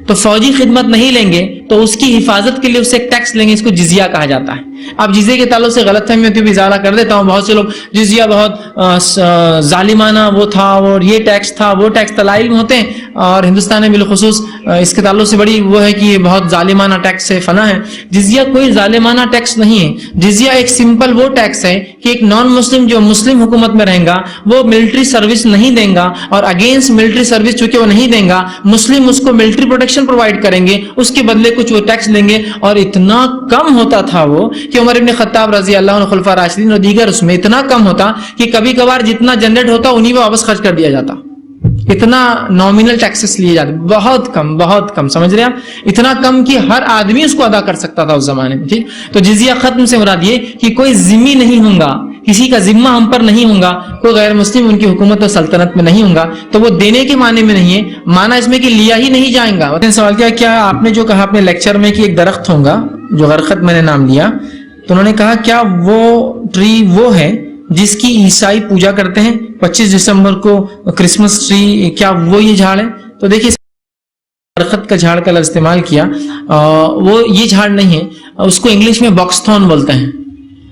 تو فوجی خدمت نہیں لیں گے تو اس کی حفاظت کے لیے اسے ایک ٹیکس لیں گے. اس کو جزیہ کہا جاتا ہے. اب جزیے کے تعلق سے غلط فہمی ہوتی ہے، اضافہ کر دیتا ہوں. بہت سے لوگ جزیہ بہت ظالمانہ وہ تھا اور یہ ٹیکس تھا وہ ٹیکس طلائع علم ہوتے ہیں. اور ہندوستان میں بالخصوص اس کے تعلق سے بڑی وہ ہے کہ یہ بہت ظالمانہ ٹیکس سے فنا ہے. جزیہ کوئی ظالمانہ ٹیکس نہیں ہے. جزیہ ایک سمپل وہ ٹیکس ہے کہ ایک نان مسلم جو مسلم حکومت میں رہیں گا وہ ملٹری سروس نہیں دیں گا اور اگینسٹ ملٹری سروس چونکہ وہ نہیں دیں گا مسلم اس کو ملٹری پروٹیکشن پرووائڈ کریں گے، اس کے بدلے کچھ وہ ٹیکس لیں گے. اور اتنا کم ہوتا تھا وہ کہ عمر ابن خطاب رضی اللہ عنہ، خلفاء راشدین اور دیگر اس میں اتنا کم ہوتا کہ کبھی کبھار جتنا جنریٹ ہوتا انہی میں واپس خرچ کر دیا جاتا. اتنا نامینل ٹیکسز لیے جاتے، بہت کم سمجھ رہے ہیں آپ؟ اتنا کم کہ ہر آدمی اس کو ادا کر سکتا تھا اس زمانے میں. ٹھیک. تو جزیہ ختم سے مراد یہ کہ کوئی ذمہ نہیں ہوں گا کسی کا ذمہ ہم پر نہیں ہوگا, کوئی غیر مسلم ان کی حکومت و سلطنت میں نہیں ہوگا, تو وہ دینے کے معنی میں نہیں ہے, معنی اس میں کہ لیا ہی نہیں جائے گا. سوال کیا, کیا آپ نے جو کہا اپنے لیکچر میں کہ ایک درخت ہوگا جو غرقد میں نے نام لیا, تو انہوں نے کہا کیا وہ ٹری وہ ہے جس کی عیسائی پوجا کرتے ہیں 25 دسمبر کو کرسمس ٹری, کیا وہ یہ جھاڑ ہے؟ تو دیکھیے برخت کا جھاڑ کا لفظ استعمال کیا, وہ یہ جھاڑ نہیں ہے, اس کو انگلش میں باکس تھورن بولتے ہیں,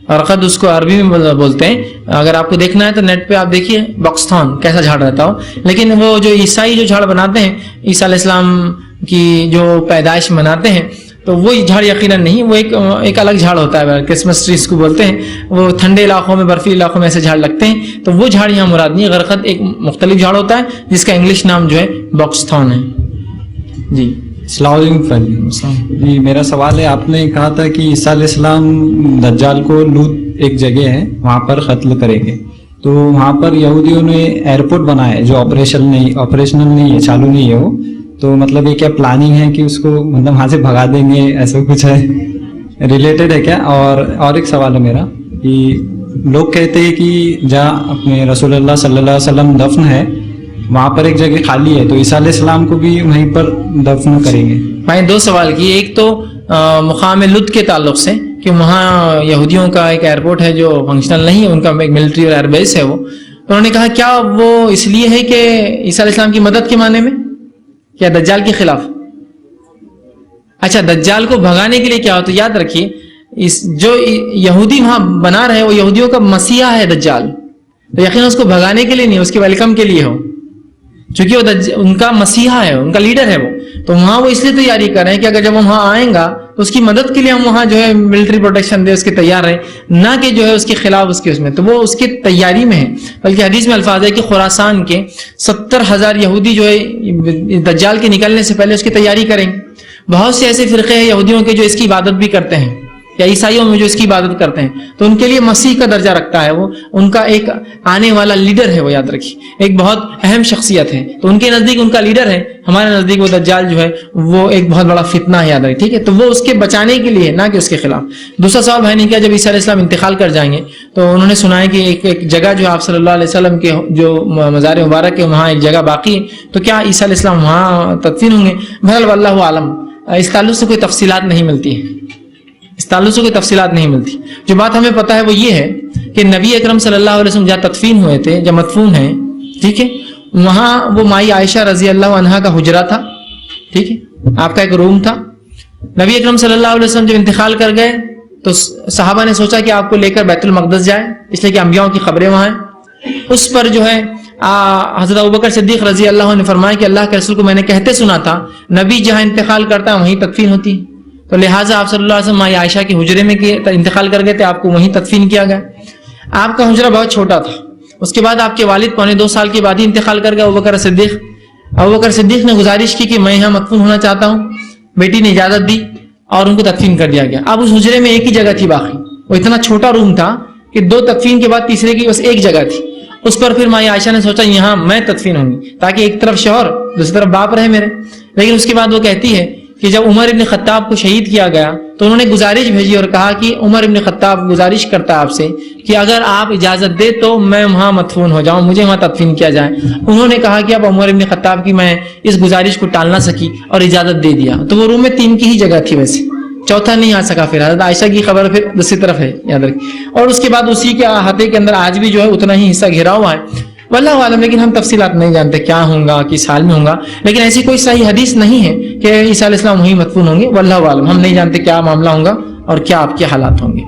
برخت اس کو عربی میں بولتے ہیں. اگر آپ کو دیکھنا ہے تو نیٹ پہ آپ دیکھیے باکس تھورن کیسا جھاڑ رہتا ہو. لیکن وہ جو عیسائی جو جھاڑ بناتے ہیں, عیسیٰ علیہ السلام کی جو پیدائش مناتے ہیں, تو وہ جھاڑ یقیناً نہیں, وہ ایک الگ جھاڑ ہوتا ہے, کرسمس ٹری اس کو بولتے ہیں. وہ ٹھنڈے علاقوں میں, برفی علاقوں میں ایسے جھاڑ لگتے ہیں, تو وہ جھاڑ یہاں مراد نہیں. غرقد ایک مختلف جھاڑ ہوتا ہے جس کا انگلش نام جو ہے باکس تھورن ہے. جی السلام علیکم. جی میرا سوال ہے, آپ نے کہا تھا کہ عیسیٰ علیہ السلام دجال کو لوط ایک جگہ ہے وہاں پر قتل کریں گے, تو وہاں پر یہودیوں نے ایئرپورٹ بنایا ہے جو آپریشنل نہیں ہے, چالو نہیں ہے وہ, تو مطلب یہ کیا پلاننگ ہے کہ اس کو مطلب وہاں سے بھگا دیں گے, ایسا کچھ ہے, ریلیٹڈ ہے کیا؟ اور ایک سوال ہے میرا کہ لوگ کہتے ہیں کہ جہاں اپنے رسول اللہ صلی اللہ علیہ وسلم دفن ہے وہاں پر ایک جگہ خالی ہے, تو عیسیٰ علیہ السلام کو بھی وہیں پر دفن کریں گے. میں نے 2 سوال کیے, ایک تو مقام لد کے تعلق سے کہ وہاں یہودیوں کا ایک ایئرپورٹ ہے جو فنکشنل نہیں ہے, ان کا ایک ملٹری اور ایئر بیس ہے وہ, تو انہوں نے کہا کیا وہ اس لیے ہے کہ عیسیٰ علیہ السلام کی مدد کے معنی میں, کیا دجال کے خلاف؟ اچھا, دجال کو بھگانے کے لیے کیا ہو, تو یاد رکھیے جو یہودی وہاں بنا رہے وہ یہودیوں کا مسیحا ہے دجال, تو یقیناً اس کو بھگانے کے لیے نہیں, اس کے ویلکم کے لیے ہو, چونکہ وہ ان کا مسیحا ہے, ان کا لیڈر ہے وہ, تو وہاں وہ اس لیے تیاری کر رہے ہیں کہ اگر جب وہ وہاں آئیں گا تو اس کی مدد کے لیے ہم وہاں جو ہے ملٹری پروٹیکشن دے, اس کے تیار رہیں, نہ کہ جو ہے اس کے خلاف اس کے اس میں, تو وہ اس کی تیاری میں ہے. بلکہ حدیث میں الفاظ ہے کہ خراسان کے 70,000 یہودی جو ہے دجال کے نکلنے سے پہلے اس کی تیاری کریں گے. بہت سے ایسے فرقے ہیں یہودیوں کے جو اس کی عبادت بھی کرتے ہیں, یا عیسائیوں میں جو اس کی عبادت کرتے ہیں, تو ان کے لیے مسیح کا درجہ رکھتا ہے, وہ ان کا ایک آنے والا لیڈر ہے, وہ یاد رکھیے ایک بہت اہم شخصیت ہے, تو ان کے نزدیک ان کا لیڈر ہے, ہمارے نزدیک وہ دجال جو ہے وہ ایک بہت بڑا فتنہ ہے, یاد رکھیے, ٹھیک ہے, تو وہ اس کے بچانے کے لیے نہ کہ اس کے خلاف. دوسرا سوال بھائی نے کیا, جب عیسیٰ علیہ السلام انتقال کر جائیں گے تو انہوں نے سنا ہے کہ ایک جگہ جو آپ صلی اللہ علیہ وسلم کے جو مزار مبارک ہے وہاں ایک جگہ باقی ہے, تو کیا عیسیٰ علیہ السلام وہاں تدفین ہوں گے؟ بہرحال واللہ عالم, اس تعلق سے کوئی تفصیلات نہیں ملتی ہے, اس تعلق سے کوئی تفصیلات نہیں ملتی. جو بات ہمیں پتہ ہے وہ یہ ہے کہ نبی اکرم صلی اللہ علیہ وسلم جہاں تدفین ہوئے تھے, جہاں مدفون ہیں, ٹھیک ہے, وہاں وہ مائی عائشہ رضی اللہ عنہا کا حجرہ تھا, ٹھیک ہے, آپ کا ایک روم تھا. نبی اکرم صلی اللہ علیہ وسلم جب انتقال کر گئے تو صحابہ نے سوچا کہ آپ کو لے کر بیت المقدس جائیں, اس لیے کہ انبیاء کی خبریں وہاں ہیں. اس پر جو ہے حضرت ابوبکر صدیق رضی اللہ عنہ نے فرمایا کہ اللہ کے رسول کو میں نے کہتے سنا تھا نبی جہاں انتقال کرتا ہے وہیں تدفین ہوتی, تو لہٰذا آپ صلی اللہ علیہ وسلم مائی عائشہ کے حجرے میں انتقال کر گئے تھے, آپ کو وہیں تدفین کیا گیا. آپ کا حجرہ بہت چھوٹا تھا. اس کے بعد آپ کے والد 2.25 سال کے بعد ہی انتقال کر گئے ابوبکر صدیق. ابوبکر صدیق نے گزارش کی کہ میں یہاں مدفون ہونا چاہتا ہوں, بیٹی نے اجازت دی اور ان کو تدفین کر دیا گیا. اب اس حجرے میں ایک ہی جگہ تھی باقی, وہ اتنا چھوٹا روم تھا کہ 2 تدفین کے بعد تیسرے کی بس ایک جگہ تھی. اس پر پھر مائی عائشہ نے سوچا یہاں میں تدفین ہوں گی, تاکہ ایک طرف شوہر دوسری طرف باپ رہے میرے. لیکن اس کے بعد وہ کہتی ہے کہ جب عمر ابن خطاب کو شہید کیا گیا تو انہوں نے گزارش بھیجی اور کہا کہ عمر ابن خطاب گزارش کرتا ہے آپ سے کہ اگر آپ اجازت دے تو میں وہاں مدفون ہو جاؤں, مجھے وہاں تدفین کیا جائے. انہوں نے کہا کہ اب عمر ابن خطاب کی میں اس گزارش کو ٹال نہ سکی اور اجازت دے دیا. تو وہ روم میں 3 کی ہی جگہ تھی, ویسے چوتھا نہیں آ سکا. پھر حضرت عائشہ کی خبر پھر دوسری طرف ہے, یاد رکھیے. اور اس کے بعد اسی کے احاطے کے اندر آج بھی جو ہے اتنا ہی حصہ گھرا ہوا ہے, واللہ عالم. لیکن ہم تفصیلات نہیں جانتے کیا ہوں گا, کس حال میں ہوں گا, لیکن ایسی کوئی صحیح حدیث نہیں ہے کہ عیسیٰ علیہ السلام وہیں مدفون ہوں گے. واللہ عالم, ہم نہیں جانتے کیا معاملہ ہوں گا اور کیا آپ کے حالات ہوں گے.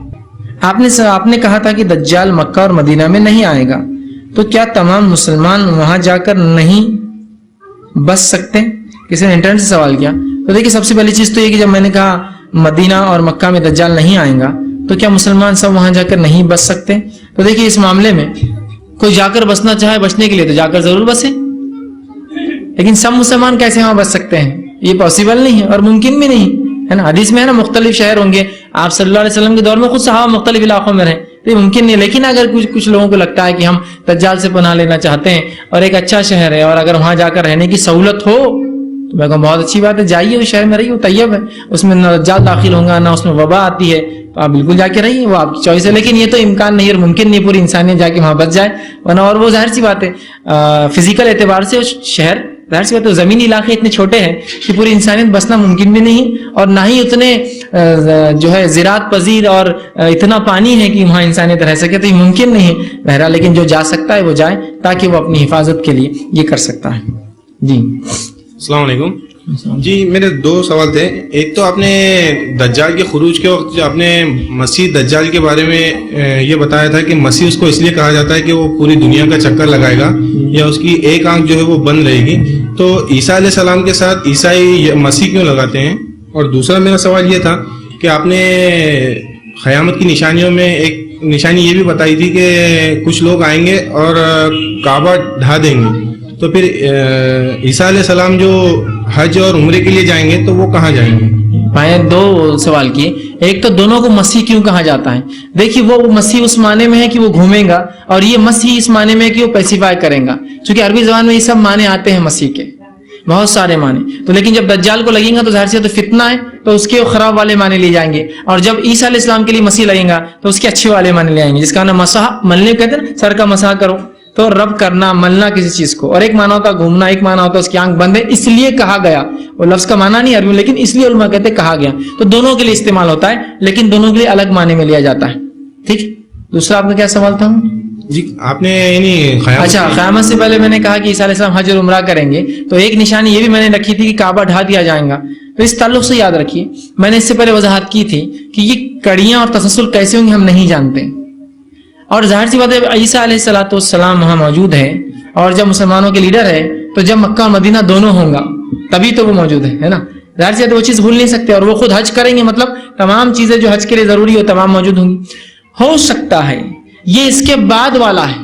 آپ نے کہا تھا کہ دجال مکہ اور مدینہ میں نہیں آئے گا, تو کیا تمام مسلمان وہاں جا کر نہیں بچ سکتے؟ کسی نے انٹرنیٹ سے سوال کیا. تو دیکھیے سب سے پہلی چیز تو یہ کہ جب میں نے کہا مدینہ اور مکہ میں دجال نہیں آئیں گا تو کیا مسلمان سب وہاں جا کر نہیں بچ سکتے؟ تو دیکھیے اس معاملے میں کوئی جا کر بسنا چاہے بچنے کے لیے تو جا کر ضرور بسے, لیکن سب مسلمان کیسے وہاں بچ سکتے ہیں؟ یہ پاسبل نہیں ہے اور ممکن بھی نہیں ہے نا. حدیث میں ہے نا مختلف شہر ہوں گے, آپ صلی اللہ علیہ وسلم کے دور میں خود صحابہ مختلف علاقوں میں رہے, تو یہ ممکن نہیں. لیکن اگر کچھ لوگوں کو لگتا ہے کہ ہم دجال سے پناہ لینا چاہتے ہیں اور ایک اچھا شہر ہے اور اگر وہاں جا کر رہنے کی سہولت ہو تو میں کہوں بہت اچھی بات ہے, جائیے, اس شہر میں رہیے, وہ طیب ہے, اس میں نہ دجال داخل ہوں گا, نہ اس میں وبا آتی ہے, تو آپ بالکل جا کے رہیے, وہ آپ کی چوائس ہے. لیکن یہ تو امکان نہیں اور ممکن نہیں پوری انسانیت جا کے وہاں بس جائے, ورنہ اور وہ ظاہر سی بات ہے فزیکل اعتبار سے شہر ظاہر سی بات ہے زمینی علاقے اتنے چھوٹے ہیں کہ پوری انسانیت بسنا ممکن بھی نہیں, اور نہ ہی اتنے جو ہے زراعت پذیر اور اتنا پانی ہے کہ وہاں انسانیت رہ سکے, تو یہ ممکن نہیں ہے. بہرحال لیکن جو جا سکتا ہے وہ جائے تاکہ وہ اپنی حفاظت کے لیے یہ کر سکتا ہے. جی السلام علیکم. جی میرے 2 سوال تھے. ایک تو آپ نے دجال کے خروج کے وقت جو آپ نے مسیح دجال کے بارے میں یہ بتایا تھا کہ مسیح اس کو اس لیے کہا جاتا ہے کہ وہ پوری دنیا کا چکر لگائے گا یا اس کی ایک آنکھ جو ہے وہ بند رہے گی, تو عیسیٰ علیہ السلام کے ساتھ عیسائی مسیح کیوں لگاتے ہیں؟ اور دوسرا میرا سوال یہ تھا کہ آپ نے قیامت کی نشانیوں میں ایک نشانی یہ بھی بتائی تھی کہ کچھ لوگ آئیں گے اور کعبہ ڈھا دیں گے, تو پھر عیسیٰ علیہ السلام جو حج اور عمرے کے لیے جائیں گے تو وہ کہاں جائیں گے؟ میں نے 2 سوال کیے. ایک تو دونوں کو مسیح کیوں کہا جاتا ہے؟ دیکھیے وہ مسیح اس معنی میں ہے کہ وہ گھومے گا, اور یہ مسیح اس معنی میں ہے کہ وہ پیسیفائی کرے گا, چونکہ عربی زبان میں یہ سب معنی آتے ہیں مسیح کے, بہت سارے معنی. تو لیکن جب دجال کو لگیں گا تو ظاہر سے تو فتنہ ہے, تو اس کے خراب والے معنی لیے جائیں گے, اور جب عیسیٰ علیہ السلام کے لیے مسیح لگیں گا تو اس کے اچھے والے معنی لے آئیں گے, جس کا نام مسح ملنے کہتے ہیں, سر کا مسح کرو, تو رب کرنا ملنا کسی چیز کو, اور ایک معنی ہوتا گھومنا, ایک معنی ہوتا اس کی آنکھ بند ہے اس لیے کہا گیا, وہ لفظ کا معنی نہیں عربی, لیکن اس لیے علماء کہتے کہا گیا. تو دونوں کے لیے استعمال ہوتا ہے, لیکن دونوں کے لیے الگ معنی میں لیا جاتا ہے. ٹھیک. دوسرا آپ کا کیا سوال تھا؟ جی آپ نے یعنی اچھا قیامت سے پہلے میں نے کہا کہ عیسیٰ علیہ السلام حج اور عمرہ کریں گے, تو ایک نشانی یہ بھی میں نے رکھی تھی کہ کعبہ ڈھا دیا جائے گا. تو اس تعلق سے یاد رکھیے میں نے اس سے پہلے وضاحت کی تھی کہ یہ کڑیاں اور تسلسل کیسے ہوں گے ہم نہیں جانتے, اور ظاہر سی بات ہے عیسیٰ علیہ السلام وہاں موجود ہے, اور جب مسلمانوں کے لیڈر ہے تو جب مکہ اور مدینہ دونوں ہوں گا تبھی تو وہ موجود ہے نا. ظاہر سی بات ہے وہ چیز بھول نہیں سکتے, اور وہ خود حج کریں گے, مطلب تمام چیزیں جو حج کے لیے ضروری ہو تمام موجود ہوں گی. ہو سکتا ہے یہ اس کے بعد والا ہے,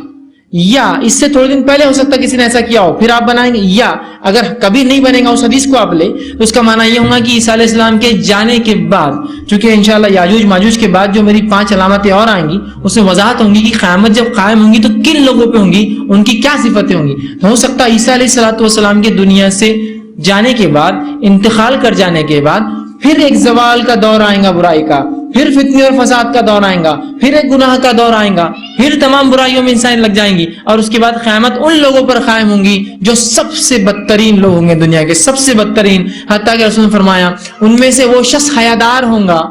یا اس سے تھوڑے دن پہلے ہو سکتا ہے کسی نے ایسا کیا ہو پھر آپ بنائیں گے, یا اگر کبھی نہیں بنے گا اس حدیث کو آپ لے تو اس کا معنی یہ ہوگا کہ عیسیٰ علیہ السلام کے جانے کے بعد, چونکہ انشاءاللہ یاجوج ماجوج کے بعد جو میری 5 علامتیں اور آئیں گی اس میں وضاحت ہوں گی کہ قیامت جب قائم ہوں گی تو کن لوگوں پہ ہوں گی, ان کی کیا صفتیں ہوں گی. تو ہو سکتا ہے عیسیٰ علیہ السلام کے دنیا سے جانے کے بعد, انتقال کر جانے کے بعد پھر ایک زوال کا دور آئے گا برائی کا, پھر فتنے اور فساد کا دور آئے گا, پھر ایک گناہ کا دور آئے گا, پھر تمام برائیوں میں انسان لگ جائیں گی, اور اس کے بعد قیامت ان لوگوں پر قائم ہوں گی جو سب سے بدترین لوگ ہوں گے دنیا کے, سب سے بدترین. حتیٰ کہ رسول نے فرمایا ان میں سے وہ شخص حیادار ہوں گا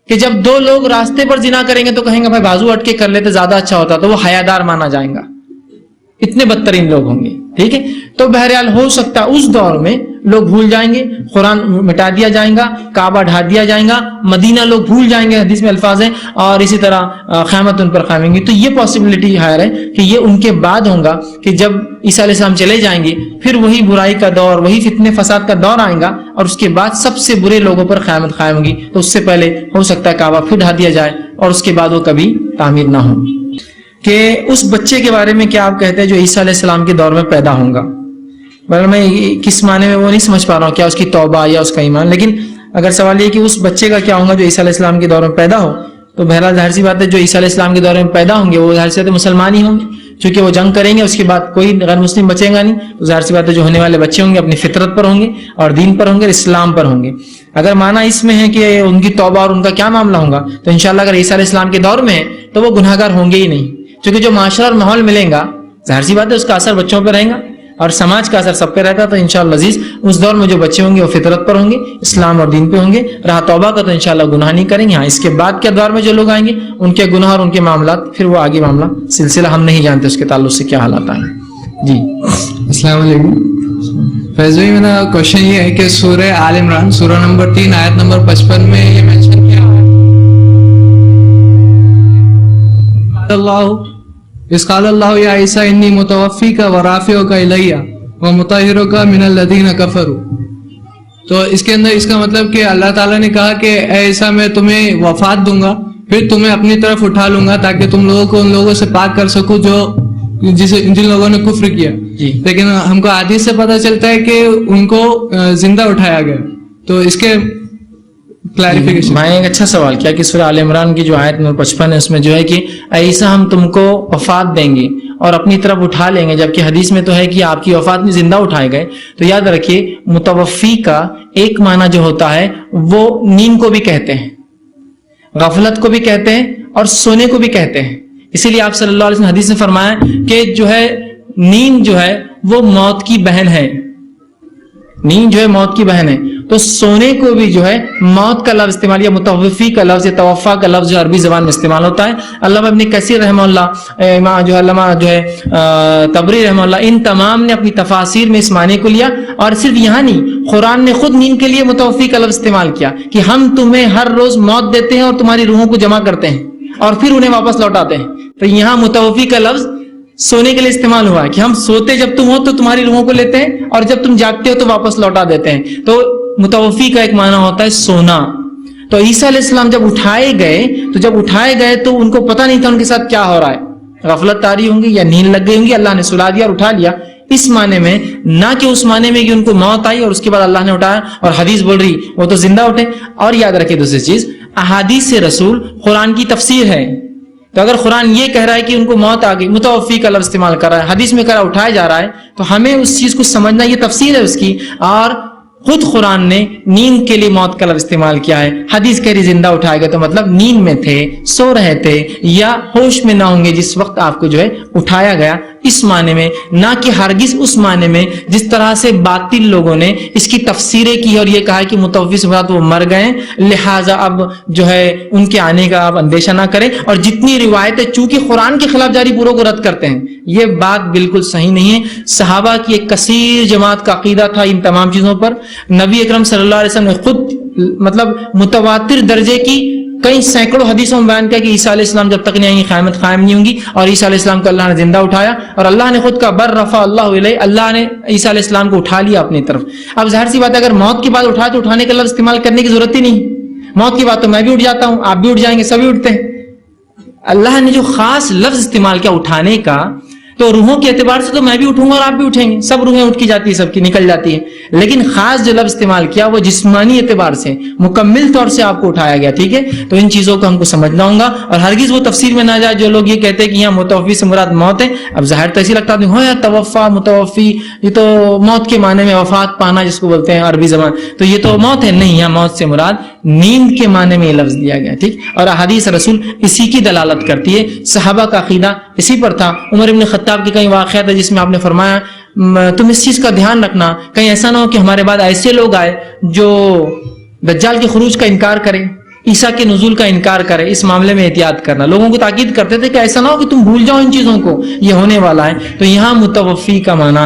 کہ جب 2 لوگ راستے پر زنا کریں گے تو کہیں گے بھائی بازو ہٹ کے کر لیتے زیادہ اچھا ہوتا, تو وہ حیادار مانا جائے گا. اتنے بدترین لوگ ہوں گے. ٹھیک ہے. تو بہرحال ہو سکتا ہے اس دور میں لوگ بھول جائیں گے, قرآن مٹا دیا جائے گا, کعبہ ڈھا دیا جائے گا, مدینہ لوگ بھول جائیں گے, حدیث میں الفاظ ہیں, اور اسی طرح قیامت ان پر قائم ہوگی. تو یہ پاسبلٹی ہائر ہے کہ یہ ان کے بعد ہوگا کہ جب عیسیٰ علیہ السلام چلے جائیں گے پھر وہی برائی کا دور, وہی فتنے فساد کا دور آئے گا, اور اس کے بعد سب سے برے لوگوں پر قیامت قائم ہوگی. تو اس سے پہلے ہو سکتا ہے کعبہ پھر ڈھا دیا جائے اور اس کے بعد وہ کبھی تعمیر نہ ہو. کہ اس بچے کے بارے میں کیا آپ کہتے ہیں جو عیسیٰ علیہ السلام کے دور میں پیدا ہوگا؟ میں کس معنی میں وہ نہیں سمجھ پا رہا ہوں, کیا اس کی توبہ یا اس کا ایمان. لیکن اگر سوال یہ کہ اس بچے کا کیا ہوگا جو عیسیٰ علیہ السلام کے دور میں پیدا ہو, تو بہرحال ظاہر سی بات ہے جو عیسیٰ علیہ السلام کے دور میں پیدا ہوں گے وہ ظاہر سی بات ہے مسلمان ہی ہوں گے, چونکہ وہ جنگ کریں گے, اس کے بعد کوئی غیر مسلم بچے گا نہیں. تو ظاہر سی بات ہے جو ہونے والے بچے ہوں گے اپنی فطرت پر ہوں گے اور دین پر ہوں گے, اسلام پر ہوں گے. اگر معنی اس میں ہے کہ ان کی توبہ اور ان کا کیا معاملہ ہوگا, تو انشاءاللہ اگر عیسیٰ علیہ السلام کے دور میں ہے تو وہ گناہ گار ہوں گے ہی نہیں, کیونکہ جو معاشرہ اور ماحول ملیں گا ظاہر سی بات ہے اس کا اثر بچوں پہ رہے گا اور سماج کا اثر سب پہ رہتا. تو انشاءاللہ عزیز اس دور میں جو بچے ہوں گے وہ فطرت پر ہوں گے, اسلام اور دین پہ ہوں گے. رہا توبہ کا تو انشاءاللہ گناہ نہیں کریں گے. ہاں اس کے بعد کے دور میں جو لوگ آئیں گے ان کے گناہ اور ان کے معاملات پھر وہ آگے معاملہ سلسلہ ہم نہیں جانتے اس کے تعلق سے کیا حالات آئیں. جی السلام علیکم. فیض بھائی میرا کوشچن یہ ہے کہ سورہ آل عمران سورہ نمبر 3 آیت نمبر 55 میں یہ مینشن کیا اللہ اس قال اللہ یا عیسیٰ انی متوفیک ورافعک الی ومطہرک من الذین کفروا. تو اس کے اندر اس کا مطلب کہ اللہ تعالیٰ نے کہا کہ اے عیسیٰ میں تمہیں وفات دوں گا پھر تمہیں اپنی طرف اٹھا لوں گا تاکہ تم لوگوں کو ان لوگوں سے پاک کر سکو جو جن لوگوں نے کفر کیا. لیکن ہم کو حدیث سے پتہ چلتا ہے کہ ان کو زندہ اٹھایا گیا. تو اس کے کلیریفیکیشن. میں ایک اچھا سوال کیا کہ سورہ آل عمران کی جو آیت نمبر 55 ہے اس میں جو ہے کہ عیسیٰ ہم تم کو وفات دیں گے اور اپنی طرف اٹھا لیں گے, جبکہ حدیث میں تو ہے کہ آپ کی وفات میں زندہ اٹھائے گئے. تو یاد رکھیے متوفی کا ایک معنی جو ہوتا ہے وہ نیم کو بھی کہتے ہیں, غفلت کو بھی کہتے ہیں اور سونے کو بھی کہتے ہیں. اسی لیے آپ صلی اللہ علیہ وسلم حدیث میں فرمایا کہ جو ہے نیند جو ہے وہ موت کی بہن ہے. نیند جو ہے موت کی بہن ہے. تو سونے کو بھی جو ہے موت کا لفظ استعمال یا متوفی کا لفظ یا توفا کا لفظ جو عربی زبان میں استعمال ہوتا ہے. علامہ ابن کثیر رحمہ اللہ، علامہ جو ہے طبری رحمہ اللہ، ان تمام نے اپنی تفاسیر میں اس معنی کو لیا. اور صرف یہاں نہیں، قرآن نے خود نیند کے لیے متوفی کا لفظ استعمال کیا کہ ہم تمہیں ہر روز موت دیتے ہیں اور تمہاری روحوں کو جمع کرتے ہیں اور پھر انہیں واپس لوٹاتے ہیں. تو یہاں متوفی کا لفظ سونے کے لیے استعمال ہوا ہے کہ ہم سوتے جب تم ہو تو تمہاری روحوں کو لیتے ہیں اور جب تم جاگتے ہو تو واپس لوٹا دیتے ہیں. تو متوفی کا ایک معنی ہوتا ہے سونا. تو عیسیٰ علیہ السلام جب اٹھائے گئے تو ان کو پتہ نہیں تھا ان کے ساتھ کیا ہو رہا ہے. غفلت طاری ہوں گی یا نیند لگ گئی ہوں گی، اللہ نے سلا دیا اور اٹھا لیا. اس معنی میں نہ کہ اس معنی میں کہ ان کو موت آئی اور اس کے بعد اللہ نے اٹھایا. اور حدیث بول رہی وہ تو زندہ اٹھے. اور یاد رکھیں دوسری چیز، احادیث رسول قرآن کی تفسیر ہے. تو اگر قرآن یہ کہہ رہا ہے کہ ان کو موت آ گئی، متوفی کا لفظ استعمال کر رہا ہے، حدیث میں کہہ رہا ہے اٹھایا جا رہا ہے، تو ہمیں اس چیز کو سمجھنا، یہ تفسیر ہے اس کی. اور خود قرآن نے نیند کے لیے موت کا لفظ استعمال کیا ہے. حدیث کہہ رہی زندہ اٹھائے گا، تو مطلب نیند میں تھے، سو رہے تھے یا ہوش میں نہ ہوں گے جس وقت آپ کو جو ہے اٹھایا گیا. اس معنی میں، نہ کہ ہرگز اس معنی میں جس طرح سے باطل لوگوں نے اس کی تفسیریں کی اور یہ کہا کہ متوفی سے مراد وہ مر گئے، لہٰذا اب جو ہے ان کے آنے کا آپ اندیشہ نہ کریں. اور جتنی روایتیں چونکہ قرآن کے خلاف جاری پوروں کو رد کرتے ہیں، یہ بات بالکل صحیح نہیں ہے. صحابہ کی ایک کثیر جماعت کا عقیدہ تھا ان تمام چیزوں پر. نبی اکرم صلی اللہ علیہ وسلم نے خود مطلب متواتر درجے کی کئی سینکڑوں حدیثوں میں بیان کیا کہ عیسیٰ علیہ السلام جب تک نہیں آئیں گے قیامت قائم نہیں ہوں گی. اور عیسیٰ علیہ السلام کو اللہ نے زندہ اٹھایا اور اللہ نے خود کا بر رفع اللہ علیہ، اللہ نے عیسیٰ علیہ السلام کو اٹھا لیا اپنی طرف. اب ظاہر سی بات ہے اگر موت کی بات اٹھائے تو اٹھانے کا لفظ استعمال کرنے کی ضرورت ہی نہیں. موت کی بات تو میں بھی اٹھ جاتا ہوں، آپ بھی اٹھ جائیں گے، سبھی اٹھتے ہیں. اللہ نے جو خاص لفظ استعمال کیا اٹھانے کا، تو روحوں کے اعتبار سے تو میں بھی اٹھوں گا اور آپ بھی اٹھیں گے، سب روحیں اٹھ کی جاتی ہے، سب کی نکل جاتی ہے. لیکن خاص جو لفظ استعمال کیا وہ جسمانی اعتبار سے مکمل طور سے آپ کو اٹھایا گیا. ٹھیک ہے، تو ان چیزوں کو ہم کو سمجھنا ہوگا اور ہرگز وہ تفسیر میں نہ جائے جو لوگ یہ کہتے ہیں کہ یہاں متوفی سے مراد موت ہے. اب ظاہر تو ایسی لگتا ہے ہو یا توفا متوفی، یہ تو موت کے معنی میں وفات پانا جس کو بولتے ہیں عربی زبان، تو یہ تو موت ہے. نہیں، یہاں موت سے مراد نیند کے معنی میں یہ لفظ دیا گیا. ٹھیک، اور احادیث رسول اسی کی دلالت کرتی ہے. صحابہ کا عقیدہ اسی پر تھا. عمر ابن خطاب کے کئی واقعات ہے جس میں آپ نے فرمایا تم اس چیز کا دھیان رکھنا کہیں ایسا نہ ہو کہ ہمارے بعد ایسے لوگ آئے جو دجال کے خروج کا انکار کریں، عیسیٰ کے نزول کا انکار کرے. اس معاملے میں احتیاط کرنا. لوگوں کو تاکید کرتے تھے کہ ایسا نہ ہو کہ تم بھول جاؤ ان چیزوں کو، یہ ہونے والا ہے. تو یہاں متوفی کا معنی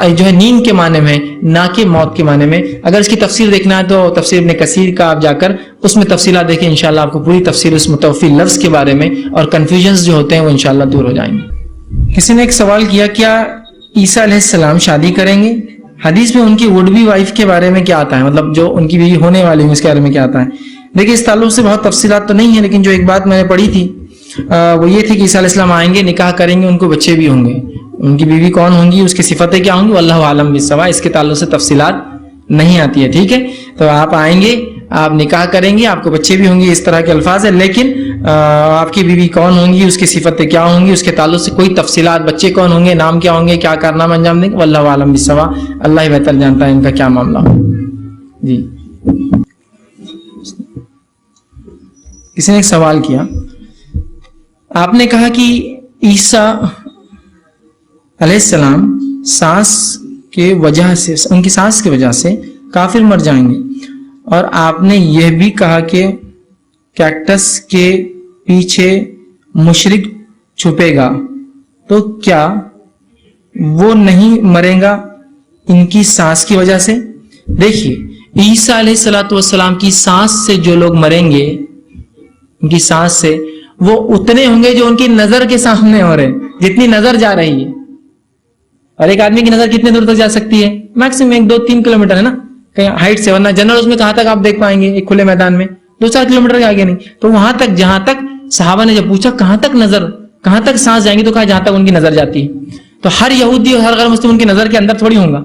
جو ہے نیند کے معنی میں، نہ کہ موت کے معنی میں. اگر اس کی تفسیر دیکھنا ہے تو تفسیر ابن کثیر کا آپ جا کر اس میں تفصیلات دیکھیں، انشاءاللہ آپ کو پوری تفسیر اس متوفی لفظ کے بارے میں اور کنفیوژنز جو ہوتے ہیں وہ انشاءاللہ دور ہو جائیں گے. کسی نے ایک سوال کیا، کیا عیسیٰ علیہ السلام شادی کریں گے؟ حدیث میں ان کی وڈ بی وائف کے بارے میں کیا آتا ہے، مطلب جو ان کی بیوی ہونے والی ہے اس کے بارے میں کیا آتا ہے؟ دیکھیں اس تعلق سے بہت تفصیلات تو نہیں ہیں، لیکن جو ایک بات میں نے پڑھی تھی وہ یہ تھی کہ عیسیٰ علیہ السلام آئیں گے، نکاح کریں گے، ان کو بچے بھی ہوں گے. ان کی بیوی کون ہوں گی، اس کی صفتیں کیا ہوں گی، اللہ عالم بالصواب. اس کے تعلق سے تفصیلات نہیں آتی ہے. ٹھیک ہے، تو آپ آئیں گے، آپ نکاح کریں گے، آپ کو بچے بھی ہوں گے، اس طرح کے الفاظ ہیں. لیکن آپ کی بیوی کون ہوں گی، اس کی صفتیں کیا ہوں گی، اس کے تعلق سے کوئی تفصیلات، بچے کون ہوں گے، نام کیا ہوں گے، کیا کارنامہ انجام دیں گے، واللہ عالم بالصواب. اللہ ہی بہتر جانتا ہے ان کا کیا معاملہ ہو. جی کسی نے ایک سوال کیا، آپ نے کہا کہ عیسیٰ علیہ السلام سانس کے وجہ سے، ان کی سانس کی وجہ سے کافر مر جائیں گے، اور آپ نے یہ بھی کہا کہ کیکٹس کے پیچھے مشرک چھپے گا، تو کیا وہ نہیں مرے گا ان کی سانس کی وجہ سے؟ دیکھیے عیسیٰ علیہ السلام کی سانس سے جو لوگ مریں گے، ان کی سانس سے، وہ اتنے ہوں گے جو ان کی نظر کے سامنے ہو رہے، جتنی نظر جا رہی ہے. اور ایک آدمی کی نظر کتنے دور تک جا سکتی ہے؟ میکسیمم 1-2-3 کلومیٹر ہے نا، کہیں ہائٹ سے، ورنہ جنرل اس میں کہاں تک آپ دیکھ پائیں گے ایک کھلے میدان میں؟ 2-4 کلومیٹر کے آگے نہیں. تو وہاں تک، جہاں تک صحابہ نے جب پوچھا کہاں تک نظر، کہاں تک سانس جائیں گی، تو کہا جہاں تک ان کی نظر جاتی ہے. تو ہر یہودی اور ہر غیر مسلم ان کی نظر کے اندر تھوڑی ہوں گا،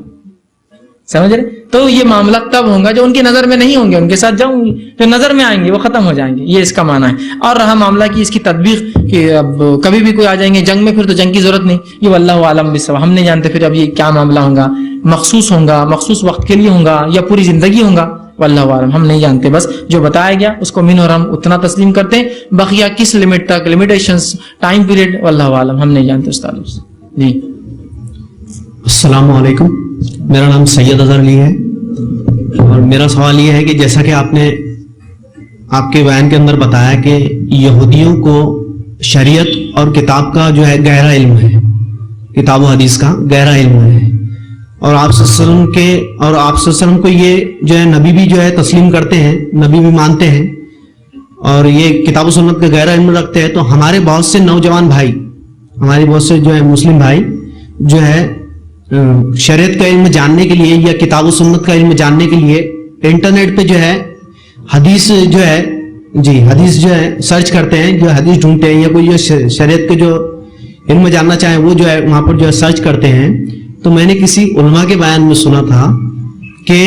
سمجھ رہے؟ تو یہ معاملہ تب ہوگا جو ان کی نظر میں نہیں ہوں گے، ان کے ساتھ جاؤں گی، جو نظر میں آئیں گے وہ ختم ہو جائیں گے. یہ اس کا معنی ہے. اور رہا معاملہ کی اس کی تطبیق کہ اب کبھی بھی کوئی آ جائیں گے جنگ میں، پھر تو جنگ کی ضرورت نہیں، یہ واللہ عالم بالصواب. ہم نہیں جانتے پھر اب یہ کیا معاملہ ہوگا، مخصوص ہوگا، مخصوص وقت کے لیے ہوگا یا پوری زندگی ہوگا، واللہ عالم، ہم نہیں جانتے، بس جو بتایا گیا اس کو من اور ہم اتنا تسلیم کرتے ہیں، بقیہ کس لمٹ تک، لمیٹیشنز، ٹائم پیریڈ، واللہ عالم ہم نہیں جانتے اس تعلق سے. جی السلام علیکم، میرا نام سید اظہر علی ہے، اور میرا سوال یہ ہے کہ جیسا کہ آپ نے آپ کے بیان کے اندر بتایا کہ یہودیوں کو شریعت اور کتاب کا جو ہے گہرا علم ہے، کتاب و حدیث کا گہرا علم ہے، اور آپ صلی اللہ علیہ وسلم کے اور آپ صلی اللہ علیہ وسلم کو یہ جو ہے نبی بھی جو ہے تسلیم کرتے ہیں، نبی بھی مانتے ہیں، اور یہ کتاب و سنت کا گہرا علم رکھتے ہیں. تو ہمارے بہت سے نوجوان بھائی، ہمارے بہت سے جو ہے مسلم بھائی جو ہے شریعت کا علم جاننے کے لیے یا کتاب و سنت کا علم جاننے کے لیے انٹرنیٹ پہ جو ہے حدیث جو ہے حدیث جو ہے سرچ کرتے ہیں، جو حدیث ڈھونڈتے ہیں، یا کوئی جو شریعت کے جو علم جاننا چاہیں وہ جو ہے وہاں پر جو ہے سرچ کرتے ہیں. تو میں نے کسی علماء کے بیان میں سنا تھا کہ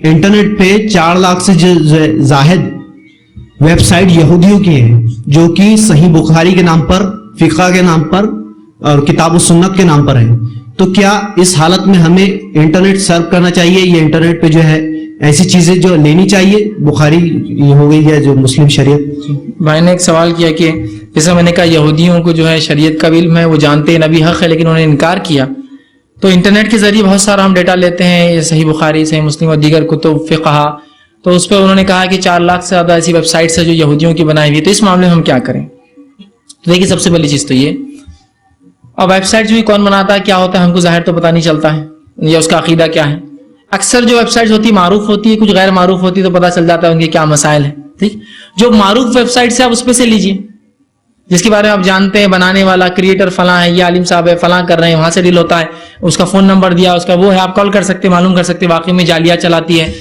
انٹرنیٹ پہ 4 لاکھ سے زائد ویب سائٹ یہودیوں کی ہیں، جو کہ صحیح بخاری کے نام پر، فقہ کے نام پر اور کتاب و سنت کے نام پر ہیں. تو کیا اس حالت میں ہمیں انٹرنیٹ سرو کرنا چاہیے یا انٹرنیٹ پہ جو ہے ایسی چیزیں جو لینی چاہیے، بخاری ہو گئی یا جو مسلم شریعت؟ بھائی نے ایک سوال کیا کہ جیسا میں نے کہا یہودیوں کو جو ہے شریعت کا علم ہے، وہ جانتے ہیں نبی حق ہے لیکن انہوں نے انکار کیا. تو انٹرنیٹ کے ذریعے بہت سارا ہم ڈیٹا لیتے ہیں، صحیح بخاری، صحیح مسلم اور دیگر کتب فقہ، تو اس پہ انہوں نے کہا کہ 4 لاکھ سے زیادہ ایسی ویب سائٹس ہیں جو یہودیوں کی بنائی ہوئی. تو اس معاملے میں ہم کیا کریں؟ دیکھیے سب سے پہلی چیز تو یہ، اور ویب سائٹ جو کون بناتا ہے، کیا ہوتا ہے، ہم کو ظاہر تو پتہ نہیں چلتا ہے، یا اس کا عقیدہ کیا ہے. اکثر جو ویب سائٹس ہوتی ہے معروف ہوتی ہے، کچھ غیر معروف ہوتی ہے، تو پتہ چل جاتا ہے ان کے کیا مسائل ہیں. ٹھیک، جو معروف ویب سائٹ سے آپ اس پہ سے لیجیے، جس کے بارے میں آپ جانتے ہیں بنانے والا کریٹر فلاں ہے، یہ عالم صاحب ہے، فلاں کر رہے ہیں، وہاں سے ڈیل ہوتا ہے، اس کا فون نمبر دیا، اس کا وہ ہے، آپ کال کر سکتے، معلوم کر سکتے واقعی میں جعلیات چلاتی ہے،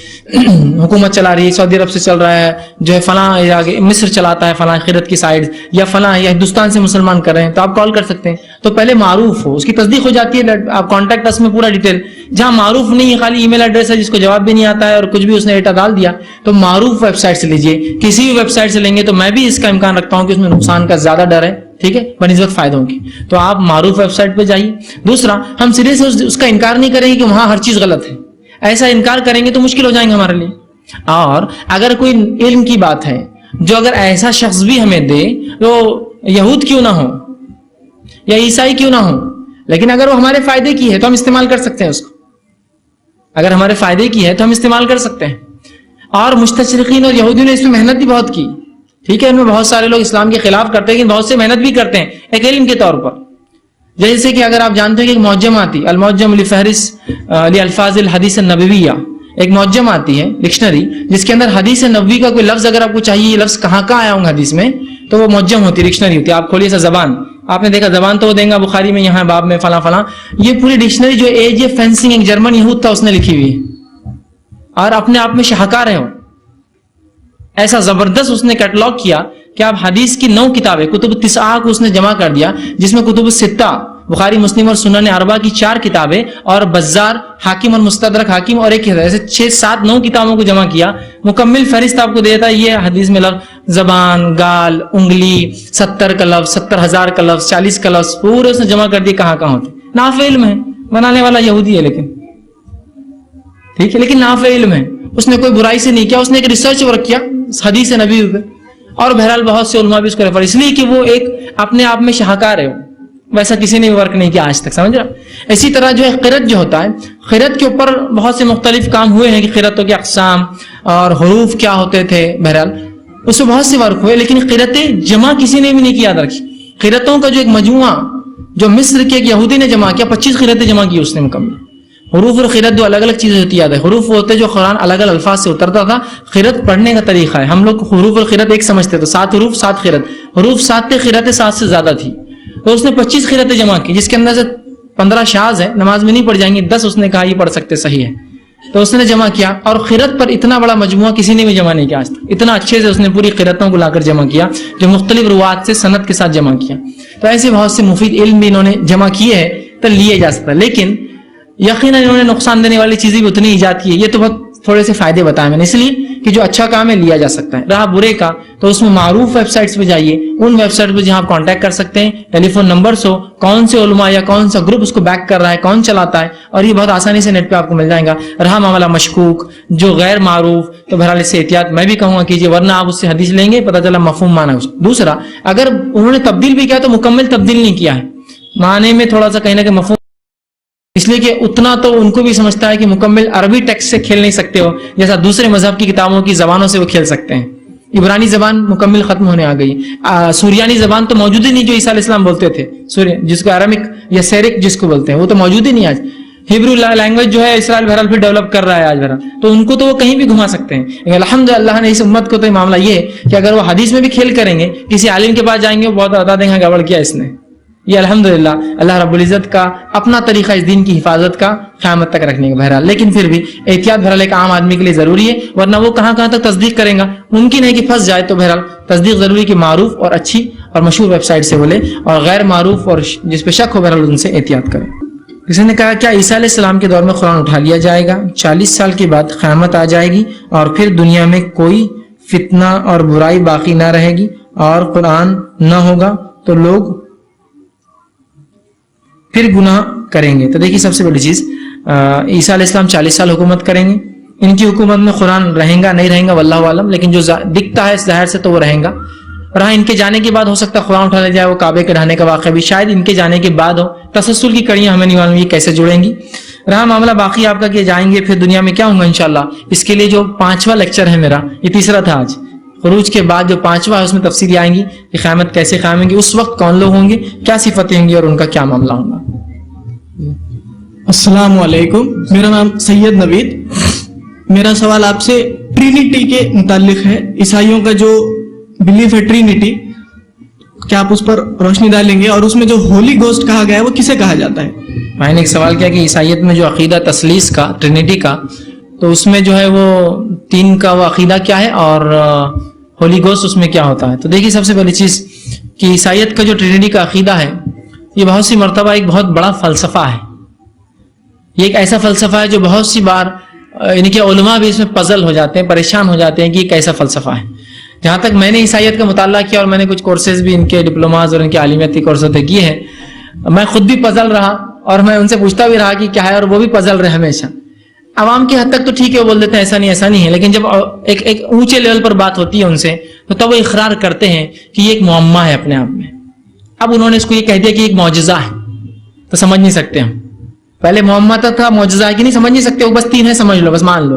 حکومت چلا رہی ہے، سعودی عرب سے چل رہا ہے، جو ہے فلاں مصر چلاتا ہے، فلاں خیرت کی سائٹ، یا فلاں یا ہندوستان سے مسلمان کر رہے ہیں، تو آپ کال کر سکتے ہیں. تو پہلے معروف ہو، اس کی تصدیق ہو جاتی ہے، آپ کانٹیکٹ اس میں پورا ڈیٹیل. جہاں معروف نہیں ہے، خالی ای میل ایڈریس ہے جس کو جواب بھی نہیں آتا ہے اور کچھ بھی اس نے ڈیٹا ڈال دیا، تو معروف ویب سائٹ سے لیجیے. کسی بھی ویب سائٹ سے لیں گے تو میں بھی اس کا امکان رکھتا ہوں کہ اس میں نقصان کا زیادہ ڈر ہے، ٹھیک ہے، بنسبت فائدوں کی. تو آپ معروف ویب سائٹ پہ جائیے. دوسرا، ہم سرے سے اس کا انکار نہیں کریں گے کہ وہاں ہر چیز غلط ہے. ایسا انکار کریں گے تو مشکل ہو جائیں گے ہمارے لیے. اور اگر کوئی علم کی بات ہے جو اگر ایسا شخص بھی ہمیں دے، تو یہود کیوں نہ ہو یا عیسائی کیوں نہ ہو، لیکن اگر وہ ہمارے فائدے کی ہے تو ہم استعمال کر سکتے ہیں اس کو. اگر ہمارے فائدے کی ہے تو ہم استعمال کر سکتے ہیں. اور مستشرقین اور یہودیوں نے اس میں محنت بھی بہت کی، ٹھیک ہے، ان میں بہت سارے لوگ اسلام کے خلاف کرتے ہیں لیکن بہت سے محنت بھی کرتے ہیں ایک علم کے طور پر. جیسے کہ اگر آپ جانتے ہیں کہ ایک معجم آتی، المعجم لفہرس لالفاظ الحدیث النبویہ، ایک معجم آتی ہے ڈکشنری جس کے اندر حدیث نبوی کا کوئی لفظ اگر آپ کو چاہیے، یہ لفظ کہاں آیا ہوں حدیث میں، تو وہ معجم ہوتی ہے، ڈکشنری ہوتی ہے. آپ کھولیے سا زبان، آپ نے دیکھا زبان تو وہ دیں گا بخاری میں یہاں باب میں فلاں فلاں، یہ پوری ڈکشنری جو AJ فینسنگ ایک جرمن یہود تھا اس نے لکھی ہوئی ہے، اور اپنے آپ میں شاہکار ہے. ایسا زبردست اس نے کیٹلاگ کیا کہ آپ حدیث کی 9 کتابیں، کتب 9 کو اس نے جمع کر دیا، جس میں کتب 6 بخاری مسلم اور سنن 4 کی 4 کتابیں، اور بزار، حاکم اور مستدرک حاکم اور ایک، ایسے 6 7 9 کتابوں کو جمع کیا. مکمل فہرست آپ کو دیتا ہے، یہ حدیث میں لفظ زبان، گال، انگلی، 70 کا لفظ، 70,000 کا لفظ، 40 کا لفظ، پورے اس نے جمع کر دیے کہاں ہوتے. نافع علم ہے، بنانے والا یہودی ہے لیکن ٹھیک ہے، لیکن نافع علم ہے، اس نے کوئی برائی سے نہیں کیا، اس نے ایک ریسرچ ورک کیا حدیث نبی پہ. اور بہرحال بہت سے علماء بھی اس کو ریفر، اس لیے کہ وہ ایک اپنے آپ میں شاہکار ہے، ویسا کسی نے بھی ورک نہیں کیا آج تک، سمجھ رہا. اسی طرح جو ہے قرت جو ہوتا ہے، قرت کے اوپر بہت سے مختلف کام ہوئے ہیں کہ قرتوں کے اقسام اور حروف کیا ہوتے تھے، بہرحال اس میں بہت سے ورک ہوئے، لیکن قرتیں جمع کسی نے بھی نہیں کیا. یاد رکھی، قرتوں کا جو ایک مجموعہ جو مصر کے ایک یہودی نے جمع کیا، 25 قرتیں جمع کی اس نے مکمل. حروف اور قرت دو الگ الگ چیزیں ہوتی ہے. حروف ہوتے جو قرآن الگ الگ الفاظ سے اترتا تھا، قرت پڑھنے کا طریقہ ہے. ہم لوگ حروف اور قرت ایک سمجھتے تو 7 حروف 7 قرت، حروف 7 تھے، قرتیں 7 سے زیادہ تھی. تو اس نے 25 قرتیں جمع کی، جس کے اندر سے 15 شاذ ہے، نماز میں نہیں پڑھ جائیں گی، 10 اس نے کہا یہ پڑھ سکتے، صحیح ہے. تو اس نے جمع کیا، اور قرت پر اتنا بڑا مجموعہ کسی نے بھی جمع نہیں کیا آج تک. اتنا اچھے سے اس نے پوری قرتوں کو لا کر جمع کیا، جو مختلف روایات سے سند کے ساتھ جمع کیا. تو ایسے بہت سے مفید علم بھی انہوں نے جمع کیے ہیں، تو لیے جا سکتا ہے. لیکن یقیناً انہوں نے نقصان دینے والی چیزیں بھی اتنی ایجاد کی ہے. یہ تو بہت تھوڑے سے فائدے بتائے میں نے، اس لیے کہ جو اچھا کام ہے لیا جا سکتا ہے. رہا برے کا تو اس میں معروف ویب سائٹس پہ جائیے, ان ویب سائٹ پہ جہاں آپ کانٹیکٹ کر سکتے ہیں, ٹیلی فون نمبرس ہو, کون سے علماء یا کون سا گروپ اس کو بیک کر رہا ہے, کون چلاتا ہے, اور یہ بہت آسانی سے نیٹ پہ آپ کو مل جائے گا. رہا معاملہ مشکوک جو غیر معروف, تو بہرحال اس سے احتیاط میں بھی کہوں گا کیجیے, ورنہ آپ اس سے حدیث لیں گے پتہ چلا مفہوم مانا ہے. دوسرا, اگر انہوں نے تبدیل بھی کیا تو مکمل تبدیل نہیں کیا ہے, معنی میں تھوڑا سا کہیں نہ کہ مفہوم, اس لیے کہ اتنا تو ان کو بھی سمجھتا ہے کہ مکمل عربی ٹیکسٹ سے کھیل نہیں سکتے ہو جیسا دوسرے مذہب کی کتابوں کی زبانوں سے وہ کھیل سکتے ہیں. عبرانی زبان مکمل ختم ہونے آ گئی, سوریانی زبان تو موجود ہی نہیں جو عیسیٰ علیہ السلام بولتے تھے, جس کو ارامک یا سیرک جس کو بولتے ہیں, وہ تو موجود ہی نہیں آج. ہیبرو لینگویج جو ہے اسرائیل بہرحال پھر ڈیولپ کر رہا ہے آج بہرحال, تو ان کو تو وہ کہیں بھی گھما سکتے ہیں. الحمدللہ نے اس امت کو تو معاملہ یہ ہے کہ اگر وہ حدیث میں بھی کھیل کریں گے, کسی عالم کے پاس جائیں گے, وہ بہت بتا دیں گے گڑبڑ کیا اس نے. یہ الحمدللہ اللہ رب العزت کا اپنا طریقہ اس دین کی حفاظت کا قیامت تک رکھنے کا. بہرحال لیکن پھر بھی احتیاط بہرحال ایک عام آدمی کے لیے ضروری ہے, ورنہ وہ کہاں کہاں تک تصدیق کرے گا, ممکن ہے کہ پھنس جائے. تو بہرحال تصدیق ضروری کہ معروف اور اچھی اور مشہور ویب سائٹ سے بولے, اور غیر معروف اور جس پہ شک ہو بہرحال ان سے احتیاط کرے. کسی نے کہا کیا عیسیٰ علیہ السلام کے دور میں قرآن اٹھا لیا جائے گا, 40 سال کے بعد قیامت آ جائے گی اور پھر دنیا میں کوئی فتنہ اور برائی باقی نہ رہے گی اور قرآن نہ ہوگا تو لوگ پھر گناہ کریں گے. تو دیکھیے سب سے بڑی چیز, عیسیٰ علیہ السلام 40 سال حکومت کریں گے, ان کی حکومت میں قرآن رہیں گا نہیں رہیں گا واللہ عالم, لیکن جو دکھتا ہے ظاہر سے تو وہ رہیں گا. رہا ان کے جانے کے بعد ہو سکتا ہے قرآن اٹھا لیا جائے, وہ کعبے کے ڈھانے کا واقعہ بھی شاید ان کے جانے کے بعد ہو. تسلسل کی کڑیاں ہمیں نہیں معلوم یہ کیسے جڑیں گی. رہا معاملہ باقی آپ کا کہ جائیں گے پھر دنیا میں کیا ہوں گا انشاءاللہ, اس کے لیے جو 5واں لیکچر ہے میرا, یہ تیسرا تھا آج, خروج کے بعد جو 5واں ہے اس میں تفصیلی آئیں گی کہ قیامت کیسے قائم ہوگی, اس وقت کون لوگ ہوں گے, کیا صفتیں ہوں گی اور ان کا کیا معاملہ ہوگا. السلام علیکم, میرا نام سید نوید. میرا سوال آپ سے ٹرینٹی کے متعلق ہے. عیسائیوں کا جو بلیف ہے ٹرینٹی, کیا آپ اس پر روشنی ڈالیں گے, اور اس میں جو ہولی گوسٹ کہا گیا ہے وہ کسے کہا جاتا ہے؟ میں نے ایک سوال کیا کہ عیسائیت میں جو عقیدہ تثلیث کا, ٹرینٹی کا, تو اس میں جو ہے وہ 3 کا وہ عقیدہ کیا ہے اور ہولی گوسٹ اس میں کیا ہوتا ہے. تو دیکھیے سب سے پہلی چیز کہ عیسائیت کا جو ٹرینٹی کا عقیدہ ہے یہ بہت سی مرتبہ ایک بہت بڑا فلسفہ ہے. یہ ایک ایسا فلسفہ ہے جو بہت سی بار یعنی کہ علماء بھی اس میں پزل ہو جاتے ہیں, پریشان ہو جاتے ہیں کہ یہ کیسا فلسفہ ہے. جہاں تک میں نے عیسائیت کا مطالعہ کیا اور میں نے کچھ کورسز بھی ان کے ڈپلوماز اور ان کے عالمیتی کورس ہوتے کیے ہیں, میں خود بھی پزل رہا اور میں ان سے پوچھتا بھی رہا کہ کیا ہے, اور وہ بھی پزل رہے ہمیشہ. عوام کی حد تک تو ٹھیک ہے, وہ بول دیتے ہیں ایسا نہیں ہے, لیکن جب ایک اونچے لیول پر بات ہوتی ہے ان سے تو تب وہ اقرار کرتے ہیں کہ یہ ایک معمہ ہے اپنے آپ میں. اب انہوں نے اس کو یہ کہہ دیا کہ ایک معجزہ ہے, تو سمجھ نہیں سکتے ہم. پہلے معمہ تھا, معجزہ ہے کہ نہیں سمجھ نہیں سکتے, وہ بس 3 ہے سمجھ لو, بس مان لو.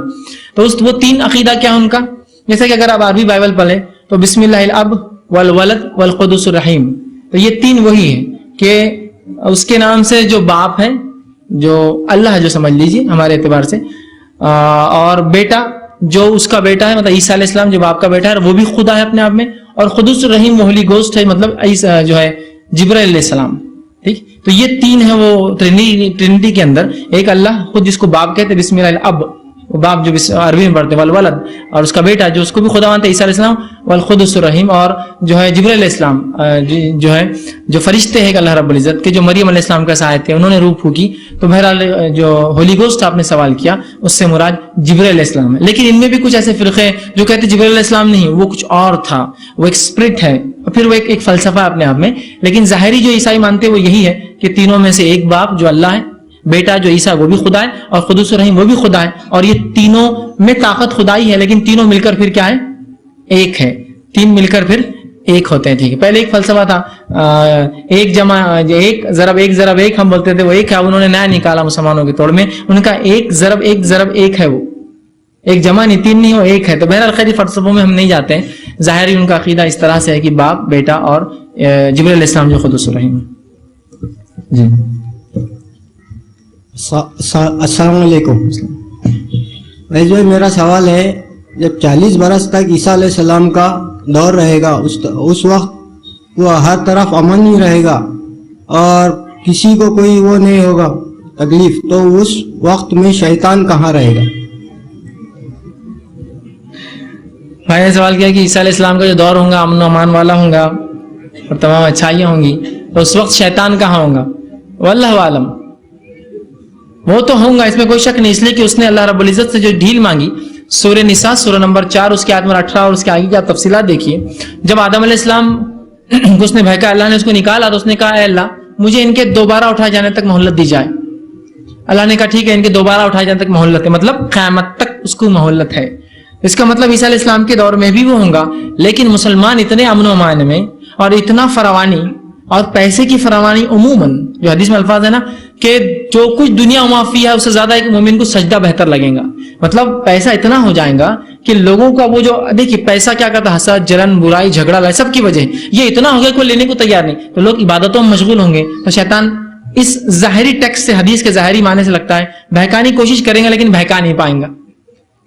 تو وہ 3 عقیدہ کیا ہے ان کا, جیسے کہ اگر آپ عربی بائبل پڑھیں تو بسم اللہ الاب والولد والقدس الرحیم, تو یہ 3 وہی ہیں کہ اس کے نام سے جو باپ ہے, جو اللہ ہے جو سمجھ لیجیے ہمارے اعتبار سے, اور بیٹا جو اس کا بیٹا ہے مطلب عیسیٰ علیہ السلام جو باپ کا بیٹا ہے وہ بھی خدا ہے اپنے آپ میں, اور قدس الرحیم ہولی گوسٹ ہے مطلب جو ہے جبرائیل علیہ السلام. ٹھیک, تو یہ 3 ہیں وہ ٹرینٹی کے اندر. ایک اللہ خود جس کو باپ کہتے بسم اللہ الاب, وہ باپ جو عربی میں پڑھتے ہیں, والولد اور اس کا بیٹا جو اس کو بھی خدا مانتے عیسیٰ علیہ السلام, والقدس الرحیم اور جو ہے جبرائیل علیہ السلام جو ہے جو فرشتے ہیں اللہ رب العزت کے, جو مریم علیہ السلام کا سایہ تھے, انہوں نے روح پھونکی. تو بہرحال جو ہولی گوسٹ آپ نے سوال کیا اس سے مراد جبرائیل علیہ السلام ہے. لیکن ان میں بھی کچھ ایسے فرقے جو کہتے جبرائیل علیہ السلام نہیں, وہ کچھ اور تھا, وہ ایک اسپرٹ ہے, پھر وہ ایک فلسفہ اپنے آپ میں. لیکن ظاہری جو عیسائی مانتے وہ یہی ہے کہ تینوں میں سے ایک باپ جو اللہ ہے, بیٹا جو عیسیٰ وہ بھی خدا ہے, اور قدس الرحیم وہ بھی خدا ہے, اور یہ تینوں میں طاقت خدائی ہے, لیکن تینوں مل کر پھر کیا ہے, ایک ہے. 3 مل کر پھر ایک ہوتے ہیں. ٹھیک ہے, پہلے ایک فلسفہ تھا ایک جمع ایک ضرب ایک ہم بولتے تھے, وہ ایک ہے. انہوں نے نیا نکالا مسلمانوں کے توڑ میں, ان کا ایک ضرب ایک ہے, وہ ایک جمع نہیں 3 نہیں, وہ ایک ہے. تو بہرحال خیر فلسفوں میں ہم نہیں جاتے ہیں. ظاہری ان کا عقیدہ اس طرح سے ہے کہ باپ بیٹا اور جبرائیل علیہ السلام جو قدس الرحیم. جی السلام علیکم. جو میرا سوال ہے, جب 40 برس تک عیسیٰ علیہ السلام کا دور رہے گا, اس وقت وہ ہر طرف امن ہی رہے گا اور کسی کو کوئی وہ نہیں ہوگا تکلیف, تو اس وقت میں شیطان کہاں رہے گا؟ بھائی نے سوال کیا کہ عیسیٰ علیہ السلام کا جو دور ہوگا امن و امان والا ہوگا اور تمام اچھائیاں ہوں گی, تو اس وقت شیطان کہاں ہوگا؟ واللہ عالم, وہ تو ہوں گا, اس میں کوئی شک نہیں, اس لیے کہ اس نے اللہ رب العزت سے جو ڈھیل مانگی سورہ نساء سورہ نمبر 4 اس کی آیت نمبر 18 اور اس کے آگے کی آپ تفصیلات دیکھیے. جب آدم علیہ السلام کو اس نے بہکا, اللہ نے اس کو نکالا تو اس نے کہا اے اللہ مجھے ان کے دوبارہ اٹھائے جانے تک مہلت دی جائے. اللہ نے کہا ٹھیک ہے, ان کے دوبارہ اٹھائے جانے تک مہلت ہے, مطلب قیامت تک اس کو مہلت ہے. اس کا مطلب عیسیٰ علیہ السلام کے دور میں بھی وہ ہوں گا, لیکن مسلمان اتنے امن و امان میں اور اتنا فراوانی اور پیسے کی فراوانی, عموماً جو حدیث میں الفاظ ہے نا کہ جو کچھ دنیا معافی ہے اس سے زیادہ ایک مومن کو سجدہ بہتر لگے گا. مطلب پیسہ اتنا ہو جائے گا کہ لوگوں کا وہ جو دیکھیے پیسہ کیا کرتا ہے, حسد, جلن, برائی, جھگڑا, لڑائی, سب کی وجہ یہ اتنا ہو گیا کوئی لینے کو تیار نہیں, تو لوگ عبادتوں میں مشغول ہوں گے, تو شیطان اس ظاہری ٹیکسٹ سے, حدیث کے ظاہری معنی سے لگتا ہے بہکانے کی کوشش کریں گے لیکن بہکا نہیں پائیں گا.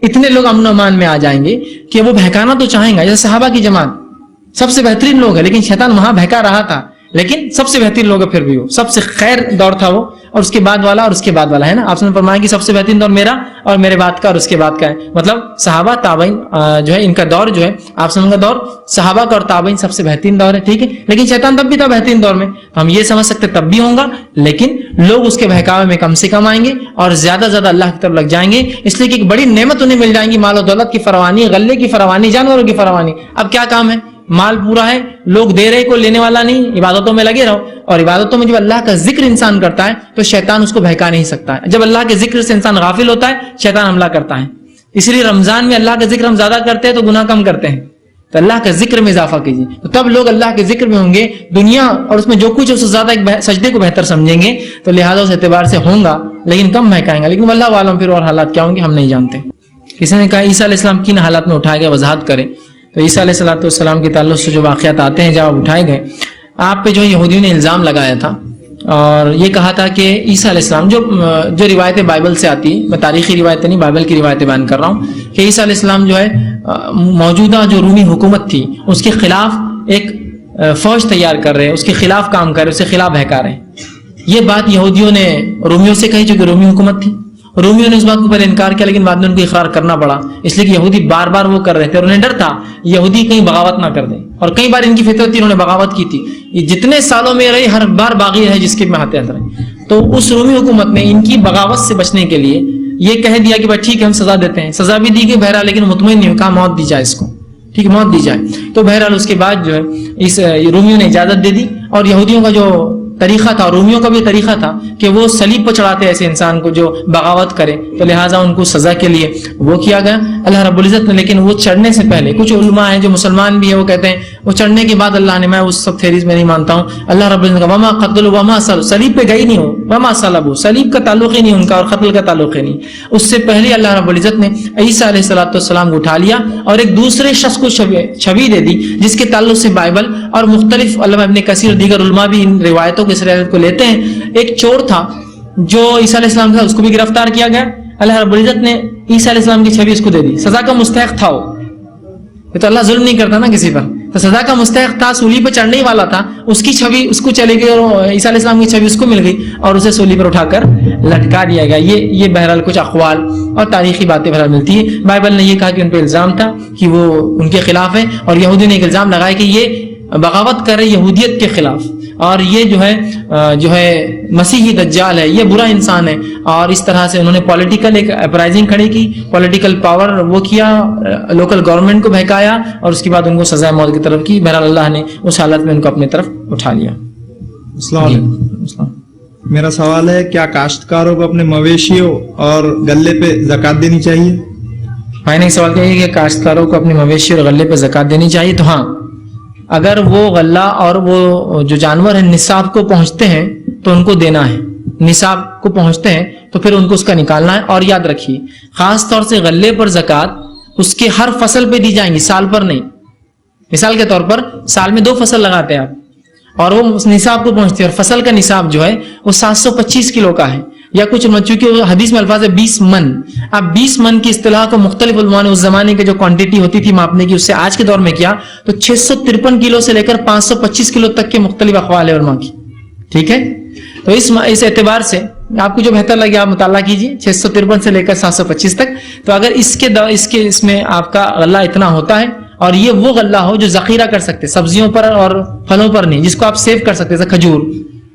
اتنے لوگ امن و امان میں آ جائیں گے کہ وہ بہکانا تو چاہیں گا. جیسے صحابہ کی جماعت سب سے بہترین لوگ ہے, لیکن شیطان وہاں بہکا رہا تھا, لیکن سب سے بہترین لوگ ہے, پھر بھی وہ سب سے خیر دور تھا وہ, اور اس کے بعد والا اور اس کے بعد والا ہے نا. آپ نے فرمایا کہ سب سے بہترین دور میرا اور میرے بعد کا اور اس کے بعد کا ہے. مطلب صحابہ تابعین جو ہے ان کا دور جو ہے آپ کا دور صحابہ کا اور تابعین سب سے بہترین دور ہے, ٹھیک ہے. لیکن شیطان تب بھی تھا بہترین دور میں, تو ہم یہ سمجھ سکتے تب بھی ہوں گا, لیکن لوگ اس کے بہکاوے میں کم سے کم آئیں گے اور زیادہ زیادہ اللہ کی طرف لگ جائیں گے, اس لیے کہ ایک بڑی نعمت انہیں مل جائیں گی, مال و دولت کی فراوانی, غلے کی فراوانی, جانوروں کی فراوانی. اب کیا کام ہے, مال پورا ہے, لوگ دے رہے, کوئی لینے والا نہیں, عبادتوں میں لگے رہو. اور عبادتوں میں جب اللہ کا ذکر انسان کرتا ہے تو شیطان اس کو بہکا نہیں سکتا ہے. جب اللہ کے ذکر سے انسان غافل ہوتا ہے شیطان حملہ کرتا ہے. اس لیے رمضان میں اللہ کا ذکر ہم زیادہ کرتے ہیں تو گناہ کم کرتے ہیں, تو اللہ کے ذکر میں اضافہ کیجیے, تو تب لوگ اللہ کے ذکر میں ہوں گے. دنیا اور اس میں جو کچھ ہے اس سے زیادہ ایک سجدے کو بہتر سمجھیں گے, تو لہٰذا اس اعتبار سے ہوں گا لیکن کم بہکائیں گا. لیکن اللہ عالم پھر اور حالات کیا ہوں گے ہم نہیں جانتے. کسی نے کہا عیسیٰ علیہ السلام کن حالات میں اٹھائے گئے, وضاحت کریں. تو عیسیٰ علیہ السلام کے تعلق سے جو واقعات آتے ہیں جب آپ اٹھائے گئے, آپ پہ جو یہودیوں نے الزام لگایا تھا اور یہ کہا تھا کہ عیسیٰ علیہ السلام جو روایتیں بائبل سے آتی, میں تاریخی روایتیں نہیں بائبل کی روایتیں بیان کر رہا ہوں, کہ عیسیٰ علیہ السلام جو ہے موجودہ جو رومی حکومت تھی اس کے خلاف ایک فوج تیار کر رہے, اس کے خلاف کام کر رہے, اس کے خلاف بہکا رہے. یہ بات یہودیوں نے رومیوں سے کہی جو کہ رومی حکومت تھی. رومیوں نے اس بات کو پہلے انکار کیا لیکن بعد میں ان کو اقرار کرنا پڑا, اس لیے کہ یہودی بار بار وہ کر رہے تھے اور انہیں ڈر تھا یہودی کہیں بغاوت نہ کر دیں. اور کئی بار ان کی فطرت تھی, انہوں نے بغاوت کی تھی. یہ جتنے سالوں میں رہے ہر بار باغی رہے جس کے میں ہاتھ رہے. تو اس رومی حکومت نے ان کی بغاوت سے بچنے کے لیے یہ کہہ دیا کہ بھائی ٹھیک ہے ہم سزا دیتے ہیں. سزا بھی دی گئی بہرحال, لیکن مطمئن نہیں کہا موت دی جائے اس کو, ٹھیک ہے موت دی جائے. تو بہرحال اس کے بعد جو ہے اس رومیوں نے اجازت دے دی. اور یہودیوں کا جو طریقہ تھا, رومیوں کا بھی طریقہ تھا کہ وہ صلیب پر چڑھاتے ایسے انسان کو جو بغاوت کرے, تو لہٰذا ان کو سزا کے لیے وہ کیا گیا اللہ رب العزت نے. لیکن وہ چڑھنے سے پہلے کچھ علماء ہیں جو مسلمان بھی ہے وہ کہتے ہیں وہ چڑھنے کے بعد اللہ نے, میں اس سب تھیریز میں نہیں مانتا ہوں, اللہ رب العزت کا وما قتل وما صلب, صلیب پہ گئی نہیں ہو, وما صلب, صلیب کا تعلق ہی نہیں ان کا اور قتل کا تعلق ہی نہیں. اس سے پہلے اللہ رب العزت نے عیسیٰ علیہ السلام کو اٹھا لیا اور ایک دوسرے شخص کو چھوی دے دی جس کے تعلق سے بائبل اور مختلف علامہ ابن کثیر دیگر علماء بھی ان روایتوں کے اس روایت کو لیتے ہیں. ایک چور تھا جو عیسیٰ علیہ السلام تھا, اس کو بھی گرفتار کیا گیا. اللہ رب العزت نے عیسیٰ علیہ السلام کی چھوی اس کو دے دی, سزا کا مستحق تھا وہ, تو اللہ ظلم نہیں کرتا نا کسی پر, تو سزا کا مستحق تھا, سولی پہ چڑھنے والا تھا, اس کی چھوی اس کو چلی گئی اور عیسیٰ علیہ السلام کی چھوی اس کو مل گئی اور اسے سولی پر اٹھا کر لٹکا دیا گیا. یہ بہرحال کچھ اقوال اور تاریخی باتیں بہرحال ملتی ہیں. بائبل نے یہ کہا کہ ان پہ الزام تھا کہ وہ ان کے خلاف ہے, اور یہودی نے ایک الزام لگایا کہ یہ بغاوت کر رہے یہودیت کے خلاف, اور یہ جو ہے مسیحی دجال ہے, یہ برا انسان ہے. اور اس طرح سے انہوں نے پولیٹیکل ایک اپرائزنگ کھڑی کی, پولیٹیکل پاور وہ کیا, لوکل گورنمنٹ کو بہکایا اور اس کے بعد ان کو سزائے موت کی طرف کی. بہرحال اللہ نے اس حالت میں ان کو اپنے طرف اٹھا لیا. السلام علیکم. میرا سوال ہے کیا کاشتکاروں کو اپنے مویشیوں اور غلے پہ زکوٰۃ دینی چاہیے؟ میں نے سوال کیا کہ کاشتکاروں کو اپنے مویشی اور غلے پہ زکوٰۃ دینی چاہیے. تو ہاں, اگر وہ غلہ اور وہ جو جانور ہیں نصاب کو پہنچتے ہیں تو ان کو دینا ہے, نصاب کو پہنچتے ہیں تو پھر ان کو اس کا نکالنا ہے. اور یاد رکھیے خاص طور سے غلے پر زکوٰۃ اس کے ہر فصل پہ دی جائیں گی, سال پر نہیں. مثال کے طور پر سال میں 2 فصل لگاتے ہیں آپ اور وہ نصاب کو پہنچتے ہیں, اور فصل کا نصاب جو ہے وہ 725 کلو کا ہے یا کچھ, چونکہ حدیث میں الفاظ ہے 20 من. اب 20 من کی اصطلاح کو مختلف علماء نے اس زمانے کے جو کوانٹٹی ہوتی تھی ماپنے کی اس سے آج کے دور میں کیا تو 653 کلو سے لے کر 525 کلو تک کے مختلف اقوال ہے علماء کی, ٹھیک ہے. تو اس اعتبار سے آپ کو جو بہتر لگے آپ مطالعہ کیجیے 653 سے لے کر 725 تک. تو اگر اس میں آپ کا غلہ اتنا ہوتا ہے اور یہ وہ غلہ ہو جو ذخیرہ کر سکتے, سبزیوں پر اور پھلوں پر نہیں, جس کو آپ سیو کر سکتے, جیسے کھجور.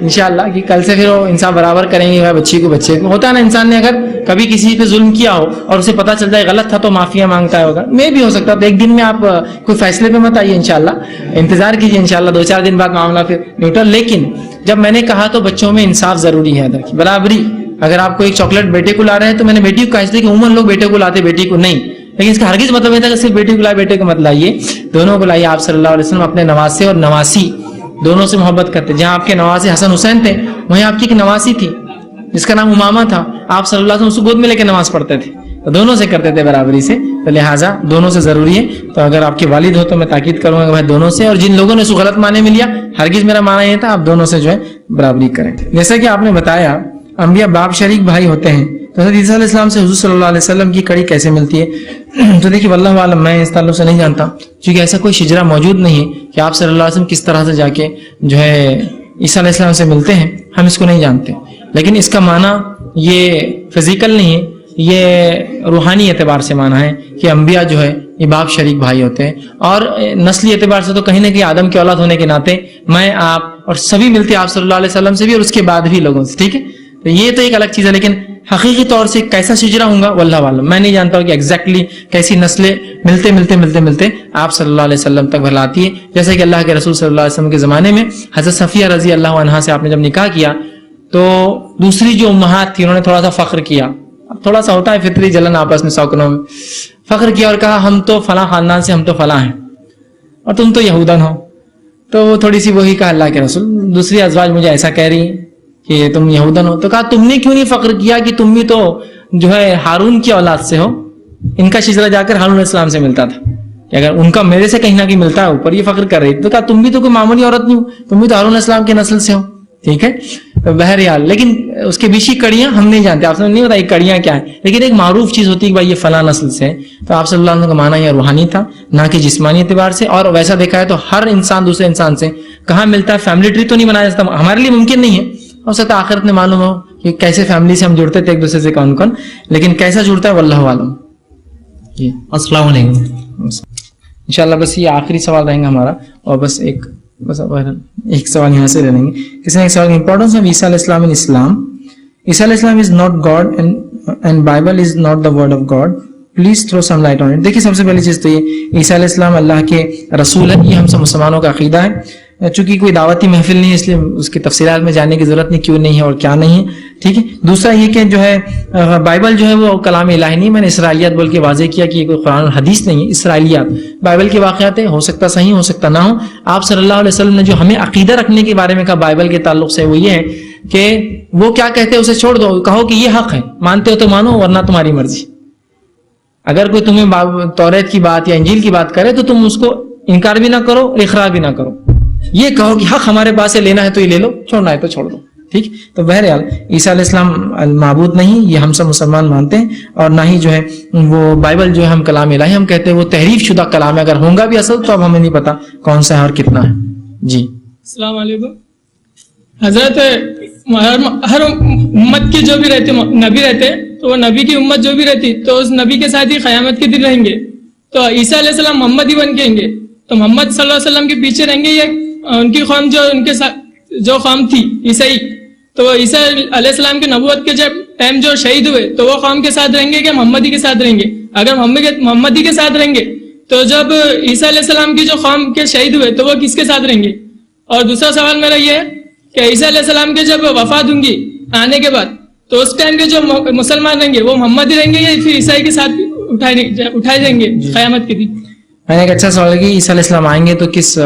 انشاءاللہ کہ کل سے پھر وہ انصاف برابر کریں گے بچی کو بچے کو. ہوتا ہے نا انسان نے اگر کبھی کسی پہ ظلم کیا ہو اور اسے پتہ چلتا ہے غلط تھا تو معافیا مانگتا ہوگا, میں بھی ہو سکتا تو ایک دن میں آپ کوئی فیصلے پہ مت آئیے, انشاءاللہ انتظار کیجیے, انشاءاللہ 2-4 دن بعد معاملہ پھر نیوٹرل. لیکن جب میں نے کہا تو بچوں میں انصاف ضروری ہے, ادھر کی برابری. اگر آپ کو ایک چاکلیٹ بیٹے کو لا رہے ہیں تو میں نے بیٹی کو کہا, اس لیے کہ عموماً لوگ بیٹے کو لاتے بیٹی کو نہیں, لیکن اس کا ہرگز مطلب یہ تھا کہ صرف بیٹی کو لائے بیٹے کو مت لائیے, دونوں کو لائیے. آپ صلی اللہ علیہ وسلم اپنے نواسے اور نواسی دونوں سے محبت کرتے. جہاں آپ کے نواسے حسن حسین تھے وہیں آپ کی ایک نواسی تھی جس کا نام امامہ تھا, آپ صلی اللہ علیہ وسلم اس کو گود میں لے کے نماز پڑھتے تھے, تو دونوں سے کرتے تھے برابری سے, تو لہٰذا دونوں سے ضروری ہے. تو اگر آپ کے والد ہو تو میں تاکید کروں گا کہ بھائی دونوں سے, اور جن لوگوں نے اس کو غلط معنی میں لیا, ہرگز میرا معنی یہ تھا آپ دونوں سے جو ہے برابری کریں. جیسا کہ آپ نے بتایا انبیاء باپ شریک بھائی ہوتے ہیں, تو حضرت عیسیٰ علیہ السلام سے حضور صلی اللہ علیہ وسلم کی کڑی کیسے ملتی ہے؟ تو دیکھیے واللہ عالم, میں اس تعلق سے نہیں جانتا, کیونکہ ایسا کوئی شجرہ موجود نہیں ہے کہ آپ صلی اللہ علیہ وسلم کس طرح سے جا کے جو ہے عیسیٰ علیہ السلام سے ملتے ہیں, ہم اس کو نہیں جانتے. لیکن اس کا معنی یہ فزیکل نہیں ہے, یہ روحانی اعتبار سے معنی ہے کہ انبیاء جو ہے یہ باپ شریک بھائی ہوتے ہیں, اور نسلی اعتبار سے تو کہیں نہ کہیں آدم کے اولاد ہونے کے ناطے میں آپ اور سبھی ملتے ہیں آپ صلی اللہ علیہ وسلم سے بھی, اور اس کے بعد بھی لوگوں سے. ٹھیک ہے, تو یہ تو ایک الگ چیز ہے, لیکن حقیقی طور سے کیسا شجرہ ہوں گا واللہ عالم, میں نہیں جانتا ہوں کہ ایگزیکٹلی کیسی نسلیں ملتے آپ صلی اللہ علیہ وسلم تک بھلاتی ہے. جیسے کہ اللہ کے رسول صلی اللہ علیہ وسلم کے زمانے میں حضرت صفیہ رضی اللہ عنہا سے آپ نے جب نکاح کیا تو دوسری جو امہات تھی انہوں نے تھوڑا سا فخر کیا, اب تھوڑا سا ہوتا ہے فطری جلن آپس میں سوکنوں میں, فخر کیا اور کہا ہم تو فلاں خاندان سے, ہم تو فلاں ہیں اور تم تو یہودن ہو. تو وہ تھوڑی سی وہی کہا اللہ کے رسول, دوسری ازواج مجھے ایسا کہہ رہی ہیں کہ تم یہودن ہو. تو کہا تم نے کیوں نہیں فخر کیا کہ تم بھی تو جو ہے ہارون کی اولاد سے ہو, ان کا شجرہ جا کر ہارون علیہ السلام سے ملتا تھا, کہ اگر ان کا میرے سے کہیں نہ کہیں ملتا ہے اوپر, یہ فخر کر رہی تھی. تو کہا تم بھی تو کوئی معمولی عورت نہیں ہو, تم بھی تو ہارون علیہ السلام کے نسل سے ہو. ٹھیک ہے, بہرحال لیکن اس کے پیچھے کڑیاں ہم نہیں جانتے, آپ نے نہیں بتائی کڑیاں کیا ہیں, لیکن ایک معروف چیز ہوتی ہے کہ بھائی یہ فلاں نسل سے ہے. تو آپ صلی اللہ علیہ وسلم کا معنی یہ روحانی تھا نہ کہ جسمانی اعتبار سے. اور ویسا دیکھا ہے تو ہر انسان دوسرے انسان سے کہاں ملتا ہے, فیملی ٹری تو نہیں بنایا جاتا, ہمارے لیے ممکن نہیں ہے. ہو سکتا ہے آخرت میں معلوم ہو کہ کیسے فیملی سے ہم جڑتے تھے ایک دوسرے سے کون کون, لیکن کیسا جڑتا ہے واللہ عالم. جی السلام علیکم. انشاءاللہ بس یہ آخری سوال رہیں گا ہمارا, اور بس ایک سوال یہاں سے لے لیں گے. کسی نے ایک سوال, امپورٹنس آف عیسیٰ علیہ السلام ان اسلام. عیسیٰ علیہ السلام is not God and Bible is not the word of God, please throw some light on it. دیکھیے سب سے پہلی چیز تو یہ عیسیٰ علیہ السلام اللہ کے رسول ہے, یہ ہم سب مسلمانوں کا عقیدہ ہے. چونکہ کوئی دعوتی محفل نہیں ہے اس لیے اس کی تفصیلات میں جاننے کی ضرورت نہیں, کیوں نہیں ہے اور کیا نہیں ہے. ٹھیک ہے, دوسرا یہ کہ جو ہے بائبل جو ہے وہ کلام الہی نہیں, میں نے اسرائیلیات بول کے واضح کیا کہ یہ کوئی قرآن حدیث نہیں ہے, اسرائیلیات بائبل کے واقعات ہیں, ہو سکتا صحیح ہو سکتا نہ ہو. آپ صلی اللہ علیہ وسلم نے جو ہمیں عقیدہ رکھنے کے بارے میں کہا بائبل کے تعلق سے وہ یہ ہے کہ وہ کیا کہتے ہیں اسے چھوڑ دو, کہو کہ یہ حق ہے, مانتے ہو تو مانو ورنہ تمہاری مرضی. اگر کوئی تمہیں توریت کی بات یا انجیل کی بات کرے تو تم اس کو انکار بھی نہ کرو, اقرار بھی نہ کرو, یہ کہو کہ حق ہمارے پاس ہے, لینا ہے تو یہ لے لو, چھوڑنا ہے تو چھوڑ دو. ٹھیک, تو بہرحال عیسیٰ علیہ السلام معبود نہیں, یہ ہم سب مسلمان مانتے ہیں, اور نہ ہی جو ہے وہ بائبل جو ہے ہم کلام الہی ہم کہتے ہیں وہ تحریف شدہ کلام ہے. اگر ہوں گا بھی اصل تو اب ہمیں نہیں پتا کون سا ہے اور کتنا ہے. جی السلام علیکم. حضرت ہر امت کے جو بھی رہتے نبی رہتے, تو وہ نبی کی امت جو بھی رہتی تو اس نبی کے ساتھ ہی قیامت کے دن رہیں گے. تو عیسیٰ علیہ السلام محمد ہی بن کے گے, تو محمد صلی اللہ علیہ وسلم کے پیچھے رہیں گے, یا ان کی قوم جو ان کے ساتھ جو قوم تھی عیسائی, تو عیسیٰ علیہ السلام کی نبوت کے جب ٹائم جو شہید ہوئے تو وہ قوم کے ساتھ رہیں گے کہ محمدی کے ساتھ رہیں گے؟ اگر محمدی کے ساتھ رہیں گے تو جب عیسیٰ علیہ السلام کی جو قوم کے شہید ہوئے تو وہ کس کے ساتھ رہیں گے؟ اور دوسرا سوال میرا یہ ہے کہ عیسیٰ علیہ السلام کے جب وفات ہوں گی آنے کے بعد تو اس ٹائم کے جو مسلمان رہیں گے وہ محمدی رہیں گے یا پھر عیسائی کے ساتھ اٹھائے جائیں گے قیامت کے دن؟ میں نے ایک اچھا سوال ہے کہ عیسیٰ علیہ السلام آئیں گے تو کس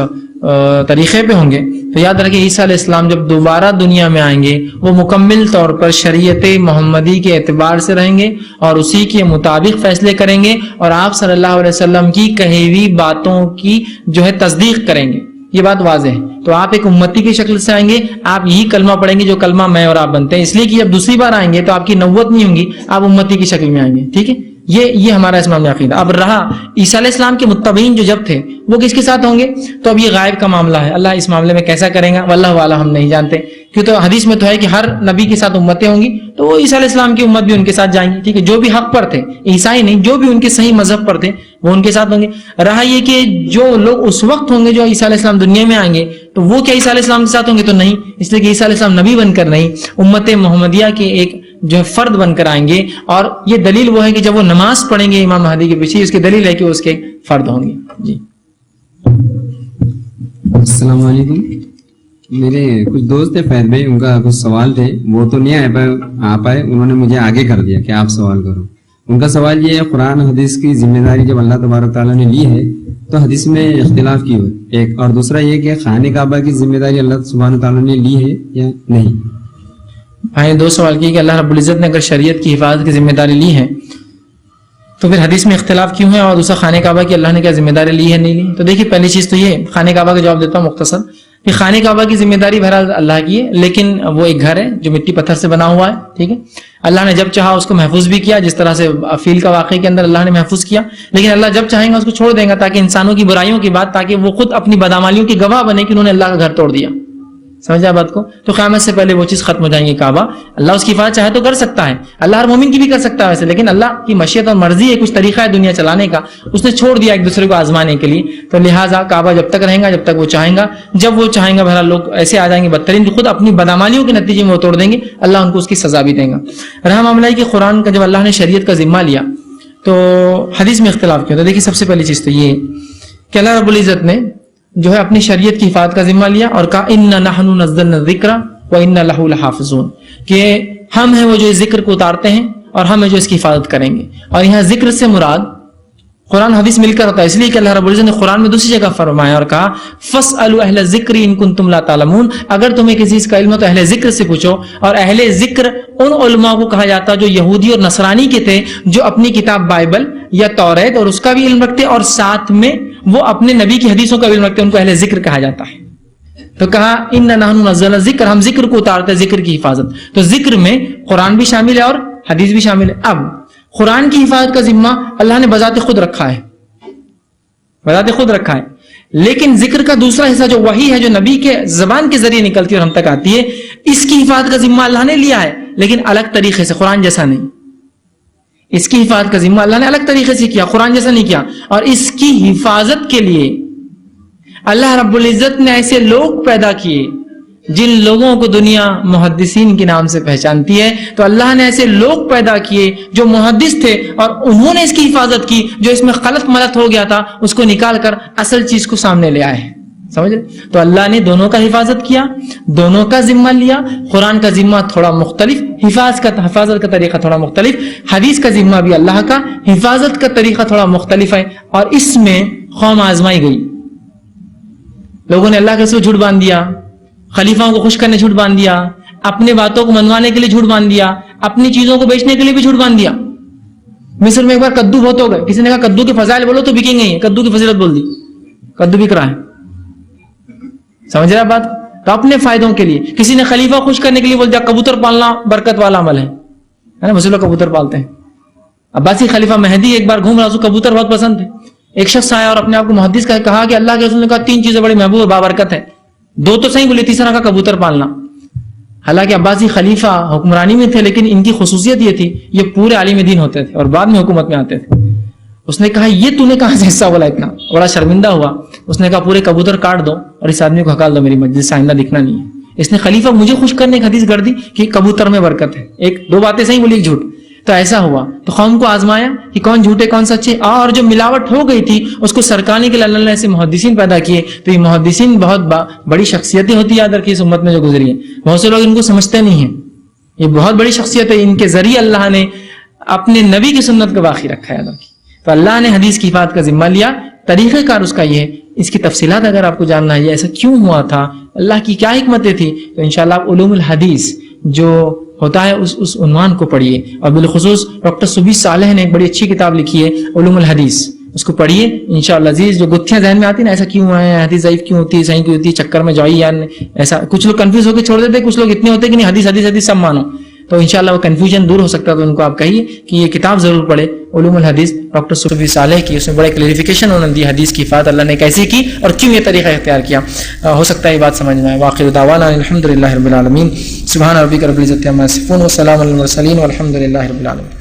طریقے پہ ہوں گے؟ تو یاد رکھیں عیسیٰ علیہ السلام جب دوبارہ دنیا میں آئیں گے وہ مکمل طور پر شریعت محمدی کے اعتبار سے رہیں گے اور اسی کے مطابق فیصلے کریں گے, اور آپ صلی اللہ علیہ وسلم کی کہی ہوئی باتوں کی جو ہے تصدیق کریں گے. یہ بات واضح ہے. تو آپ ایک امتی کی شکل سے آئیں گے, آپ یہی کلمہ پڑھیں گے جو کلمہ میں اور آپ بنتے ہیں, اس لیے کہ جب دوسری بار آئیں گے تو آپ کی نبوت نہیں ہوں گی, آپ امتی کی شکل میں آئیں گے. ٹھیک ہے, یہ ہمارا اسلام عقیدہ. اب رہا عیسیٰ علیہ السلام کے متبعین جو جب تھے وہ کس کے ساتھ ہوں گے, تو اب یہ غائب کا معاملہ ہے, اللہ اس معاملے میں کیسا کریں گا واللہ اعلم, ہم نہیں جانتے. کہ تو حدیث میں تو ہے کہ ہر نبی کے ساتھ امتیں ہوں گی، تو وہ عیسیٰ علیہ السلام کی امت بھی ان کے ساتھ جائیں گی، ٹھیک ہے، جو بھی حق پر تھے، عیسائی نہیں، جو بھی ان کے صحیح مذہب پر تھے وہ ان کے ساتھ ہوں گے۔ رہا یہ کہ جو لوگ اس وقت ہوں گے جو عیسیٰ علیہ السلام دنیا میں آئیں گے، تو وہ کیا عیسیٰ علیہ السلام کے ساتھ ہوں گے؟ تو نہیں، اس لیے کہ عیسیٰ علیہ السلام نبی بن کر نہیں، امت محمدیہ کے ایک جو فرد بن کر آئیں گے، اور یہ دلیل وہ ہے کہ جب وہ نماز پڑھیں گے امام مہدی کے پیچھے، اس کی دلیل ہے کہ وہ اس کے فرد ہوں گے۔ جی السلام علیکم، میرے کچھ دوست تھے فیض بھائی، ان کا کچھ سوال تھے، وہ تو نہیں آ پائے، انہوں نے مجھے آگے کر دیا کہ آپ سوال کرو۔ ان کا سوال یہ ہے، قرآن حدیث کی ذمہ داری جب اللہ تبارک تعالیٰ نے لی ہے تو حدیث میں اختلاف کی ہوئی ایک، اور دوسرا یہ کہ خانہ کعبہ کی ذمہ داری اللہ سبحانہ تعالیٰ نے لی ہے یا نہیں؟ بھائی دو سوال کیے کہ اللہ رب العزت نے اگر شریعت کی حفاظت کی ذمہ داری لی ہے تو پھر حدیث میں اختلاف کیوں ہے، اور دوسرا خانہ کعبہ کی اللہ نے کیا ذمہ داری لی ہے نہیں لی؟ تو دیکھیے پہلی چیز تو یہ خانہ کعبہ کا جواب دیتا ہوں مختصر، کہ خانہ کعبہ کی ذمہ داری بہرحال اللہ کی ہے، لیکن وہ ایک گھر ہے جو مٹی پتھر سے بنا ہوا ہے، ٹھیک ہے، اللہ نے جب چاہا اس کو محفوظ بھی کیا، جس طرح سے فیل کا واقعے کے اندر اللہ نے محفوظ کیا، لیکن اللہ جب چاہیں گا اس کو چھوڑ دیں گا، تاکہ انسانوں کی برائیوں کی بات، تاکہ وہ خود اپنی بدعمالیوں کی گواہ بنے کہ انہوں نے اللہ کا گھر توڑ دیا، سمجھا بات کو؟ تو قیامت سے پہلے وہ چیز ختم ہو جائیں گے کعبہ، اللہ اس کی حفاظت چاہے تو کر سکتا ہے، اللہ ہر مومن کی بھی کر سکتا ہے ویسے، لیکن اللہ کی مشیت اور مرضی ہے، کچھ طریقہ ہے دنیا چلانے کا، اس نے چھوڑ دیا ایک دوسرے کو آزمانے کے لیے، تو لہٰذا کعبہ جب تک رہے گا جب تک وہ چاہیں گا، جب وہ چاہیں گا بہرحال لوگ ایسے آ جائیں گے بدترین خود اپنی بدعمالیوں کے نتیجے میں وہ توڑ دیں گے، اللہ ان کو اس کی سزا بھی دیں گا۔ رہا معاملہ ہے کہ قرآن کا جب اللہ نے شریعت کا ذمہ لیا تو حدیث میں اختلاف کیا، تو دیکھیے سب سے پہلی چیز تو یہ کہ اللہ رب العزت نے جو ہے اپنی شریعت کی حفاظت کا ذمہ لیا اور کہا اِنَّا نَحْنُ نَزَّلْنَا الذِّكْرَ وَإِنَّا لَهُ لَحَافِظُونَ، کہ ہم ہیں وہ جو اس ذکر کو اتارتے ہیں اور ہم ہیں جو اس کی حفاظت کریں گے۔ اور یہاں ذکر سے مراد قرآن حدیث مل کر ہوتا ہے، اس لیے کہ اللہ رب العزت نے قرآن میں دوسری جگہ فرمایا اور کہا فَاسْأَلُوا أَهْلَ الذِّكْرِ إِن كُنتُمْ لَا تَعْلَمُونَ، اگر تمہیں کسی چیز کا علم ہو تو اہل ذکر سے پوچھو، اور اہل ذکر ان علماء کو کہا جاتا جو یہودی اور نصرانی کے تھے، جو اپنی کتاب بائبل یا توریت اور اس کا بھی علم رکھتے، اور ساتھ میں وہ اپنے نبی کی حدیثوں کا بھی علم رکھتے، ان کو اہل ذکر کہا جاتا ہے۔ تو کہا اِنَّا نَحْنُ نَزَّلْنَا الذِّكْرَ، ہم ذکر کو اتارتے، ذکر کی حفاظت، تو ذکر میں قرآن بھی شامل ہے اور حدیث بھی شامل ہے۔ اب قرآن کی حفاظت کا ذمہ اللہ نے بذات خود رکھا ہے، بذات خود رکھا ہے، لیکن ذکر کا دوسرا حصہ جو وحی ہے، جو نبی کے زبان کے ذریعے نکلتی ہے اور ہم تک آتی ہے، اس کی حفاظت کا ذمہ اللہ نے لیا ہے، لیکن الگ طریقے سے، قرآن جیسا نہیں۔ اس کی حفاظت کا ذمہ اللہ نے الگ طریقے سے کیا، قرآن جیسا نہیں کیا، اور اس کی حفاظت کے لیے اللہ رب العزت نے ایسے لوگ پیدا کیے جن لوگوں کو دنیا محدثین کے نام سے پہچانتی ہے، تو اللہ نے ایسے لوگ پیدا کیے جو محدث تھے اور انہوں نے اس کی حفاظت کی، جو اس میں غلط ملت ہو گیا تھا اس کو نکال کر اصل چیز کو سامنے لے آئے، سمجھ رہے؟ تو اللہ نے دونوں کا حفاظت کیا، دونوں کا ذمہ لیا۔ قرآن کا ذمہ تھوڑا مختلف، حفاظت کا طریقہ تھوڑا مختلف، حدیث کا ذمہ بھی اللہ کا، حفاظت کا طریقہ تھوڑا مختلف ہے، اور اس میں قوم آزمائی گئی، لوگوں نے اللہ کے رسول جھوٹ باندھ دیا، خلیفاؤں کو خوش کرنے جھوٹ باندھ دیا، اپنے باتوں کو منوانے کے لیے جھوٹ باندھ دیا، اپنی چیزوں کو بیچنے کے لیے بھی جھوٹ باندھ دیا۔ مصر میں ایک بار کدو بہت ہو گئے، کسی نے کہا کدو کے فضائل بولو تو بکیں گے، کدو کی فضیلت بول دی، کدو بک رہا ہے، سمجھ رہا بات؟ تو اپنے فائدوں کے لیے کسی نے خلیفہ خوش کرنے کے لیے بول دیا کبوتر پالنا برکت والا عمل ہے نا، مسلم لوگ کبوتر پالتے ہیں۔ عباسی خلیفہ مہدی ایک بار گھوم رہا، اس کو کبوتر بہت پسند تھے، ایک شخص آیا اور اپنے آپ کو محدث کہا کہ اللہ کے رسول نے کہا 3 چیزیں بڑی محبوب اور بابرکت ہیں، 2 تو صحیح بولے، تیسرا کا کبوتر پالنا۔ حالانکہ عباسی خلیفہ حکمرانی میں تھے، لیکن ان کی خصوصیت یہ تھی یہ پورے عالم دین ہوتے تھے اور بعد میں حکومت میں آتے تھے۔ اس نے کہا یہ تو نے کہاں سے حصہ بولا اتنا، بڑا شرمندہ ہوا۔ اس نے کہا پورے کبوتر کاٹ دو اور اس آدمی کو ہکال دو میری مجلس سے، آئندہ دکھنا نہیں ہے۔ اس نے خلیفہ مجھے خوش کرنے کی حدیث گڑ دی کہ کبوتر میں برکت ہے، 2 باتیں صحیح بولی، ایک جھوٹ۔ تو ایسا ہوا تو قوم کو آزمایا کہ کون جھوٹے کون سچے، اور جو ملاوٹ ہو گئی تھی اس کو سرکانے کے لیے اللہ نے ایسے محدثین پیدا کیے۔ تو یہ محدثین بہت بڑی شخصیتیں ہوتی ہے یاد رکھیے، اس امت میں جو گزری ہیں، بہت سے لوگ ان کو سمجھتے نہیں ہیں، یہ بہت بڑی شخصیت ہے، ان کے ذریعے اللہ نے اپنے نبی کی سنت کو باقی رکھا ہے۔ تو اللہ نے حدیث کی حفاظت کا ذمہ لیا، طریقہ کار اس کا یہ ہے۔ اس کی تفصیلات اگر آپ کو جاننا ہے ایسا کیوں ہوا تھا، اللہ کی کیا حکمتیں تھی، تو انشاءاللہ آپ علوم الحدیث جو ہوتا ہے اس عنوان کو پڑھیے، اور بالخصوص ڈاکٹر سبی صالح نے ایک بڑی اچھی کتاب لکھی ہے علوم الحدیث، اس کو پڑھیے انشاءاللہ عزیز۔ جو گتھیاں ذہن میں آتی ہیں نا ایسا کیوں ہے، حدیث ضعیف کیوں ہوتی ہے، صحیح کیوں ہوتی ہے، چکر میں جوئی یار ایسا کچھ لوگ کنفیوز ہو کے چھوڑ دیتے، کچھ لوگ اتنے ہوتے کہ نہیں حدیث حدیث حدیث سب مانو، تو انشاءاللہ وہ کنفیوژن دور ہو سکتا ہے۔ تو ان کو آپ کہیے کہ یہ کتاب ضرور پڑھے، علوم الحدیث ڈاکٹر صوفی صالح کی، اس میں بڑے کلیریفیکیشن انہوں نے دی حدیث کی افادت اللہ نے کیسی کی اور کیوں یہ طریقہ اختیار کیا. ہو سکتا ہے یہ بات سمجھ میں آئے. وآخر دعوانا الحمدللہ رب العالمین. سبحان ربک رب العزت عما یصفون وسلام علی المرسلین والحمد للہ رب العالمین.